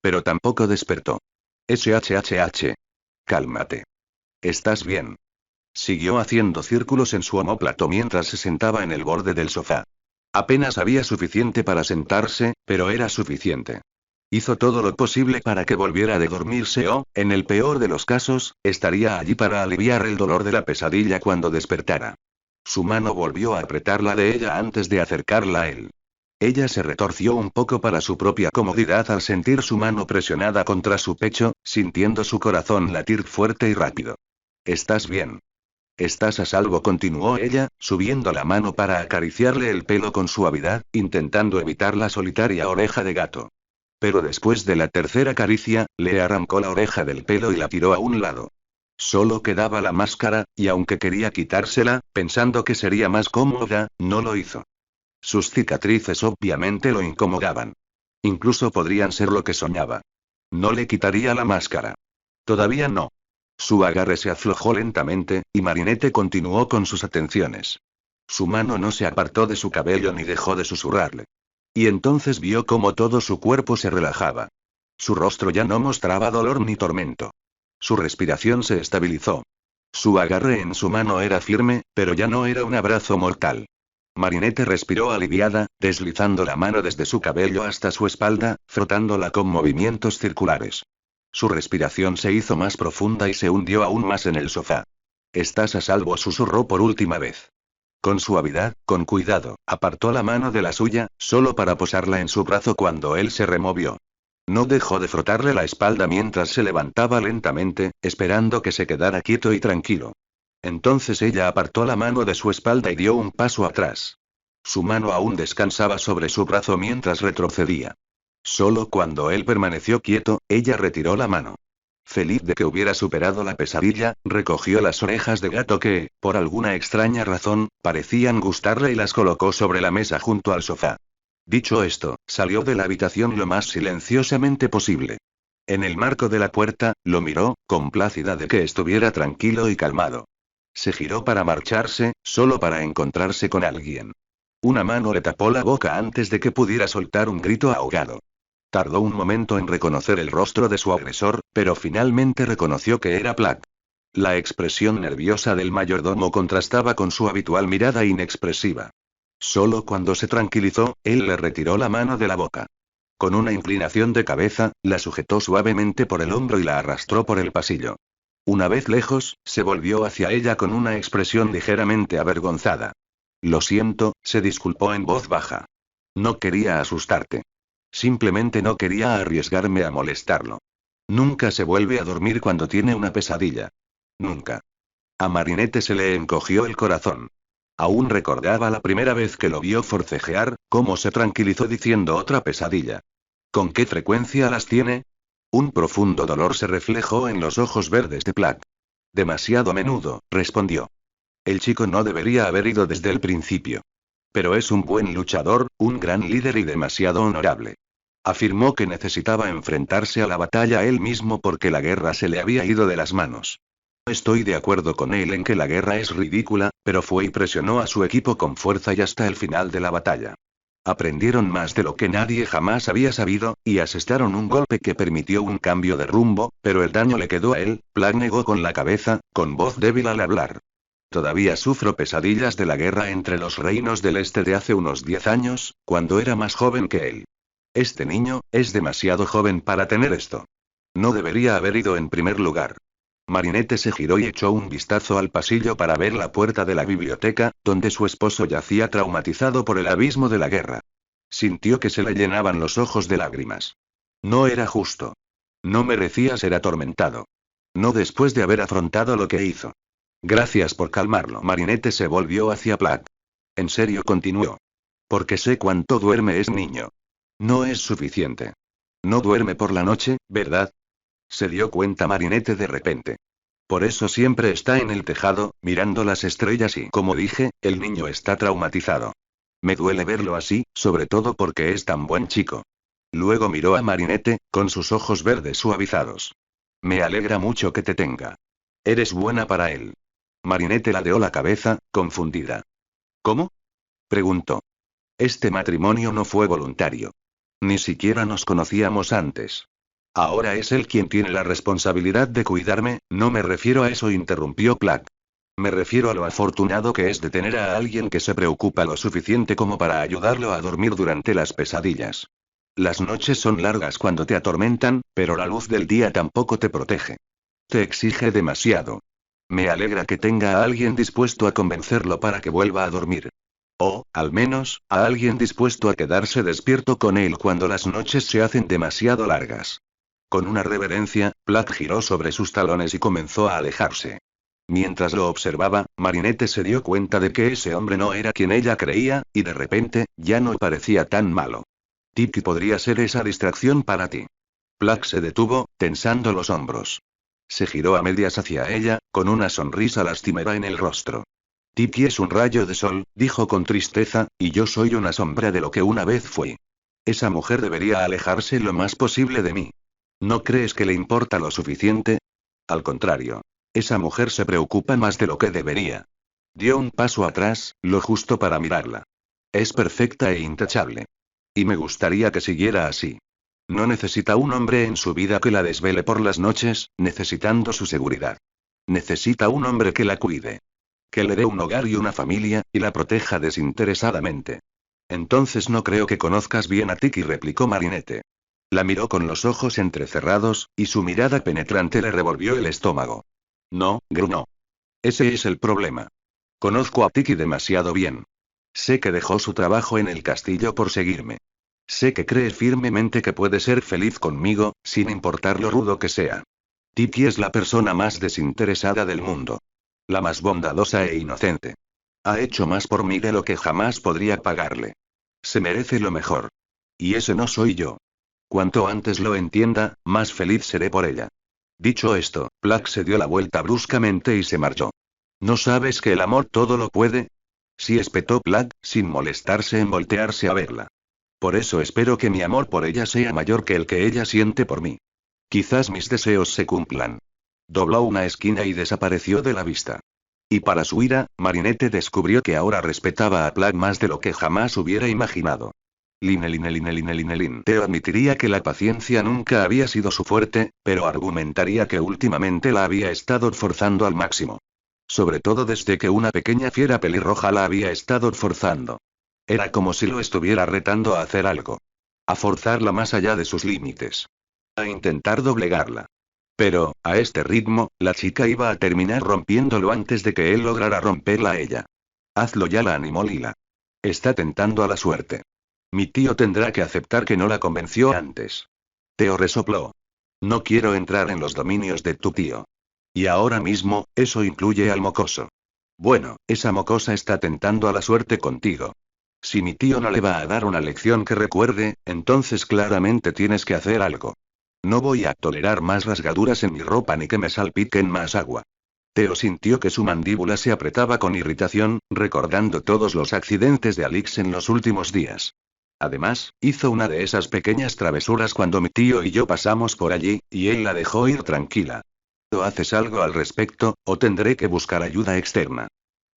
Pero tampoco despertó. SHHH. Cálmate. Estás bien. Siguió haciendo círculos en su omóplato mientras se sentaba en el borde del sofá. Apenas había suficiente para sentarse, pero era suficiente. Hizo todo lo posible para que volviera de dormirse o, en el peor de los casos, estaría allí para aliviar el dolor de la pesadilla cuando despertara. Su mano volvió a apretarla de ella antes de acercarla a él. Ella se retorció un poco para su propia comodidad al sentir su mano presionada contra su pecho, sintiendo su corazón latir fuerte y rápido. ¿Estás bien? Estás a salvo, continuó ella, subiendo la mano para acariciarle el pelo con suavidad, intentando evitar la solitaria oreja de gato. Pero después de la tercera caricia, le arrancó la oreja del pelo y la tiró a un lado. Solo quedaba la máscara, y aunque quería quitársela, pensando que sería más cómoda, no lo hizo. Sus cicatrices obviamente lo incomodaban. Incluso podrían ser lo que soñaba. No le quitaría la máscara. Todavía no. Su agarre se aflojó lentamente, y Marinette continuó con sus atenciones. Su mano no se apartó de su cabello ni dejó de susurrarle. Y entonces vio cómo todo su cuerpo se relajaba. Su rostro ya no mostraba dolor ni tormento. Su respiración se estabilizó. Su agarre en su mano era firme, pero ya no era un abrazo mortal. Marinette respiró aliviada, deslizando la mano desde su cabello hasta su espalda, frotándola con movimientos circulares. Su respiración se hizo más profunda y se hundió aún más en el sofá. Estás a salvo, susurró por última vez. Con suavidad, con cuidado, apartó la mano de la suya, solo para posarla en su brazo cuando él se removió. No dejó de frotarle la espalda mientras se levantaba lentamente, esperando que se quedara quieto y tranquilo. Entonces ella apartó la mano de su espalda y dio un paso atrás. Su mano aún descansaba sobre su brazo mientras retrocedía. Solo cuando él permaneció quieto, ella retiró la mano. Feliz de que hubiera superado la pesadilla, recogió las orejas de gato que, por alguna extraña razón, parecían gustarle y las colocó sobre la mesa junto al sofá. Dicho esto, salió de la habitación lo más silenciosamente posible. En el marco de la puerta, lo miró, complacida de que estuviera tranquilo y calmado. Se giró para marcharse, solo para encontrarse con alguien. Una mano le tapó la boca antes de que pudiera soltar un grito ahogado. Tardó un momento en reconocer el rostro de su agresor, pero finalmente reconoció que era Platt. La expresión nerviosa del mayordomo contrastaba con su habitual mirada inexpresiva. Solo cuando se tranquilizó, él le retiró la mano de la boca. Con una inclinación de cabeza, la sujetó suavemente por el hombro y la arrastró por el pasillo. Una vez lejos, se volvió hacia ella con una expresión ligeramente avergonzada. Lo siento, se disculpó en voz baja. No quería asustarte. Simplemente no quería arriesgarme a molestarlo. Nunca se vuelve a dormir cuando tiene una pesadilla. Nunca. A Marinette se le encogió el corazón. Aún recordaba la primera vez que lo vio forcejear, cómo se tranquilizó diciendo otra pesadilla. ¿Con qué frecuencia las tiene? Un profundo dolor se reflejó en los ojos verdes de Platt. Demasiado a menudo, respondió. El chico no debería haber ido desde el principio. Pero es un buen luchador, un gran líder y demasiado honorable. Afirmó que necesitaba enfrentarse a la batalla él mismo porque la guerra se le había ido de las manos. Estoy de acuerdo con él en que la guerra es ridícula, pero fue y presionó a su equipo con fuerza y hasta el final de la batalla. Aprendieron más de lo que nadie jamás había sabido, y asestaron un golpe que permitió un cambio de rumbo, pero el daño le quedó a él. Platt negó con la cabeza, con voz débil al hablar. Todavía sufro pesadillas de la guerra entre los reinos del este de hace unos 10 años, cuando era más joven que él. Este niño, es demasiado joven para tener esto. No debería haber ido en primer lugar. Marinette se giró y echó un vistazo al pasillo para ver la puerta de la biblioteca, donde su esposo yacía traumatizado por el abismo de la guerra. Sintió que se le llenaban los ojos de lágrimas. No era justo. No merecía ser atormentado. No después de haber afrontado lo que hizo. Gracias por calmarlo. Marinette se volvió hacia Plack. En serio, continuó. Porque sé cuánto duerme ese niño. No es suficiente. No duerme por la noche, ¿verdad? Se dio cuenta Marinette de repente. Por eso siempre está en el tejado, mirando las estrellas y, como dije, el niño está traumatizado. Me duele verlo así, sobre todo porque es tan buen chico. Luego miró a Marinette, con sus ojos verdes suavizados. Me alegra mucho que te tenga. Eres buena para él. Marinette ladeó la cabeza, confundida. ¿Cómo? Preguntó. Este matrimonio no fue voluntario. Ni siquiera nos conocíamos antes. Ahora es él quien tiene la responsabilidad de cuidarme. No me refiero a eso, interrumpió Plack. Me refiero a lo afortunado que es de tener a alguien que se preocupa lo suficiente como para ayudarlo a dormir durante las pesadillas. Las noches son largas cuando te atormentan, pero la luz del día tampoco te protege. Te exige demasiado. Me alegra que tenga a alguien dispuesto a convencerlo para que vuelva a dormir. O, al menos, a alguien dispuesto a quedarse despierto con él cuando las noches se hacen demasiado largas. Con una reverencia, Plack giró sobre sus talones y comenzó a alejarse. Mientras lo observaba, Marinette se dio cuenta de que ese hombre no era quien ella creía, y de repente, ya no parecía tan malo. Tiki podría ser esa distracción para ti. Plack se detuvo, tensando los hombros. Se giró a medias hacia ella, con una sonrisa lastimera en el rostro. Tiki es un rayo de sol, dijo con tristeza, y yo soy una sombra de lo que una vez fui. Esa mujer debería alejarse lo más posible de mí. ¿No crees que le importa lo suficiente? Al contrario. Esa mujer se preocupa más de lo que debería. Dio un paso atrás, lo justo para mirarla. Es perfecta e intachable. Y me gustaría que siguiera así. No necesita un hombre en su vida que la desvele por las noches, necesitando su seguridad. Necesita un hombre que la cuide. Que le dé un hogar y una familia, y la proteja desinteresadamente. Entonces no creo que conozcas bien a Tiki, replicó Marinette. La miró con los ojos entrecerrados, y su mirada penetrante le revolvió el estómago. No, gruñó. Ese es el problema. Conozco a Tiki demasiado bien. Sé que dejó su trabajo en el castillo por seguirme. Sé que cree firmemente que puede ser feliz conmigo, sin importar lo rudo que sea. Tiki es la persona más desinteresada del mundo. La más bondadosa e inocente. Ha hecho más por mí de lo que jamás podría pagarle. Se merece lo mejor. Y ese no soy yo. Cuanto antes lo entienda, más feliz seré por ella. Dicho esto, Plack se dio la vuelta bruscamente y se marchó. ¿No sabes que el amor todo lo puede? Sí, espetó Plack, sin molestarse en voltearse a verla. Por eso espero que mi amor por ella sea mayor que el que ella siente por mí. Quizás mis deseos se cumplan. Dobló una esquina y desapareció de la vista. Y para su ira, Marinette descubrió que ahora respetaba a Plack más de lo que jamás hubiera imaginado. Teo admitiría que la paciencia nunca había sido su fuerte, pero argumentaría que últimamente la había estado forzando al máximo. Sobre todo desde que una pequeña fiera pelirroja la había estado forzando. Era como si lo estuviera retando a hacer algo. A forzarla más allá de sus límites. A intentar doblegarla. Pero, a este ritmo, la chica iba a terminar rompiéndolo antes de que él lograra romperla a ella. Hazlo ya, la animó Lila. Está tentando a la suerte. Mi tío tendrá que aceptar que no la convenció antes. Teo resopló. No quiero entrar en los dominios de tu tío. Y ahora mismo, eso incluye al mocoso. Bueno, esa mocosa está tentando a la suerte contigo. Si mi tío no le va a dar una lección que recuerde, entonces claramente tienes que hacer algo. No voy a tolerar más rasgaduras en mi ropa ni que me salpiquen más agua. Teo sintió que su mandíbula se apretaba con irritación, recordando todos los accidentes de Alix en los últimos días. Además, hizo una de esas pequeñas travesuras cuando mi tío y yo pasamos por allí, y él la dejó ir tranquila. O haces algo al respecto, o tendré que buscar ayuda externa.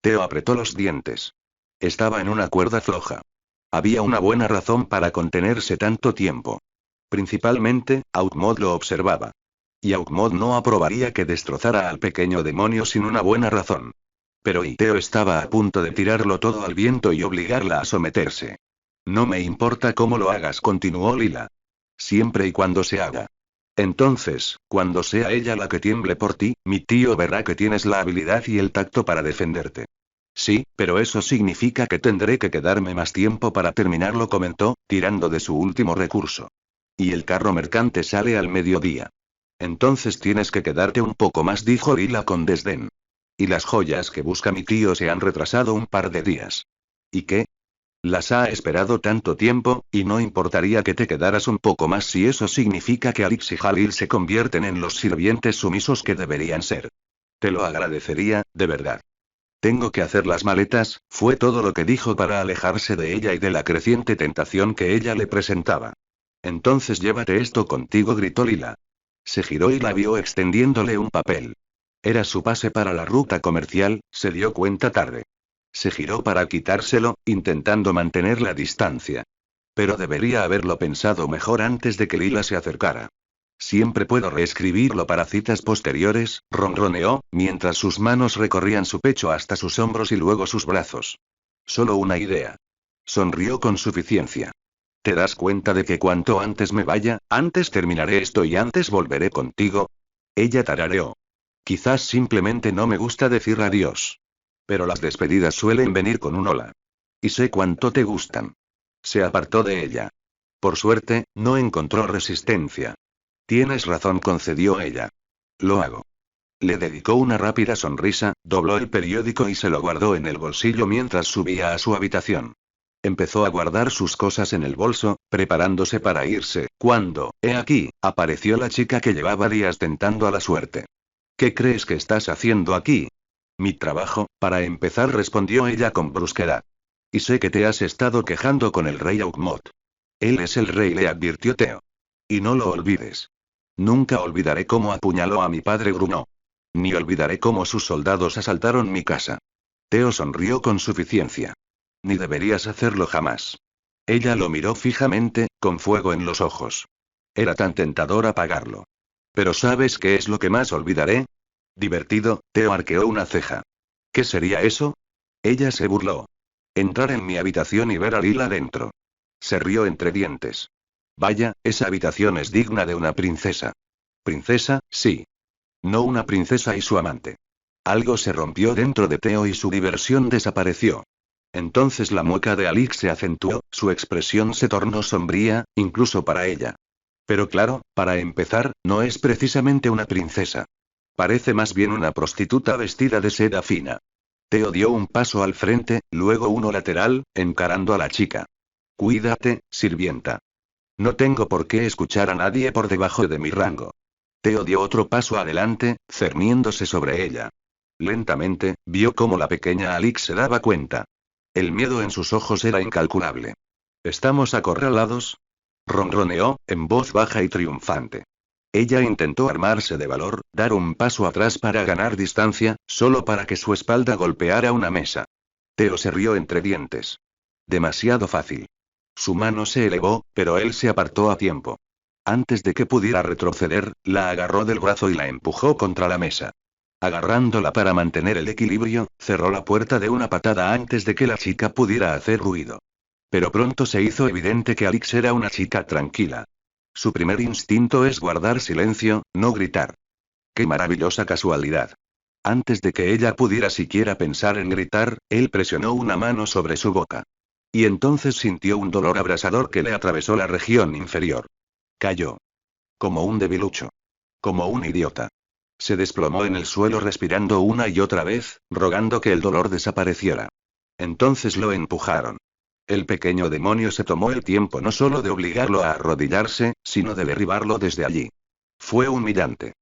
Teo apretó los dientes. Estaba en una cuerda floja. Había una buena razón para contenerse tanto tiempo. Principalmente, Outmod lo observaba. Y Outmod no aprobaría que destrozara al pequeño demonio sin una buena razón. Pero Teo estaba a punto de tirarlo todo al viento y obligarla a someterse. No me importa cómo lo hagas, continuó Lila. Siempre y cuando se haga. Entonces, cuando sea ella la que tiemble por ti, mi tío verá que tienes la habilidad y el tacto para defenderte. Sí, pero eso significa que tendré que quedarme más tiempo para terminarlo, comentó, tirando de su último recurso. Y el carro mercante sale al mediodía. Entonces tienes que quedarte un poco más, dijo Lila con desdén. Y las joyas que busca mi tío se han retrasado un par de días. ¿Y qué? Las ha esperado tanto tiempo, y no importaría que te quedaras un poco más si eso significa que Alix y Jalil se convierten en los sirvientes sumisos que deberían ser. Te lo agradecería, de verdad. Tengo que hacer las maletas, fue todo lo que dijo para alejarse de ella y de la creciente tentación que ella le presentaba. Entonces llévate esto contigo, gritó Lila. Se giró y la vio extendiéndole un papel. Era su pase para la ruta comercial, se dio cuenta tarde. Se giró para quitárselo, intentando mantener la distancia. Pero debería haberlo pensado mejor antes de que Lila se acercara. Siempre puedo reescribirlo para citas posteriores, ronroneó, mientras sus manos recorrían su pecho hasta sus hombros y luego sus brazos. Solo una idea. Sonrió con suficiencia. ¿Te das cuenta de que cuanto antes me vaya, antes terminaré esto y antes volveré contigo? Ella tarareó. Quizás simplemente no me gusta decir adiós. Pero las despedidas suelen venir con un hola. Y sé cuánto te gustan. Se apartó de ella. Por suerte, no encontró resistencia. Tienes razón, concedió ella. Lo hago. Le dedicó una rápida sonrisa, dobló el periódico y se lo guardó en el bolsillo mientras subía a su habitación. Empezó a guardar sus cosas en el bolso, preparándose para irse, cuando, he aquí, apareció la chica que llevaba días tentando a la suerte. ¿Qué crees que estás haciendo aquí? Mi trabajo, para empezar, respondió ella con brusquedad. Y sé que te has estado quejando con el rey Aukmot. Él es el rey, le advirtió Theo. Y no lo olvides. Nunca olvidaré cómo apuñaló a mi padre, gruñó. Ni olvidaré cómo sus soldados asaltaron mi casa. Theo sonrió con suficiencia. Ni deberías hacerlo jamás. Ella lo miró fijamente, con fuego en los ojos. Era tan tentador apagarlo. Pero ¿sabes qué es lo que más olvidaré? Divertido, Theo arqueó una ceja. ¿Qué sería eso? Ella se burló. Entrar en mi habitación y ver a Lila dentro. Se rió entre dientes. Vaya, esa habitación es digna de una princesa. Princesa, sí. No una princesa y su amante. Algo se rompió dentro de Theo y su diversión desapareció. Entonces la mueca de Alix se acentuó, su expresión se tornó sombría, incluso para ella. Pero claro, para empezar, no es precisamente una princesa. Parece más bien una prostituta vestida de seda fina. Theo dio un paso al frente, luego uno lateral, encarando a la chica. Cuídate, sirvienta. No tengo por qué escuchar a nadie por debajo de mi rango. Theo dio otro paso adelante, cerniéndose sobre ella. Lentamente, vio cómo la pequeña Alix se daba cuenta. El miedo en sus ojos era incalculable. ¿Estamos acorralados? Ronroneó, en voz baja y triunfante. Ella intentó armarse de valor, dar un paso atrás para ganar distancia, solo para que su espalda golpeara una mesa. Theo se rió entre dientes. Demasiado fácil. Su mano se elevó, pero él se apartó a tiempo. Antes de que pudiera retroceder, la agarró del brazo y la empujó contra la mesa. Agarrándola para mantener el equilibrio, cerró la puerta de una patada antes de que la chica pudiera hacer ruido. Pero pronto se hizo evidente que Alix era una chica tranquila. Su primer instinto es guardar silencio, no gritar. ¡Qué maravillosa casualidad! Antes de que ella pudiera siquiera pensar en gritar, él presionó una mano sobre su boca. Y entonces sintió un dolor abrasador que le atravesó la región inferior. Cayó. Como un debilucho. Como un idiota. Se desplomó en el suelo respirando una y otra vez, rogando que el dolor desapareciera. Entonces lo empujaron. El pequeño demonio se tomó el tiempo no solo de obligarlo a arrodillarse, sino de derribarlo desde allí. Fue humillante.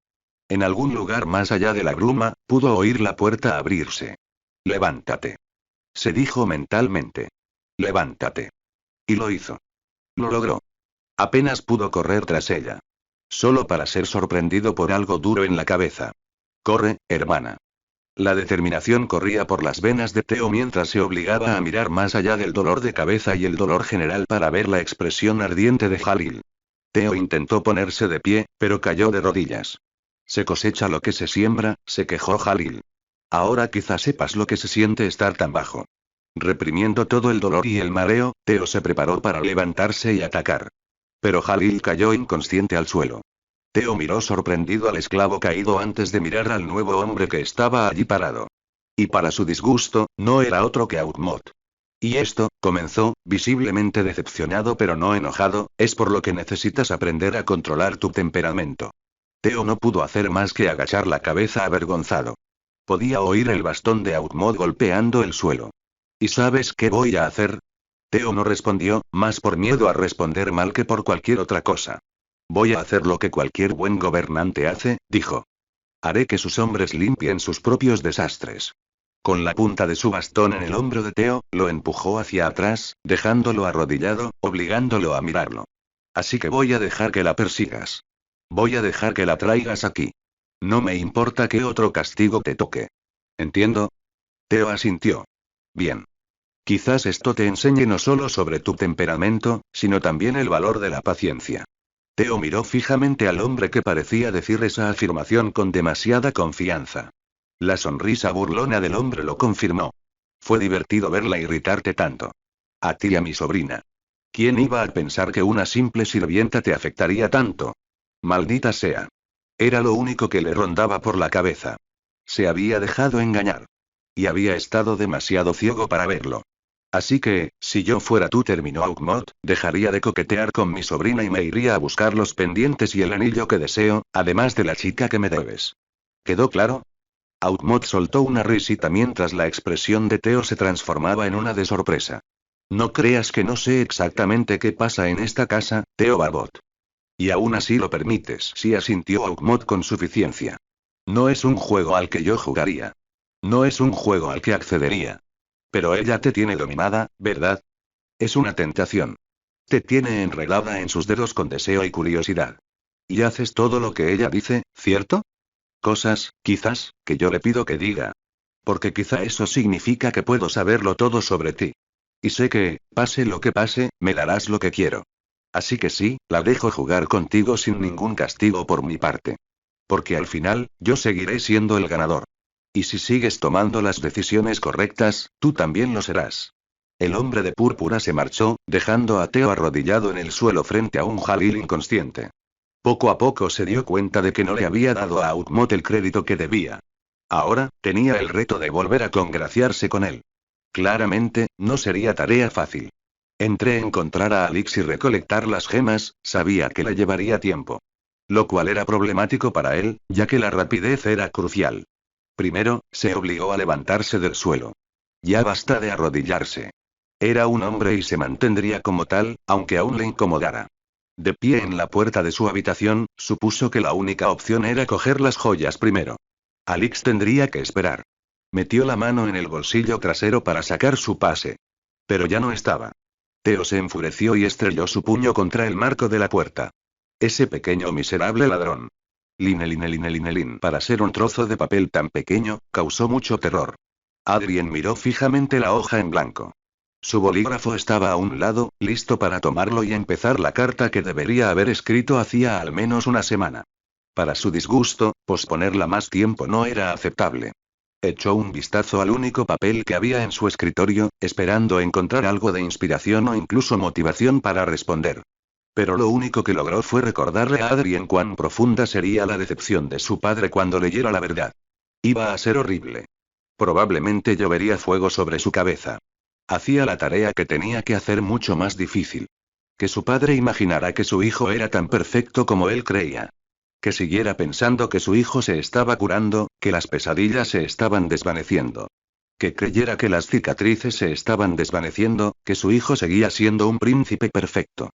En algún lugar más allá de la bruma, pudo oír la puerta abrirse. Levántate. Se dijo mentalmente. Levántate. Y lo hizo. Lo logró. Apenas pudo correr tras ella. Solo para ser sorprendido por algo duro en la cabeza. Corre, hermana. La determinación corría por las venas de Theo mientras se obligaba a mirar más allá del dolor de cabeza y el dolor general para ver la expresión ardiente de Jalil. Theo intentó ponerse de pie, pero cayó de rodillas. Se cosecha lo que se siembra, se quejó Jalil. Ahora quizá sepas lo que se siente estar tan bajo. Reprimiendo todo el dolor y el mareo, Theo se preparó para levantarse y atacar. Pero Jalil cayó inconsciente al suelo. Theo miró sorprendido al esclavo caído antes de mirar al nuevo hombre que estaba allí parado. Y para su disgusto, no era otro que Aukmot. Y esto, comenzó, visiblemente decepcionado pero no enojado, es por lo que necesitas aprender a controlar tu temperamento. Theo no pudo hacer más que agachar la cabeza avergonzado. Podía oír el bastón de Outmod golpeando el suelo. ¿Y sabes qué voy a hacer? Theo no respondió, más por miedo a responder mal que por cualquier otra cosa. Voy a hacer lo que cualquier buen gobernante hace, dijo. Haré que sus hombres limpien sus propios desastres. Con la punta de su bastón en el hombro de Theo, lo empujó hacia atrás, dejándolo arrodillado, obligándolo a mirarlo. Así que voy a dejar que la persigas. Voy a dejar que la traigas aquí. No me importa qué otro castigo te toque. ¿Entiendo? Theo asintió. Bien. Quizás esto te enseñe no solo sobre tu temperamento, sino también el valor de la paciencia. Theo miró fijamente al hombre que parecía decir esa afirmación con demasiada confianza. La sonrisa burlona del hombre lo confirmó. Fue divertido verla irritarte tanto. A ti y a mi sobrina. ¿Quién iba a pensar que una simple sirvienta te afectaría tanto? Maldita sea. Era lo único que le rondaba por la cabeza. Se había dejado engañar. Y había estado demasiado ciego para verlo. Así que, si yo fuera tú, terminó Outmod, dejaría de coquetear con mi sobrina y me iría a buscar los pendientes y el anillo que deseo, además de la chica que me debes. ¿Quedó claro? Outmod soltó una risita mientras la expresión de Theo se transformaba en una de sorpresa. No creas que no sé exactamente qué pasa en esta casa, Theo Barbot. Y aún así lo permites, sí, asintió Outmod con suficiencia. No es un juego al que yo jugaría. No es un juego al que accedería. Pero ella te tiene dominada, ¿verdad? Es una tentación. Te tiene enredada en sus dedos con deseo y curiosidad. Y haces todo lo que ella dice, ¿cierto? Cosas, quizás, que yo le pido que diga. Porque quizá eso significa que puedo saberlo todo sobre ti. Y sé que, pase lo que pase, me darás lo que quiero. Así que sí, la dejo jugar contigo sin ningún castigo por mi parte. Porque al final, yo seguiré siendo el ganador. Y si sigues tomando las decisiones correctas, tú también lo serás. El hombre de púrpura se marchó, dejando a Theo arrodillado en el suelo frente a un Jalil inconsciente. Poco a poco se dio cuenta de que no le había dado a Outmod el crédito que debía. Ahora, tenía el reto de volver a congraciarse con él. Claramente, no sería tarea fácil. Entre encontrar a Alix y recolectar las gemas, sabía que le llevaría tiempo. Lo cual era problemático para él, ya que la rapidez era crucial. Primero, se obligó a levantarse del suelo. Ya basta de arrodillarse. Era un hombre y se mantendría como tal, aunque aún le incomodara. De pie en la puerta de su habitación, supuso que la única opción era coger las joyas primero. Alix tendría que esperar. Metió la mano en el bolsillo trasero para sacar su pase. Pero ya no estaba. Theo se enfureció y estrelló su puño contra el marco de la puerta. Ese pequeño miserable ladrón. Line, para ser un trozo de papel tan pequeño, causó mucho terror. Adrien miró fijamente la hoja en blanco. Su bolígrafo estaba a un lado, listo para tomarlo y empezar la carta que debería haber escrito hacía al menos una semana. Para su disgusto, posponerla más tiempo no era aceptable. Echó un vistazo al único papel que había en su escritorio, esperando encontrar algo de inspiración o incluso motivación para responder. Pero lo único que logró fue recordarle a Adrien cuán profunda sería la decepción de su padre cuando leyera la verdad. Iba a ser horrible. Probablemente llovería fuego sobre su cabeza. Hacía la tarea que tenía que hacer mucho más difícil. Que su padre imaginara que su hijo era tan perfecto como él creía. Que siguiera pensando que su hijo se estaba curando, que las pesadillas se estaban desvaneciendo. Que creyera que las cicatrices se estaban desvaneciendo, que su hijo seguía siendo un príncipe perfecto.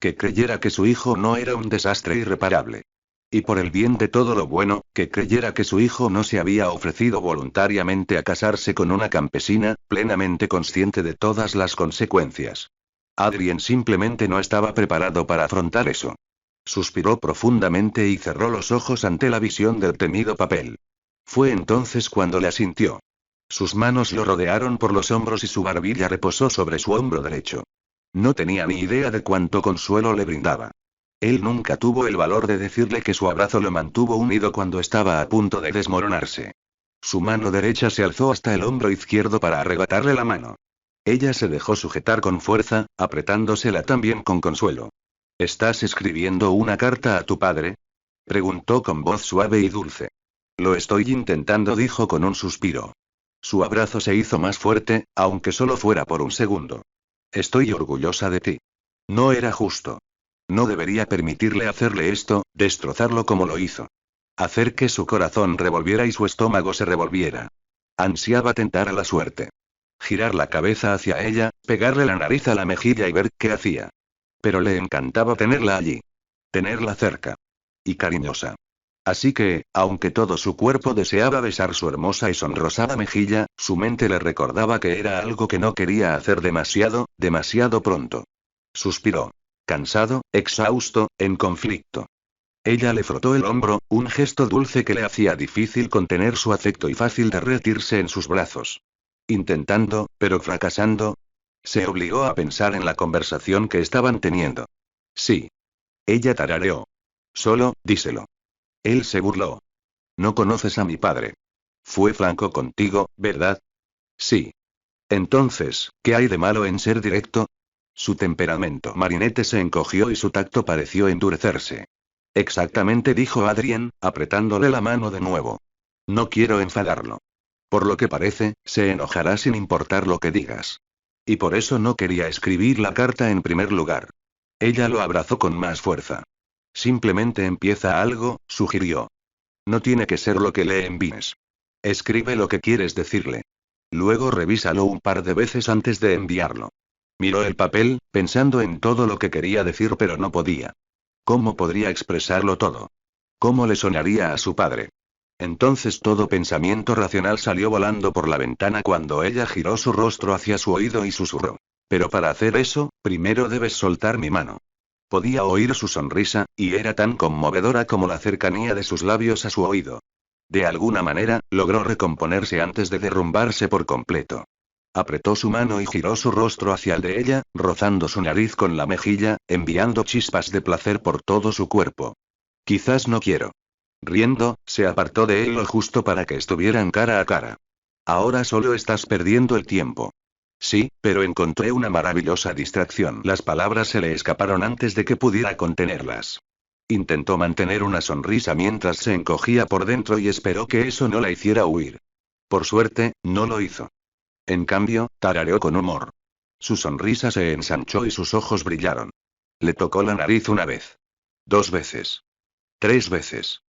Que creyera que su hijo no era un desastre irreparable. Y por el bien de todo lo bueno, que creyera que su hijo no se había ofrecido voluntariamente a casarse con una campesina, plenamente consciente de todas las consecuencias. Adrien simplemente no estaba preparado para afrontar eso. Suspiró profundamente y cerró los ojos ante la visión del temido papel. Fue entonces cuando le asintió. Sus manos lo rodearon por los hombros y su barbilla reposó sobre su hombro derecho. No tenía ni idea de cuánto consuelo le brindaba. Él nunca tuvo el valor de decirle que su abrazo lo mantuvo unido cuando estaba a punto de desmoronarse. Su mano derecha se alzó hasta el hombro izquierdo para arrebatarle la mano. Ella se dejó sujetar con fuerza, apretándosela también con consuelo. ¿Estás escribiendo una carta a tu padre? Preguntó con voz suave y dulce. Lo estoy intentando, dijo con un suspiro. Su abrazo se hizo más fuerte, aunque solo fuera por un segundo. Estoy orgullosa de ti. No era justo. No debería permitirle hacerle esto, destrozarlo como lo hizo. Hacer que su corazón revolviera y su estómago se revolviera. Ansiaba tentar a la suerte. Girar la cabeza hacia ella, pegarle la nariz a la mejilla y ver qué hacía. Pero le encantaba tenerla allí. Tenerla cerca. Y cariñosa. Así que, aunque todo su cuerpo deseaba besar su hermosa y sonrosada mejilla, su mente le recordaba que era algo que no quería hacer demasiado, demasiado pronto. Suspiró. Cansado, exhausto, en conflicto. Ella le frotó el hombro, un gesto dulce que le hacía difícil contener su afecto y fácil derretirse en sus brazos. Intentando, pero fracasando. Se obligó a pensar en la conversación que estaban teniendo. Sí. Ella tarareó. Solo, díselo. Él se burló. No conoces a mi padre. Fue franco contigo, ¿verdad? Sí. Entonces, ¿qué hay de malo en ser directo? Su temperamento Marinette se encogió y su tacto pareció endurecerse. Exactamente, dijo Adrien, apretándole la mano de nuevo. No quiero enfadarlo. Por lo que parece, se enojará sin importar lo que digas. Y por eso no quería escribir la carta en primer lugar. Ella lo abrazó con más fuerza. Simplemente empieza algo, sugirió. No tiene que ser lo que le envíes. Escribe lo que quieres decirle. Luego revísalo un par de veces antes de enviarlo. Miró el papel, pensando en todo lo que quería decir pero no podía. ¿Cómo podría expresarlo todo? ¿Cómo le sonaría a su padre? Entonces todo pensamiento racional salió volando por la ventana cuando ella giró su rostro hacia su oído y susurró. Pero para hacer eso, primero debes soltar mi mano. Podía oír su sonrisa, y era tan conmovedora como la cercanía de sus labios a su oído. De alguna manera, logró recomponerse antes de derrumbarse por completo. Apretó su mano y giró su rostro hacia el de ella, rozando su nariz con la mejilla, enviando chispas de placer por todo su cuerpo. Quizás no quiero. Riendo, se apartó de él lo justo para que estuvieran cara a cara. Ahora solo estás perdiendo el tiempo. Sí, pero encontré una maravillosa distracción. Las palabras se le escaparon antes de que pudiera contenerlas. Intentó mantener una sonrisa mientras se encogía por dentro y esperó que eso no la hiciera huir. Por suerte, no lo hizo. En cambio, tarareó con humor. Su sonrisa se ensanchó y sus ojos brillaron. Le tocó la nariz una vez. 2 veces. 3 veces.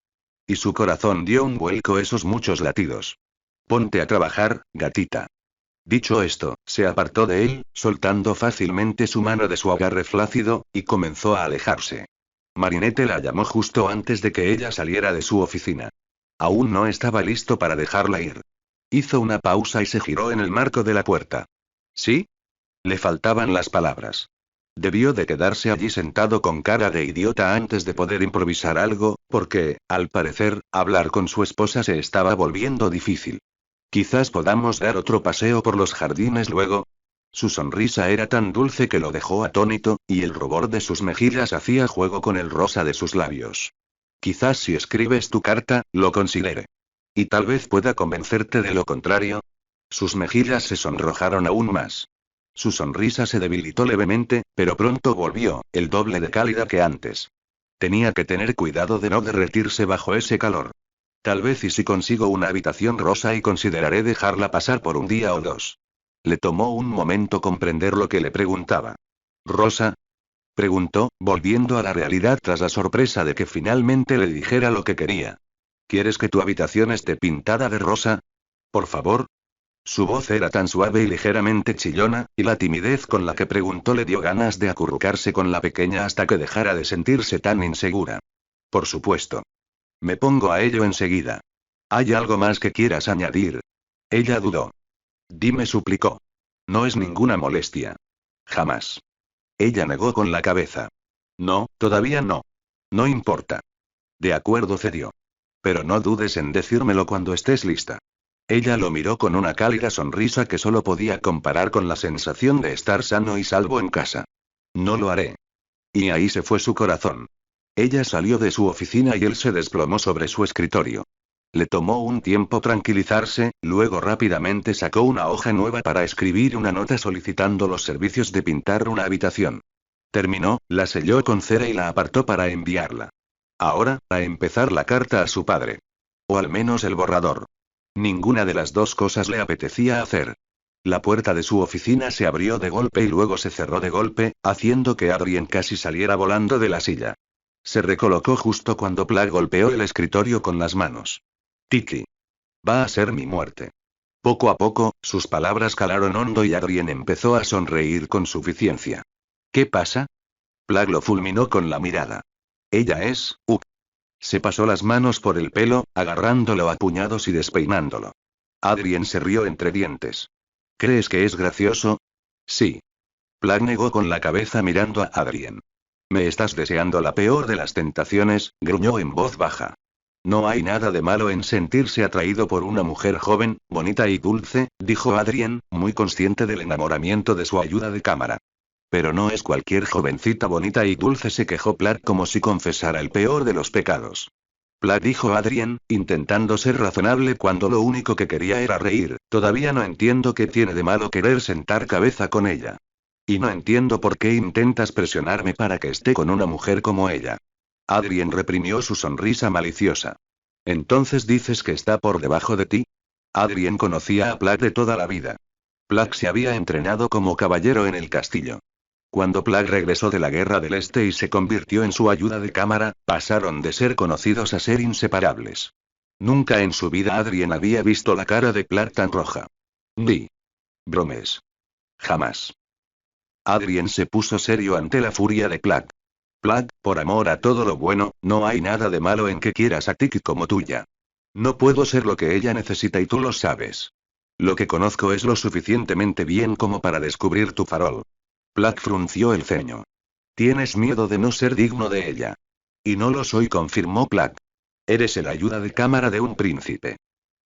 Y su corazón dio un vuelco esos muchos latidos. Ponte a trabajar, gatita. Dicho esto, se apartó de él, soltando fácilmente su mano de su agarre flácido, y comenzó a alejarse. Marinette la llamó justo antes de que ella saliera de su oficina. Aún no estaba listo para dejarla ir. Hizo una pausa y se giró en el marco de la puerta. ¿Sí? Le faltaban las palabras. Debió de quedarse allí sentado con cara de idiota antes de poder improvisar algo, porque, al parecer, hablar con su esposa se estaba volviendo difícil. Quizás podamos dar otro paseo por los jardines luego. Su sonrisa era tan dulce que lo dejó atónito, y el rubor de sus mejillas hacía juego con el rosa de sus labios. Quizás si escribes tu carta, lo considere. Y tal vez pueda convencerte de lo contrario. Sus mejillas se sonrojaron aún más. Su sonrisa se debilitó levemente, pero pronto volvió, el doble de cálida que antes. Tenía que tener cuidado de no derretirse bajo ese calor. Tal vez y si consigo una habitación rosa y consideraré dejarla pasar por un día o 2. Le tomó un momento comprender lo que le preguntaba. ¿Rosa? Preguntó, volviendo a la realidad tras la sorpresa de que finalmente le dijera lo que quería. ¿Quieres que tu habitación esté pintada de rosa? Por favor. Su voz era tan suave y ligeramente chillona, y la timidez con la que preguntó le dio ganas de acurrucarse con la pequeña hasta que dejara de sentirse tan insegura. Por supuesto. Me pongo a ello enseguida. ¿Hay algo más que quieras añadir? Ella dudó. Dime, suplicó. No es ninguna molestia. Jamás. Ella negó con la cabeza. No, todavía no. No importa. De acuerdo, cedió. Pero no dudes en decírmelo cuando estés lista. Ella lo miró con una cálida sonrisa que solo podía comparar con la sensación de estar sano y salvo en casa. No lo haré. Y ahí se fue su corazón. Ella salió de su oficina y él se desplomó sobre su escritorio. Le tomó un tiempo tranquilizarse, luego rápidamente sacó una hoja nueva para escribir una nota solicitando los servicios de pintar una habitación. Terminó, la selló con cera y la apartó para enviarla. Ahora, a empezar la carta a su padre. O al menos el borrador. Ninguna de las dos cosas le apetecía hacer. La puerta de su oficina se abrió de golpe y luego se cerró de golpe, haciendo que Adrien casi saliera volando de la silla. Se recolocó justo cuando Plug golpeó el escritorio con las manos. Tiki. Va a ser mi muerte. Poco a poco, sus palabras calaron hondo y Adrien empezó a sonreír con suficiencia. ¿Qué pasa? Plug lo fulminó con la mirada. Ella es, Se pasó las manos por el pelo, agarrándolo a puñados y despeinándolo. Adrien se rió entre dientes. ¿Crees que es gracioso? Sí. Plug negó con la cabeza mirando a Adrien. Me estás deseando la peor de las tentaciones, gruñó en voz baja. No hay nada de malo en sentirse atraído por una mujer joven, bonita y dulce, dijo Adrien, muy consciente del enamoramiento de su ayuda de cámara. Pero no es cualquier jovencita bonita y dulce, se quejó Plug como si confesara el peor de los pecados. Plug, dijo Adrien, intentando ser razonable cuando lo único que quería era reír, todavía no entiendo qué tiene de malo querer sentar cabeza con ella. Y no entiendo por qué intentas presionarme para que esté con una mujer como ella. Adrien reprimió su sonrisa maliciosa. ¿Entonces dices que está por debajo de ti? Adrien conocía a Plug de toda la vida. Plug se había entrenado como caballero en el castillo. Cuando Plug regresó de la Guerra del Este y se convirtió en su ayuda de cámara, pasaron de ser conocidos a ser inseparables. Nunca en su vida Adrien había visto la cara de Plug tan roja. Ni bromes. Jamás. Adrien se puso serio ante la furia de Plug. Plug, por amor a todo lo bueno, no hay nada de malo en que quieras a Tiki como tuya. No puedo ser lo que ella necesita y tú lo sabes. Lo que conozco es lo suficientemente bien como para descubrir tu farol. Plug frunció el ceño. Tienes miedo de no ser digno de ella. Y no lo soy, confirmó Plug. Eres el ayuda de cámara de un príncipe.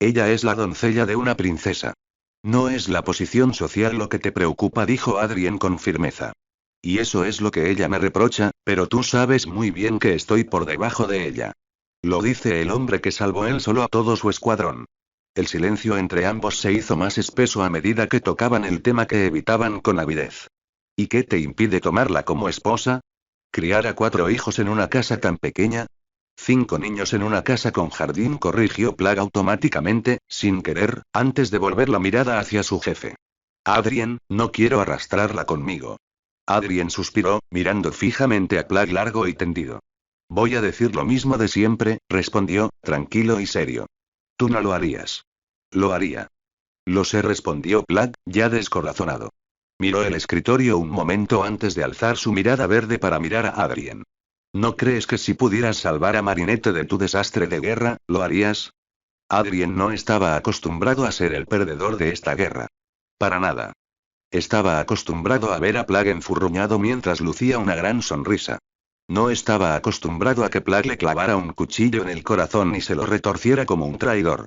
Ella es la doncella de una princesa. No es la posición social lo que te preocupa, dijo Adrien con firmeza. Y eso es lo que ella me reprocha, pero tú sabes muy bien que estoy por debajo de ella. Lo dice el hombre que salvó él solo a todo su escuadrón. El silencio entre ambos se hizo más espeso a medida que tocaban el tema que evitaban con avidez. ¿Y qué te impide tomarla como esposa? ¿Criar a 4 hijos en una casa tan pequeña? 5 niños en una casa con jardín, corrigió Plug automáticamente, sin querer, antes de volver la mirada hacia su jefe. Adrien, no quiero arrastrarla conmigo. Adrien suspiró, mirando fijamente a Plug largo y tendido. Voy a decir lo mismo de siempre, respondió, tranquilo y serio. Tú no lo harías. Lo haría. Lo sé, respondió Plug, ya descorazonado. Miró el escritorio un momento antes de alzar su mirada verde para mirar a Adrien. ¿No crees que si pudieras salvar a Marinette de tu desastre de guerra, lo harías? Adrien no estaba acostumbrado a ser el perdedor de esta guerra. Para nada. Estaba acostumbrado a ver a Plug enfurruñado mientras lucía una gran sonrisa. No estaba acostumbrado a que Plug le clavara un cuchillo en el corazón y se lo retorciera como un traidor.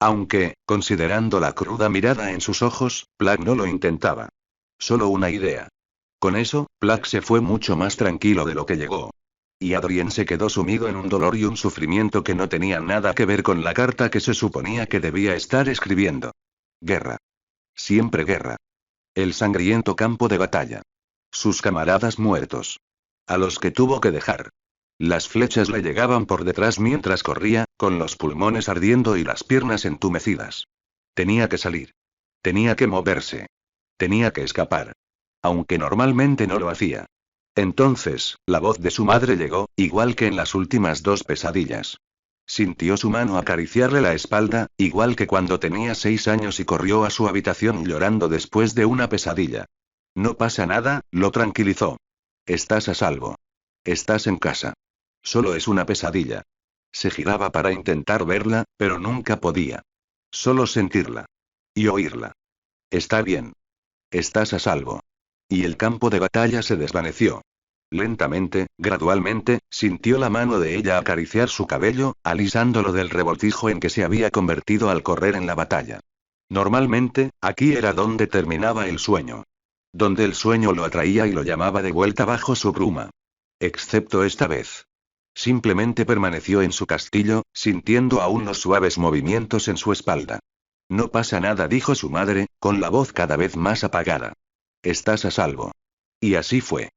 Aunque, considerando la cruda mirada en sus ojos, Plug no lo intentaba. Solo una idea. Con eso, Plug se fue mucho más tranquilo de lo que llegó. Y Adrien se quedó sumido en un dolor y un sufrimiento que no tenían nada que ver con la carta que se suponía que debía estar escribiendo. Guerra. Siempre guerra. El sangriento campo de batalla. Sus camaradas muertos. A los que tuvo que dejar. Las flechas le llegaban por detrás mientras corría, con los pulmones ardiendo y las piernas entumecidas. Tenía que salir. Tenía que moverse. Tenía que escapar. Aunque normalmente no lo hacía. Entonces, la voz de su madre llegó, igual que en las últimas 2 pesadillas. Sintió su mano acariciarle la espalda, igual que cuando tenía 6 años y corrió a su habitación llorando después de una pesadilla. No pasa nada, lo tranquilizó. Estás a salvo. Estás en casa. Solo es una pesadilla. Se giraba para intentar verla, pero nunca podía. Solo sentirla. Y oírla. Está bien. Estás a salvo. Y el campo de batalla se desvaneció. Lentamente, gradualmente, sintió la mano de ella acariciar su cabello, alisándolo del revoltijo en que se había convertido al correr en la batalla. Normalmente, aquí era donde terminaba el sueño. Donde el sueño lo atraía y lo llamaba de vuelta bajo su bruma. Excepto esta vez. Simplemente permaneció en su castillo, sintiendo aún los suaves movimientos en su espalda. No pasa nada, dijo su madre, con la voz cada vez más apagada. Estás a salvo. Y así fue.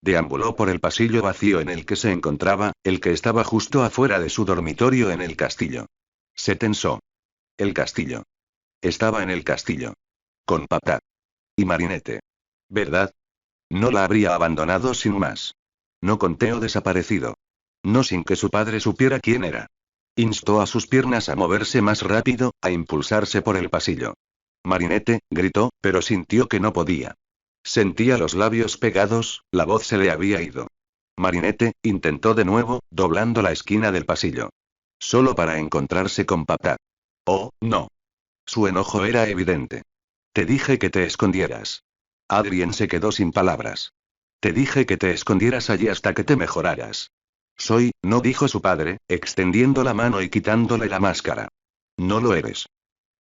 Deambuló por el pasillo vacío en el que se encontraba, el que estaba justo afuera de su dormitorio en el castillo. Se tensó. El castillo. Estaba en el castillo. Con papá. Y Marinette. ¿Verdad? No la habría abandonado sin más. No conteo desaparecido. No sin que su padre supiera quién era. Instó a sus piernas a moverse más rápido, a impulsarse por el pasillo. Marinette, gritó, pero sintió que no podía. Sentía los labios pegados, la voz se le había ido. Marinette, intentó de nuevo, doblando la esquina del pasillo. Solo para encontrarse con papá. Oh, no. Su enojo era evidente. Te dije que te escondieras. Adrien se quedó sin palabras. Te dije que te escondieras allí hasta que te mejoraras. No dijo su padre, extendiendo la mano y quitándole la máscara. No lo eres.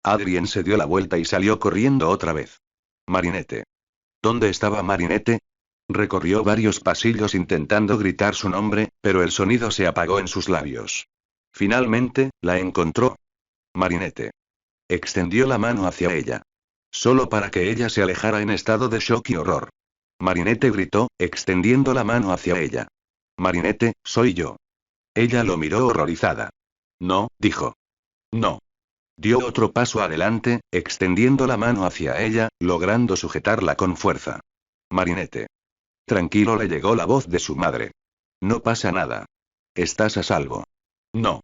Adrien se dio la vuelta y salió corriendo otra vez. Marinette. ¿Dónde estaba Marinette? Recorrió varios pasillos intentando gritar su nombre, pero el sonido se apagó en sus labios. Finalmente, la encontró. Marinette. Extendió la mano hacia ella. Solo para que ella se alejara en estado de shock y horror. Marinette gritó, extendiendo la mano hacia ella. Marinette, soy yo. Ella lo miró horrorizada. No, dijo. No. Dio otro paso adelante, extendiendo la mano hacia ella, logrando sujetarla con fuerza. Marinette. Tranquilo, le llegó la voz de su madre. No pasa nada. Estás a salvo. No.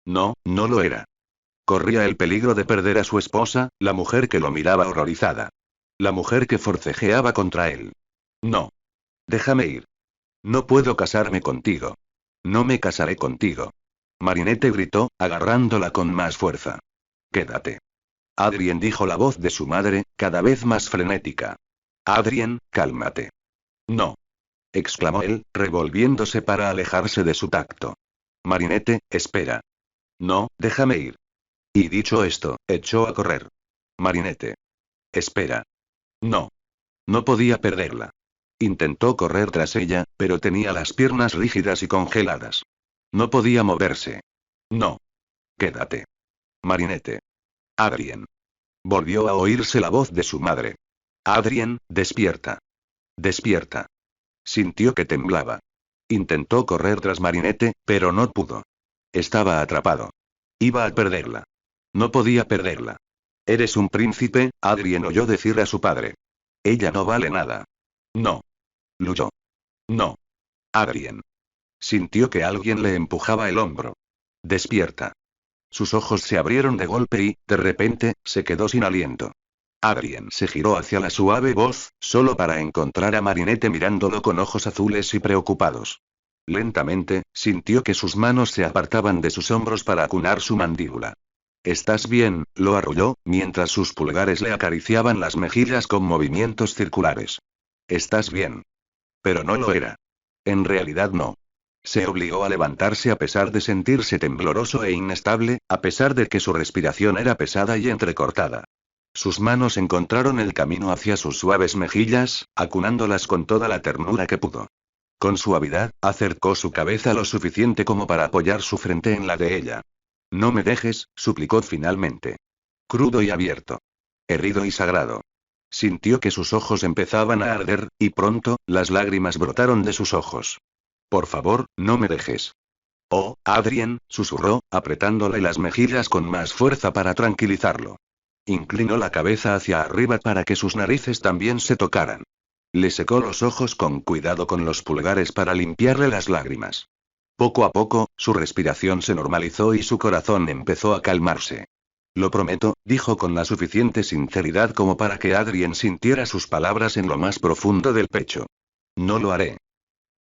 No, no lo era. Corría el peligro de perder a su esposa, la mujer que lo miraba horrorizada. La mujer que forcejeaba contra él. No. Déjame ir. No puedo casarme contigo. No me casaré contigo. Marinette gritó, agarrándola con más fuerza. Quédate. Adrien, dijo la voz de su madre, cada vez más frenética. Adrien, cálmate. No. Exclamó él, revolviéndose para alejarse de su tacto. Marinette, espera. No, déjame ir. Y dicho esto, echó a correr. Marinette. Espera. No. No podía perderla. Intentó correr tras ella, pero tenía las piernas rígidas y congeladas. No podía moverse. No. Quédate. Marinette. Adrien. Volvió a oírse la voz de su madre. Adrien, despierta. Despierta. Sintió que temblaba. Intentó correr tras Marinette, pero no pudo. Estaba atrapado. Iba a perderla. No podía perderla. Eres un príncipe, Adrien oyó decir a su padre. Ella no vale nada. No. Luyó. No. Adrien. Sintió que alguien le empujaba el hombro. Despierta. Sus ojos se abrieron de golpe y, de repente, se quedó sin aliento. Adrien se giró hacia la suave voz, solo para encontrar a Marinette mirándolo con ojos azules y preocupados. Lentamente, sintió que sus manos se apartaban de sus hombros para acunar su mandíbula. ¿Estás bien?, lo arrulló, mientras sus pulgares le acariciaban las mejillas con movimientos circulares. ¿Estás bien? Pero no lo era. En realidad no. Se obligó a levantarse a pesar de sentirse tembloroso e inestable, a pesar de que su respiración era pesada y entrecortada. Sus manos encontraron el camino hacia sus suaves mejillas, acunándolas con toda la ternura que pudo. Con suavidad, acercó su cabeza lo suficiente como para apoyar su frente en la de ella. No me dejes, suplicó finalmente. Crudo y abierto. Herido y sagrado. Sintió que sus ojos empezaban a arder, y pronto, las lágrimas brotaron de sus ojos. Por favor, no me dejes. Oh, Adrien, susurró, apretándole las mejillas con más fuerza para tranquilizarlo. Inclinó la cabeza hacia arriba para que sus narices también se tocaran. Le secó los ojos con cuidado con los pulgares para limpiarle las lágrimas. Poco a poco, su respiración se normalizó y su corazón empezó a calmarse. Lo prometo, dijo con la suficiente sinceridad como para que Adrien sintiera sus palabras en lo más profundo del pecho. No lo haré.